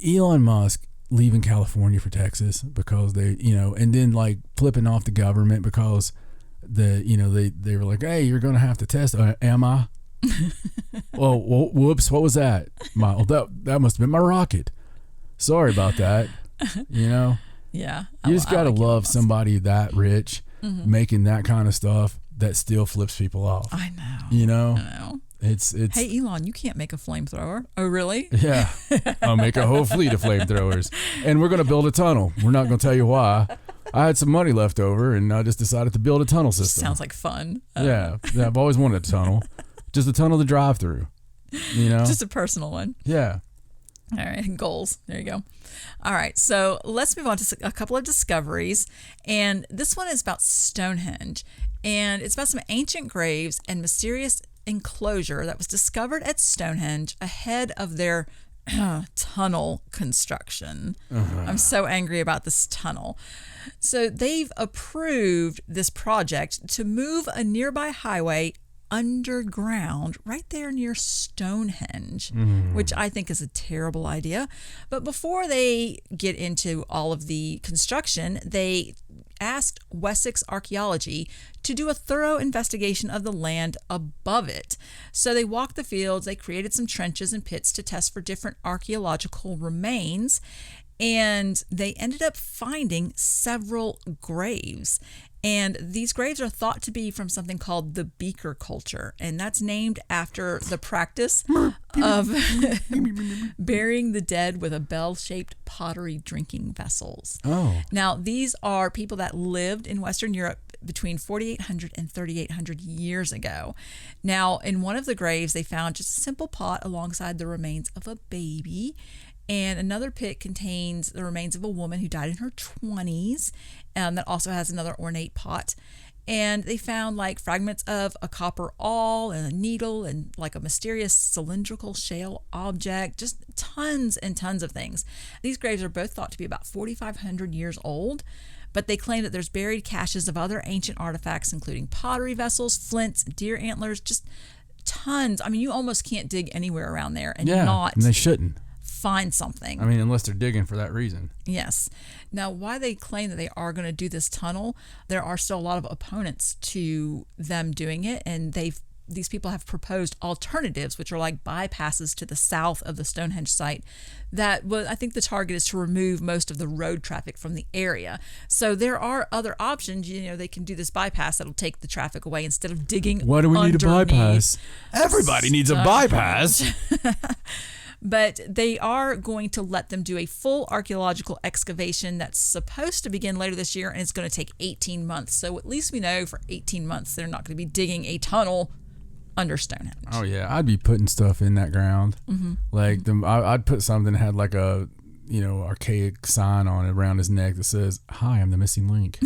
Elon Musk leaving California for Texas because they, and then like flipping off the government because they were like, hey, you're going to have to test. Am I? Oh, whoops. What was that? That must have been my rocket. Sorry about that. Yeah. You just got to love somebody that rich making that kind of stuff that still flips people off. I know. I know. It's Hey Elon, you can't make a flamethrower. Oh really? Yeah. I'll make a whole fleet of flamethrowers. And we're gonna build a tunnel. We're not gonna tell you why. I had some money left over and I just decided to build a tunnel system. Sounds like fun. Yeah. I've always wanted a tunnel. Just a tunnel to drive through. Just a personal one. Yeah. All right, goals. There you go. All right, so let's move on to a couple of discoveries. And this one is about Stonehenge. And it's about some ancient graves and mysterious enclosure that was discovered at Stonehenge ahead of their tunnel construction. I'm so angry about this tunnel. So they've approved this project to move a nearby highway underground right there near Stonehenge, which I think is a terrible idea. But before they get into all of the construction, they asked Wessex Archaeology to do a thorough investigation of the land above it. So they walked the fields, they created some trenches and pits to test for different archaeological remains, and they ended up finding several graves. And these graves are thought to be from something called the beaker culture, and that's named after the practice of burying the dead with a bell-shaped pottery drinking vessels. Oh. Now, these are people that lived in Western Europe between 4,800 and 3,800 years ago. Now, in one of the graves, they found just a simple pot alongside the remains of a baby. And another pit contains the remains of a woman who died in her 20s. That also has another ornate pot. And they found like fragments of a copper awl and a needle and like a mysterious cylindrical shale object, just tons and tons of things. These graves are both thought to be about 4,500 years old, but they claim that there's buried caches of other ancient artifacts, including pottery vessels, flints, deer antlers, just tons. I mean, you almost can't dig anywhere around there and and they shouldn't find something. I mean, unless they're digging for that reason. Yes. Now, why they claim that they are going to do this tunnel, there are still a lot of opponents to them doing it, and these people have proposed alternatives, which are like bypasses to the south of the Stonehenge site. I think the target is to remove most of the road traffic from the area. So there are other options. They can do this bypass that'll take the traffic away instead of digging. Why do we need a bypass? Everybody needs a bypass. But they are going to let them do a full archaeological excavation that's supposed to begin later this year, and it's going to take 18 months. So at least we know for 18 months they're not going to be digging a tunnel under Stonehenge. Oh yeah, I'd be putting stuff in that ground. Like I'd put something that had like a archaic sign on it around his neck that says, "Hi, I'm the missing link."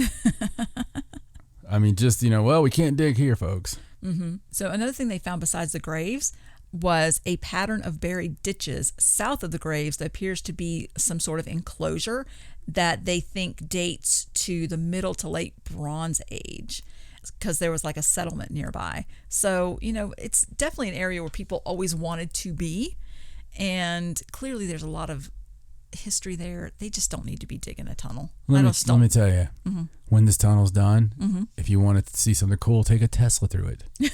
I mean, just we can't dig here, folks. So another thing they found besides the graves was a pattern of buried ditches south of the graves that appears to be some sort of enclosure that they think dates to the Middle to Late Bronze Age, because there was like a settlement nearby. So, it's definitely an area where people always wanted to be, and clearly there's a lot of history there. They just don't need to be digging a tunnel. Let me tell you, when this tunnel's done, if you wanted to see something cool, take a Tesla through it.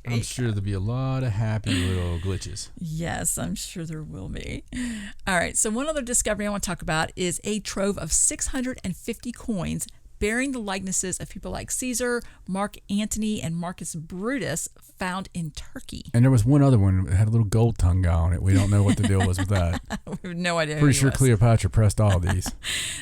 I'm sure there'll be a lot of happy little glitches. Yes, I'm sure there will be. All right, so one other discovery I want to talk about is a trove of 650 coins bearing the likenesses of people like Caesar, Mark Antony, and Marcus Brutus, found in Turkey. And there was one other one that had a little gold tongue guy on it. We don't know what the deal was with that. We have no idea. Pretty sure Cleopatra pressed all these.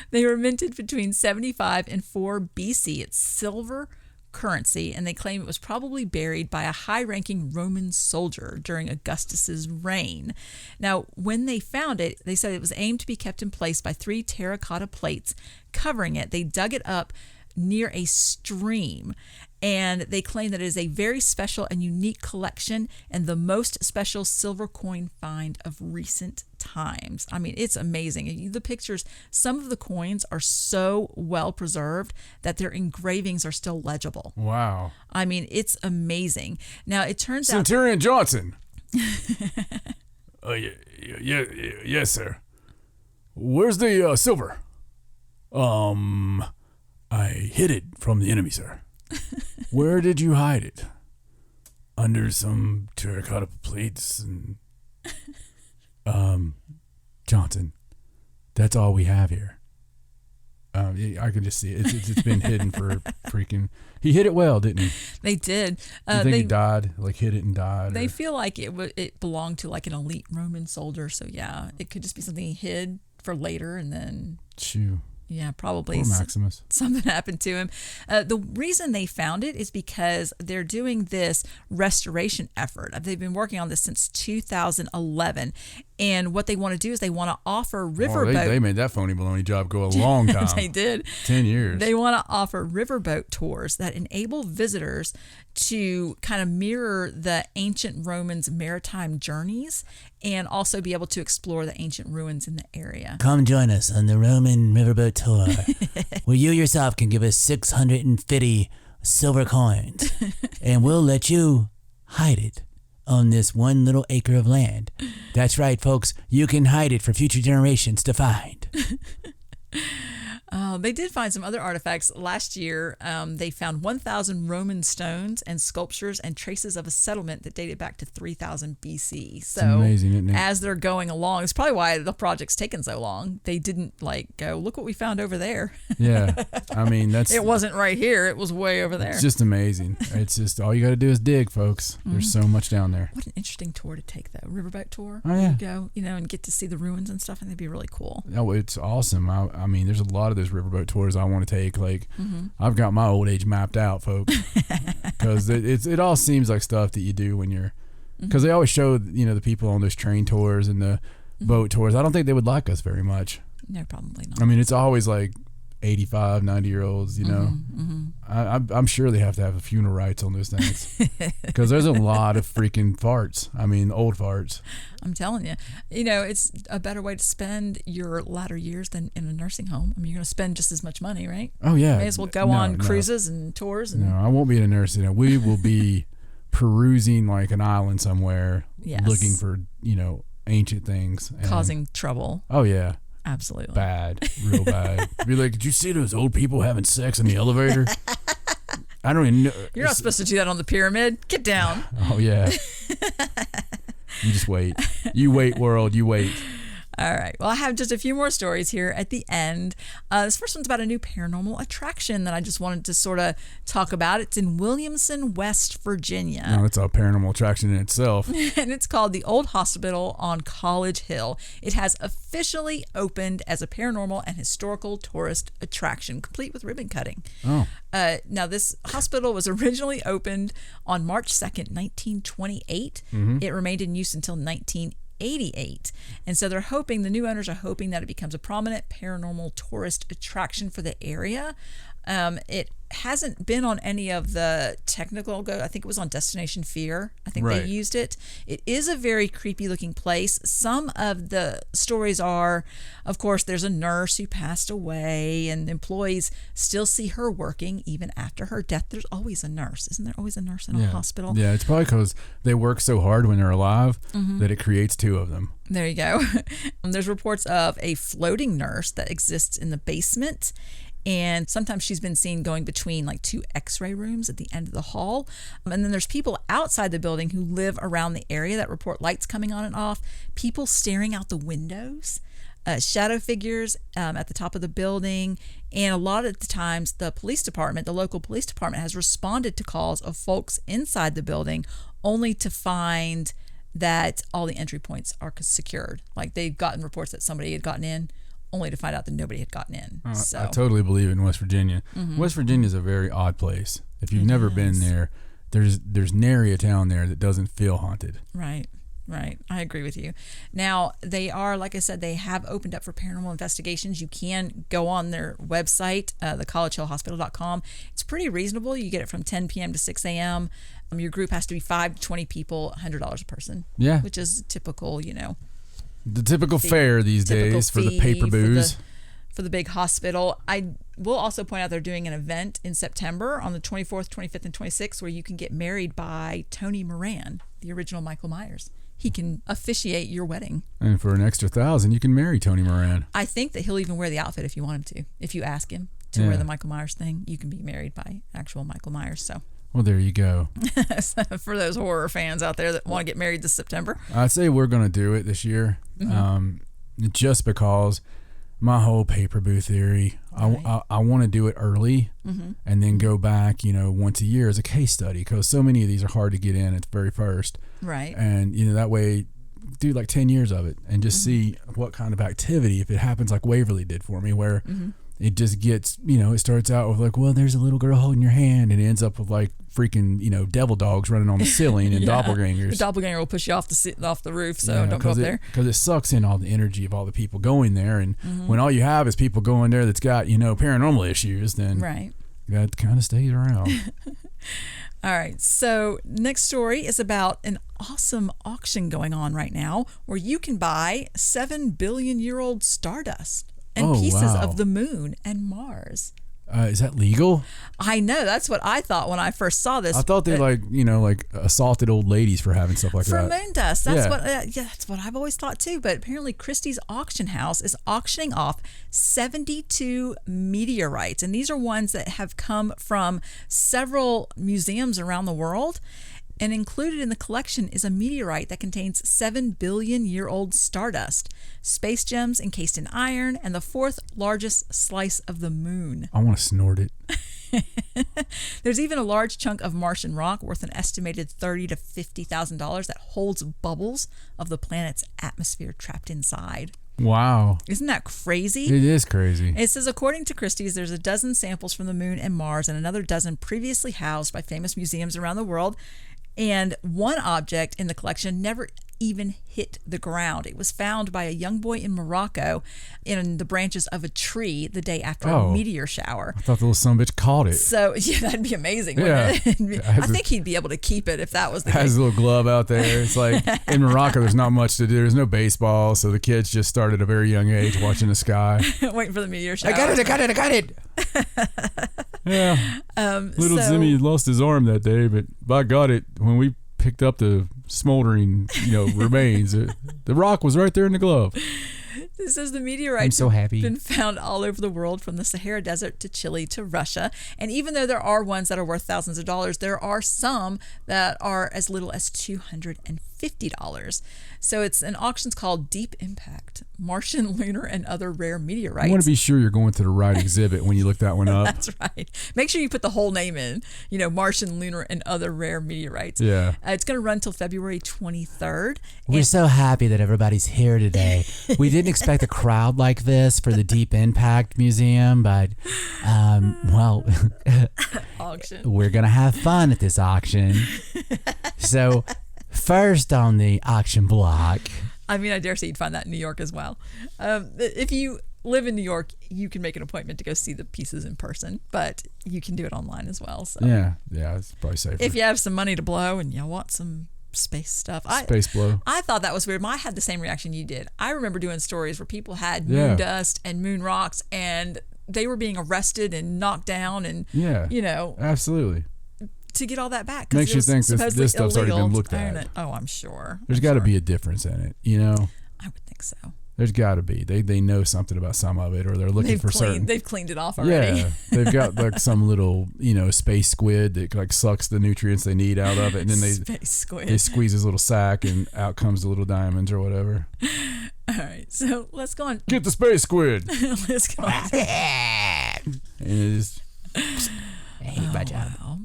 They were minted between 75 and 4 BC. It's silver currency, and they claim it was probably buried by a high-ranking Roman soldier during Augustus's reign. Now, when they found it, they said it was aimed to be kept in place by 3 terracotta plates covering it. They dug it up near a stream, and they claim that it is a very special and unique collection and the most special silver coin find of recent times. I mean, it's amazing. The pictures, some of the coins are so well preserved that their engravings are still legible. Wow. I mean, it's amazing. Now, it turns out... Centurion Johnson. Yes, sir. Where's the silver? I hid it from the enemy, sir. Where did you hide it? Under some terracotta plates and... Johnson, that's all we have here. I can just see it. It's been hidden for freaking... He hid it well, didn't he? They did. You think he died? Like hid it and died? They feel like it belonged to like an elite Roman soldier. So yeah, it could just be something he hid for later and then... Shoo. Yeah, probably. Poor Maximus. Something happened to him. The reason they found it is because they're doing this restoration effort. They've been working on this since 2011. And what they want to do is they want to offer riverboat. They made that phony baloney job go a long time. They did. 10 years. They want to offer riverboat tours that enable visitors to kind of mirror the ancient Romans' maritime journeys and also be able to explore the ancient ruins in the area. Come join us on the Roman riverboat tour, where you yourself can give us 650 silver coins, and we'll let you hide it on this one little acre of land. That's right, folks. You can hide it for future generations to find. They did find some other artifacts. Last year, they found 1,000 Roman stones and sculptures and traces of a settlement that dated back to 3000 BC. So it's amazing, isn't it? As they're going along, it's probably why the project's taken so long. They didn't go, look what we found over there. Yeah. I mean, it wasn't right here. It was way over there. It's just amazing. It's just all you got to do is dig, folks. There's so much down there. What an interesting tour to take, though. Riverboat tour. Oh, yeah. You go, and get to see the ruins and stuff, and that'd be really cool. Oh, it's awesome. I mean, there's a lot of those riverboat tours I want to take. Like, I've got my old age mapped out, folks, because it all seems like stuff that you do when you're because they always show the people on those train tours and the boat tours. I don't think they would like us very much. No, probably not. I mean, it's always like 85, 90-year-olds, I'm sure they have to have a funeral rites on those things because there's a lot of freaking farts. I mean, old farts. I'm telling you, it's a better way to spend your latter years than in a nursing home. I mean, you're going to spend just as much money, right? Oh, yeah. May as well go on cruises and tours. And... No, I won't be in a nursing home. We will be perusing like an island somewhere, looking for, ancient things. Causing trouble. Oh, yeah. Absolutely. Bad. Real bad. Be like, did you see those old people having sex in the elevator? I don't even know. You're not supposed to do that on the pyramid. Get down. Oh, yeah. You just wait. You wait, world. You wait. All right. Well, I have just a few more stories here at the end. This first one's about a new paranormal attraction that I just wanted to sort of talk about. It's in Williamson, West Virginia. No, it's a paranormal attraction in itself. And it's called the Old Hospital on College Hill. It has officially opened as a paranormal and historical tourist attraction, complete with ribbon cutting. Oh. Now, this hospital was originally opened on March 2nd, 1928. It remained in use until 1988. And so the new owners are hoping that it becomes a prominent paranormal tourist attraction for the area. It hasn't been on any of the technical I think it was on Destination Fear. I think they used it. It is a very creepy looking place. Some of the stories are, of course, there's a nurse who passed away and employees still see her working even after her death. There's always a nurse. Isn't there always a nurse in a hospital? Yeah, it's probably because they work so hard when they're alive that it creates two of them. There you go. There's reports of a floating nurse that exists in the basement. And sometimes she's been seen going between like two x-ray rooms at the end of the hall. And then there's people outside the building who live around the area that report lights coming on and off, people staring out the windows, shadow figures at the top of the building. And a lot of the times the local police department has responded to calls of folks inside the building only to find that all the entry points are secured. Like they've gotten reports that somebody had gotten in, only to find out that nobody had gotten in. I totally believe in West Virginia. West Virginia is a very odd place. If you've never been there, there's nary a town there that doesn't feel haunted. Right. I agree with you. Now, they are, like I said, they have opened up for paranormal investigations. You can go on their website, thecollegehillhospital.com. It's pretty reasonable. You get it from 10 p.m. to 6 a.m. Your group has to be 5 to 20 people, $100 a person. Yeah. Which is typical, the typical fare these days for the paper booze. For the big hospital. I will also point out they're doing an event in September on the 24th, 25th, and 26th where you can get married by Tony Moran, the original Michael Myers. He can officiate your wedding. And for an extra $1,000, you can marry Tony Moran. I think that he'll even wear the outfit if you want him to. If you ask him to wear the Michael Myers thing, you can be married by actual Michael Myers. So. Well, there you go. For those horror fans out there that want to get married this September. I'd say we're going to do it this year, just because my whole paper booth theory, I want to do it early and then go back, once a year as a case study because so many of these are hard to get in at the very first. Right. And, that way, do like 10 years of it and just see what kind of activity, if it happens like Waverly did for me, where it just gets, it starts out with like, well, there's a little girl holding your hand and it ends up with like freaking, devil dogs running on the ceiling and doppelgangers. The doppelganger will push you off the roof, so don't go up there. Because it sucks in all the energy of all the people going there. And when all you have is people going there that's got, paranormal issues, then you got to kind of stay around. All right, so next story is about an awesome auction going on right now where you can buy 7 billion-year-old stardust and pieces of the moon and Mars. Is that legal? I know. That's what I thought when I first saw this. I thought they like assaulted old ladies for having stuff like that. For moon dust. That's that's what I've always thought too. But apparently Christie's auction house is auctioning off 72 meteorites. And these are ones that have come from several museums around the world. And included in the collection is a meteorite that contains 7 billion-year-old stardust, space gems encased in iron, and the 4th largest slice of the moon. I want to snort it. There's even a large chunk of Martian rock worth an estimated $30,000 to $50,000 that holds bubbles of the planet's atmosphere trapped inside. Wow. Isn't that crazy? It is crazy. It says, according to Christie's, there's a dozen samples from the moon and Mars and another dozen previously housed by famous museums around the world. And one object in the collection never even hit the ground. It was found by a young boy in Morocco in the branches of a tree the day after a meteor shower. I thought the little son of a bitch caught it. So, yeah, that'd be amazing, wouldn't it? I think he'd be able to keep it if that was the case. Has a little glove out there. It's like in Morocco, there's not much to do. There's no baseball, so the kids just started at a very young age watching the sky. Waiting for the meteor shower. I got it. Yeah. Little Zimmy lost his arm that day, but by God, when we picked up the smoldering, remains, the rock was right there in the glove. It says the meteorites have been found all over the world, from the Sahara Desert to Chile to Russia. And even though there are ones that are worth thousands of dollars, there are some that are as little as $250. So it's an auction's called Deep Impact, Martian, Lunar, and Other Rare Meteorites. I want to be sure you're going to the right exhibit when you look that one up. That's right. Make sure you put the whole name in, Martian, Lunar, and Other Rare Meteorites. Yeah. It's going to run till February 23rd. We're so happy that everybody's here today. We didn't expect a crowd like this for the Deep Impact Museum, but, auction. We're going to have fun at this auction. So, first on the auction block. I dare say you'd find that in New York as well. If you live in New York, you can make an appointment to go see the pieces in person, but you can do it online as well. So yeah, it's probably safer. If you have some money to blow and you want some space stuff. Space blow. I thought that was weird. I had the same reaction you did. I remember doing stories where people had moon dust and moon rocks, and they were being arrested and knocked down, and absolutely. To get all that back. Makes you think this stuff's already been looked at. Oh, I'm sure. There's got to be a difference in it, I would think so. There's got to be. They know something about some of it, or they're looking for certain. They've cleaned it off already. Yeah, they've got like some little space squid that like sucks the nutrients they need out of it, and then they squeeze his little sack, and out comes the little diamonds or whatever. All right, so let's go on. Get the space squid. Let's go on. And it is. Wow.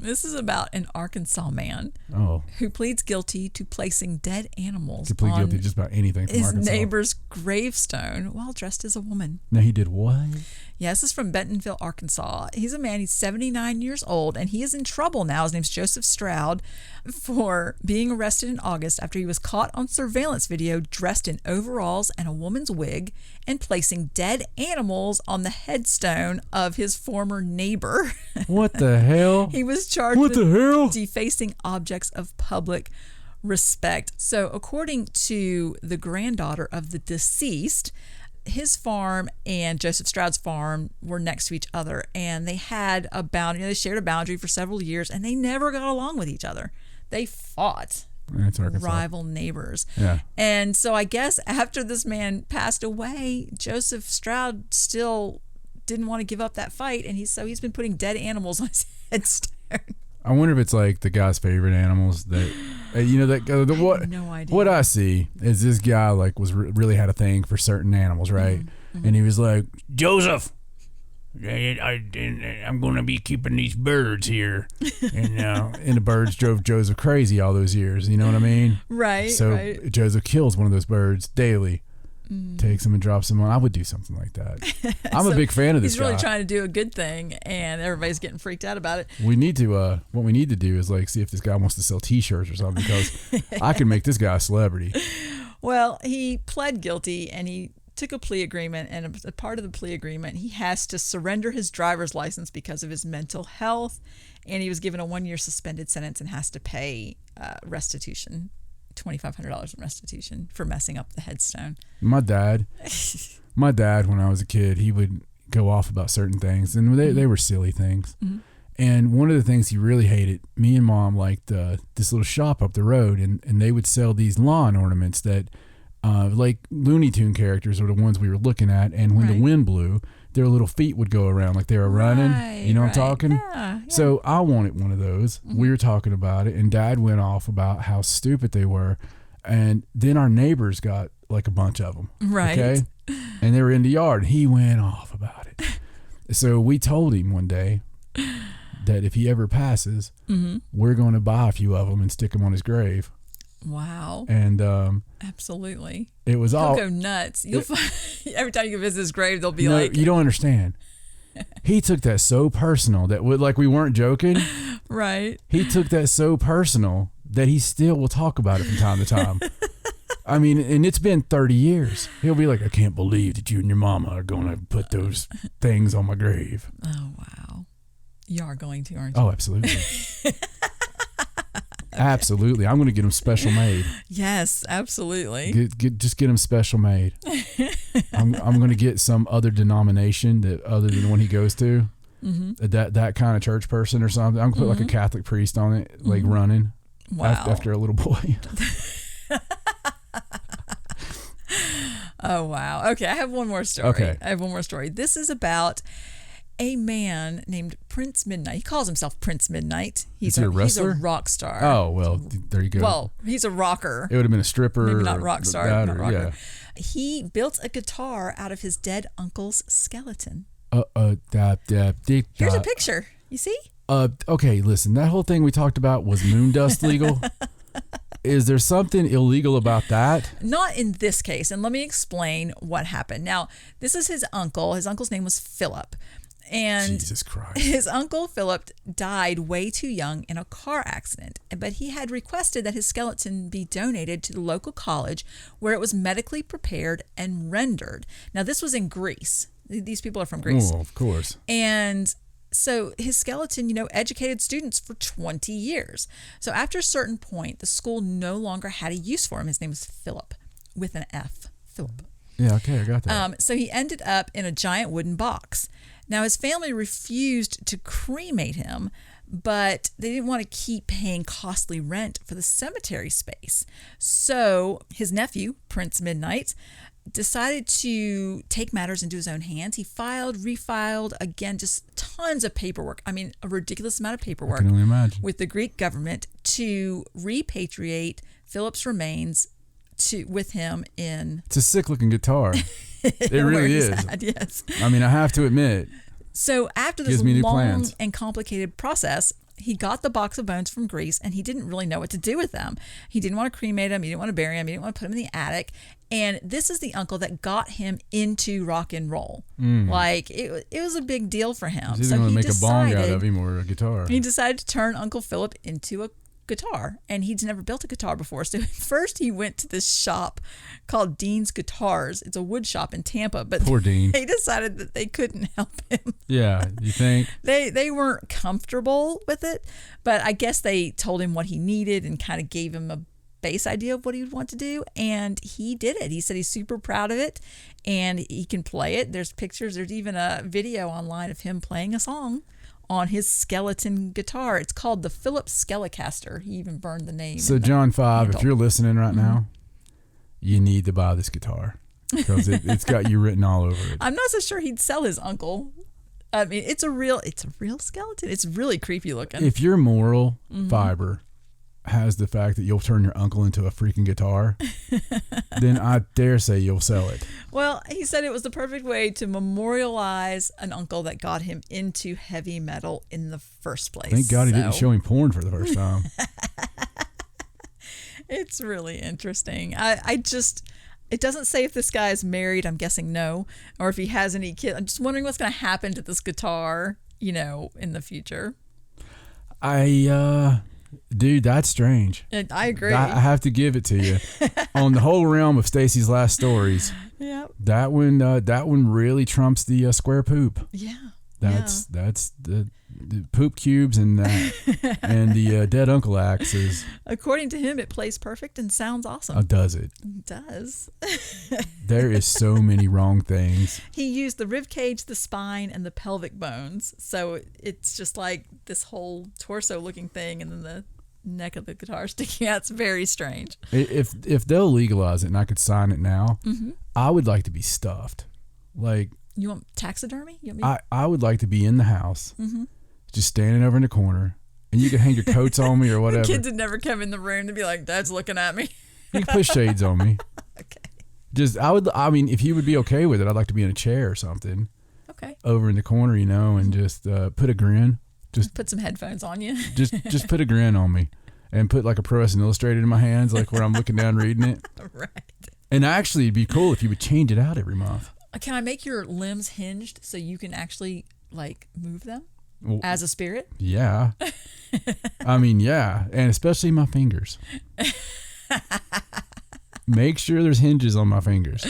This is about an Arkansas man who pleads guilty to placing dead animals on guilty just about anything from his Arkansas. neighbor's gravestone while dressed as a woman. Now he did what? Yeah, this is from Bentonville, Arkansas. He's a man, he's 79 years old, and he is in trouble now. His name's Joseph Stroud, for being arrested in August after he was caught on surveillance video dressed in overalls and a woman's wig and placing dead animals on the headstone of his former neighbor. What the hell? He was charged with defacing objects of public respect. So according to the granddaughter of the deceased, his farm and Joseph Stroud's farm were next to each other, and they had a boundary. They shared a boundary for several years, and they never got along with each other. They fought. Rival neighbors. Yeah. And so I guess after this man passed away, Joseph Stroud still didn't want to give up that fight, and he's been putting dead animals on his headstone. I wonder if it's like the guy's favorite animals that, I have no idea. What I see is this guy like was really had a thing for certain animals, right? Mm-hmm. And he was like, Joseph, I'm going to be keeping these birds here. And the birds drove Joseph crazy all those years. You know what I mean? Right. So Joseph kills one of those birds daily. Takes them and drops them on. I would do something like that. I'm a big fan of this guy. He's really trying to do a good thing, and everybody's getting freaked out about it. We need to, what we need to do is like see if this guy wants to sell T-shirts or something, because I can make this guy a celebrity. Well, he pled guilty, and he took a plea agreement, and a part of the plea agreement, he has to surrender his driver's license because of his mental health, and he was given a 1-year suspended sentence and has to pay restitution. $2,500 in restitution for messing up the headstone. My dad, when I was a kid, he would go off about certain things, and they were silly things. Mm-hmm. And one of the things he really hated, me and Mom liked this little shop up the road, and they would sell these lawn ornaments that, like Looney Tune characters are the ones we were looking at, and when the wind blew, their little feet would go around like they were running. You know what I'm talking? Yeah. So I wanted one of those. Mm-hmm. We were talking about it, and Dad went off about how stupid they were. And then our neighbors got like a bunch of them. Right. Okay? And they were in the yard. He went off about it. So we told him one day that if he ever passes, we're going to buy a few of them and stick them on his grave. Wow. And absolutely. It was He'll go nuts. You'll find every time you visit his grave, they'll be like, you don't understand. He took that so personal that like we weren't joking. Right. He took that so personal that he still will talk about it from time to time. I mean, and it's been 30 years. He'll be like, I can't believe that you and your mama are going to put those things on my grave. Oh, wow. You are going to, aren't you? Oh, absolutely. Absolutely. I'm going to get them special made. Yes, absolutely. Just get them special made. I'm going to get some other denomination that other than the one he goes to. Mm-hmm. That kind of church person or something. I'm going to put like a Catholic priest on it, like running. Wow. After a little boy. Oh, wow. Okay, I have one more story. Okay. I have one more story. This is about a man named Prince Midnight. He calls himself Prince Midnight. Is he a wrestler? He's a rock star. Oh, well, there you go. Well, he's a rocker. It would have been a stripper. Maybe not rock star, not rocker. Yeah. He built a guitar out of his dead uncle's skeleton. Here's a picture. You see? Okay, listen. That whole thing we talked about was moon dust legal. Is there something illegal about that? Not in this case. And let me explain what happened. Now, this is his uncle. His uncle's name was Philip. And Jesus Christ. His uncle Philip died way too young in a car accident, but he had requested that his skeleton be donated to the local college where it was medically prepared and rendered. Now, this was in Greece. These people are from Greece. Oh, of course. And so his skeleton, educated students for 20 years. So after a certain point, the school no longer had a use for him. His name was Philip, with an F. Philip. Yeah, okay, I got that. So he ended up in a giant wooden box. Now, his family refused to cremate him, but they didn't want to keep paying costly rent for the cemetery space. So his nephew, Prince Midnight, decided to take matters into his own hands. He refiled, again, just tons of paperwork. I mean, a ridiculous amount of paperwork. I can only imagine. With the Greek government to repatriate Philip's remains with him in... It's a sick-looking guitar. It really is. Yes. I mean, I have to admit. So after this long and complicated process, he got the box of bones from Greece, and he didn't really know what to do with them. He didn't want to cremate them. He didn't want to bury them. He didn't want to put them in the attic. And this is the uncle that got him into rock and roll. Like, it was a big deal for him. He's either going to make a bong out of him or a guitar. He decided to turn Uncle Philip into a guitar, and he'd never built a guitar before. So first he went to this shop called Dean's Guitars. It's a wood shop in Tampa, but poor Dean. They decided that they couldn't help him. Yeah, you think? They weren't comfortable with it, but I guess they told him what he needed and kind of gave him a base idea of what he would want to do, and he did it. He said he's super proud of it, and he can play it. There's pictures. There's even a video online of him playing a song on his skeleton guitar. It's called the Philip Skelecaster. He even burned the name. So John 5, if you're listening right now, you need to buy this guitar because it's got you written all over it. I'm not so sure he'd sell his uncle. I mean, it's a real skeleton. It's really creepy looking. If your moral fiber has the fact that you'll turn your uncle into a freaking guitar, then I dare say you'll sell it. Well, he said it was the perfect way to memorialize an uncle that got him into heavy metal in the first place. Thank God he didn't show him porn for the first time. It's really interesting. It doesn't say if this guy is married. I'm guessing no. Or if he has any kids. I'm just wondering what's going to happen to this guitar, in the future. Dude, that's strange. I agree. I have to give it to you. On the whole realm of Stacy's last stories, yep. that one really trumps the square poop. Yeah. That's the poop cubes and and the dead uncle axes. According to him, it plays perfect and sounds awesome. Oh, does it? It does. There is so many wrong things. He used the rib cage, the spine, and the pelvic bones. So it's just like this whole torso-looking thing, and then the neck of the guitar sticking out. It's very strange. If they'll legalize it and I could sign it now, I would like to be stuffed. Like, you want taxidermy? I would like to be in the house, just standing over in the corner, and you can hang your coats on me or whatever. The kids would never come in the room to be like, Dad's looking at me. You can put shades on me. Okay. I mean, if you would be okay with it, I'd like to be in a chair or something. Okay. Over in the corner, and just put a grin. Just put some headphones on you. just put a grin on me, and put like a Pro Wrestling Illustrated in my hands, like where I'm looking down reading it. Right. And actually, it'd be cool if you would change it out every month. Can I make your limbs hinged so you can actually like move them Well, as a spirit? yeah. I mean, yeah. And especially my fingers. Make sure there's hinges on my fingers.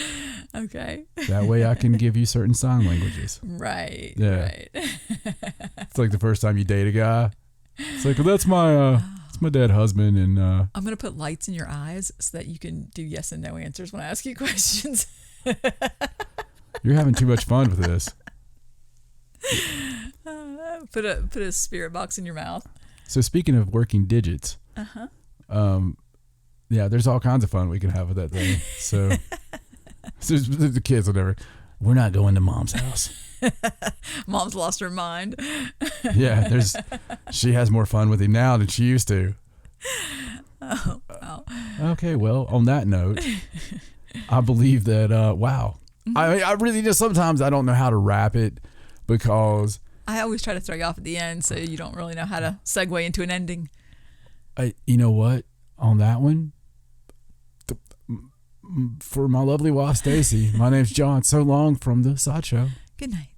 Okay. That way I can give you certain sign languages. Right. Yeah. Right. It's like the first time you date a guy. It's like, well, that's my dead husband. And I'm going to put lights in your eyes so that you can do yes and no answers when I ask you questions. you're having too much fun with this. Put a spirit box in your mouth. So speaking of working digits, yeah, there's all kinds of fun we can have with that thing. So, so the kids, whatever. We're not going to mom's house. Mom's lost her mind. Yeah, she has more fun with him now than she used to. Oh, wow. Okay, well, on that note, I believe that, wow. I really just, sometimes I don't know how to wrap it because I always try to throw you off at the end so you don't really know how to segue into an ending. you know what? On that one, for my lovely wife, Stacy, my name's John. So long from the Sideshow. Good night.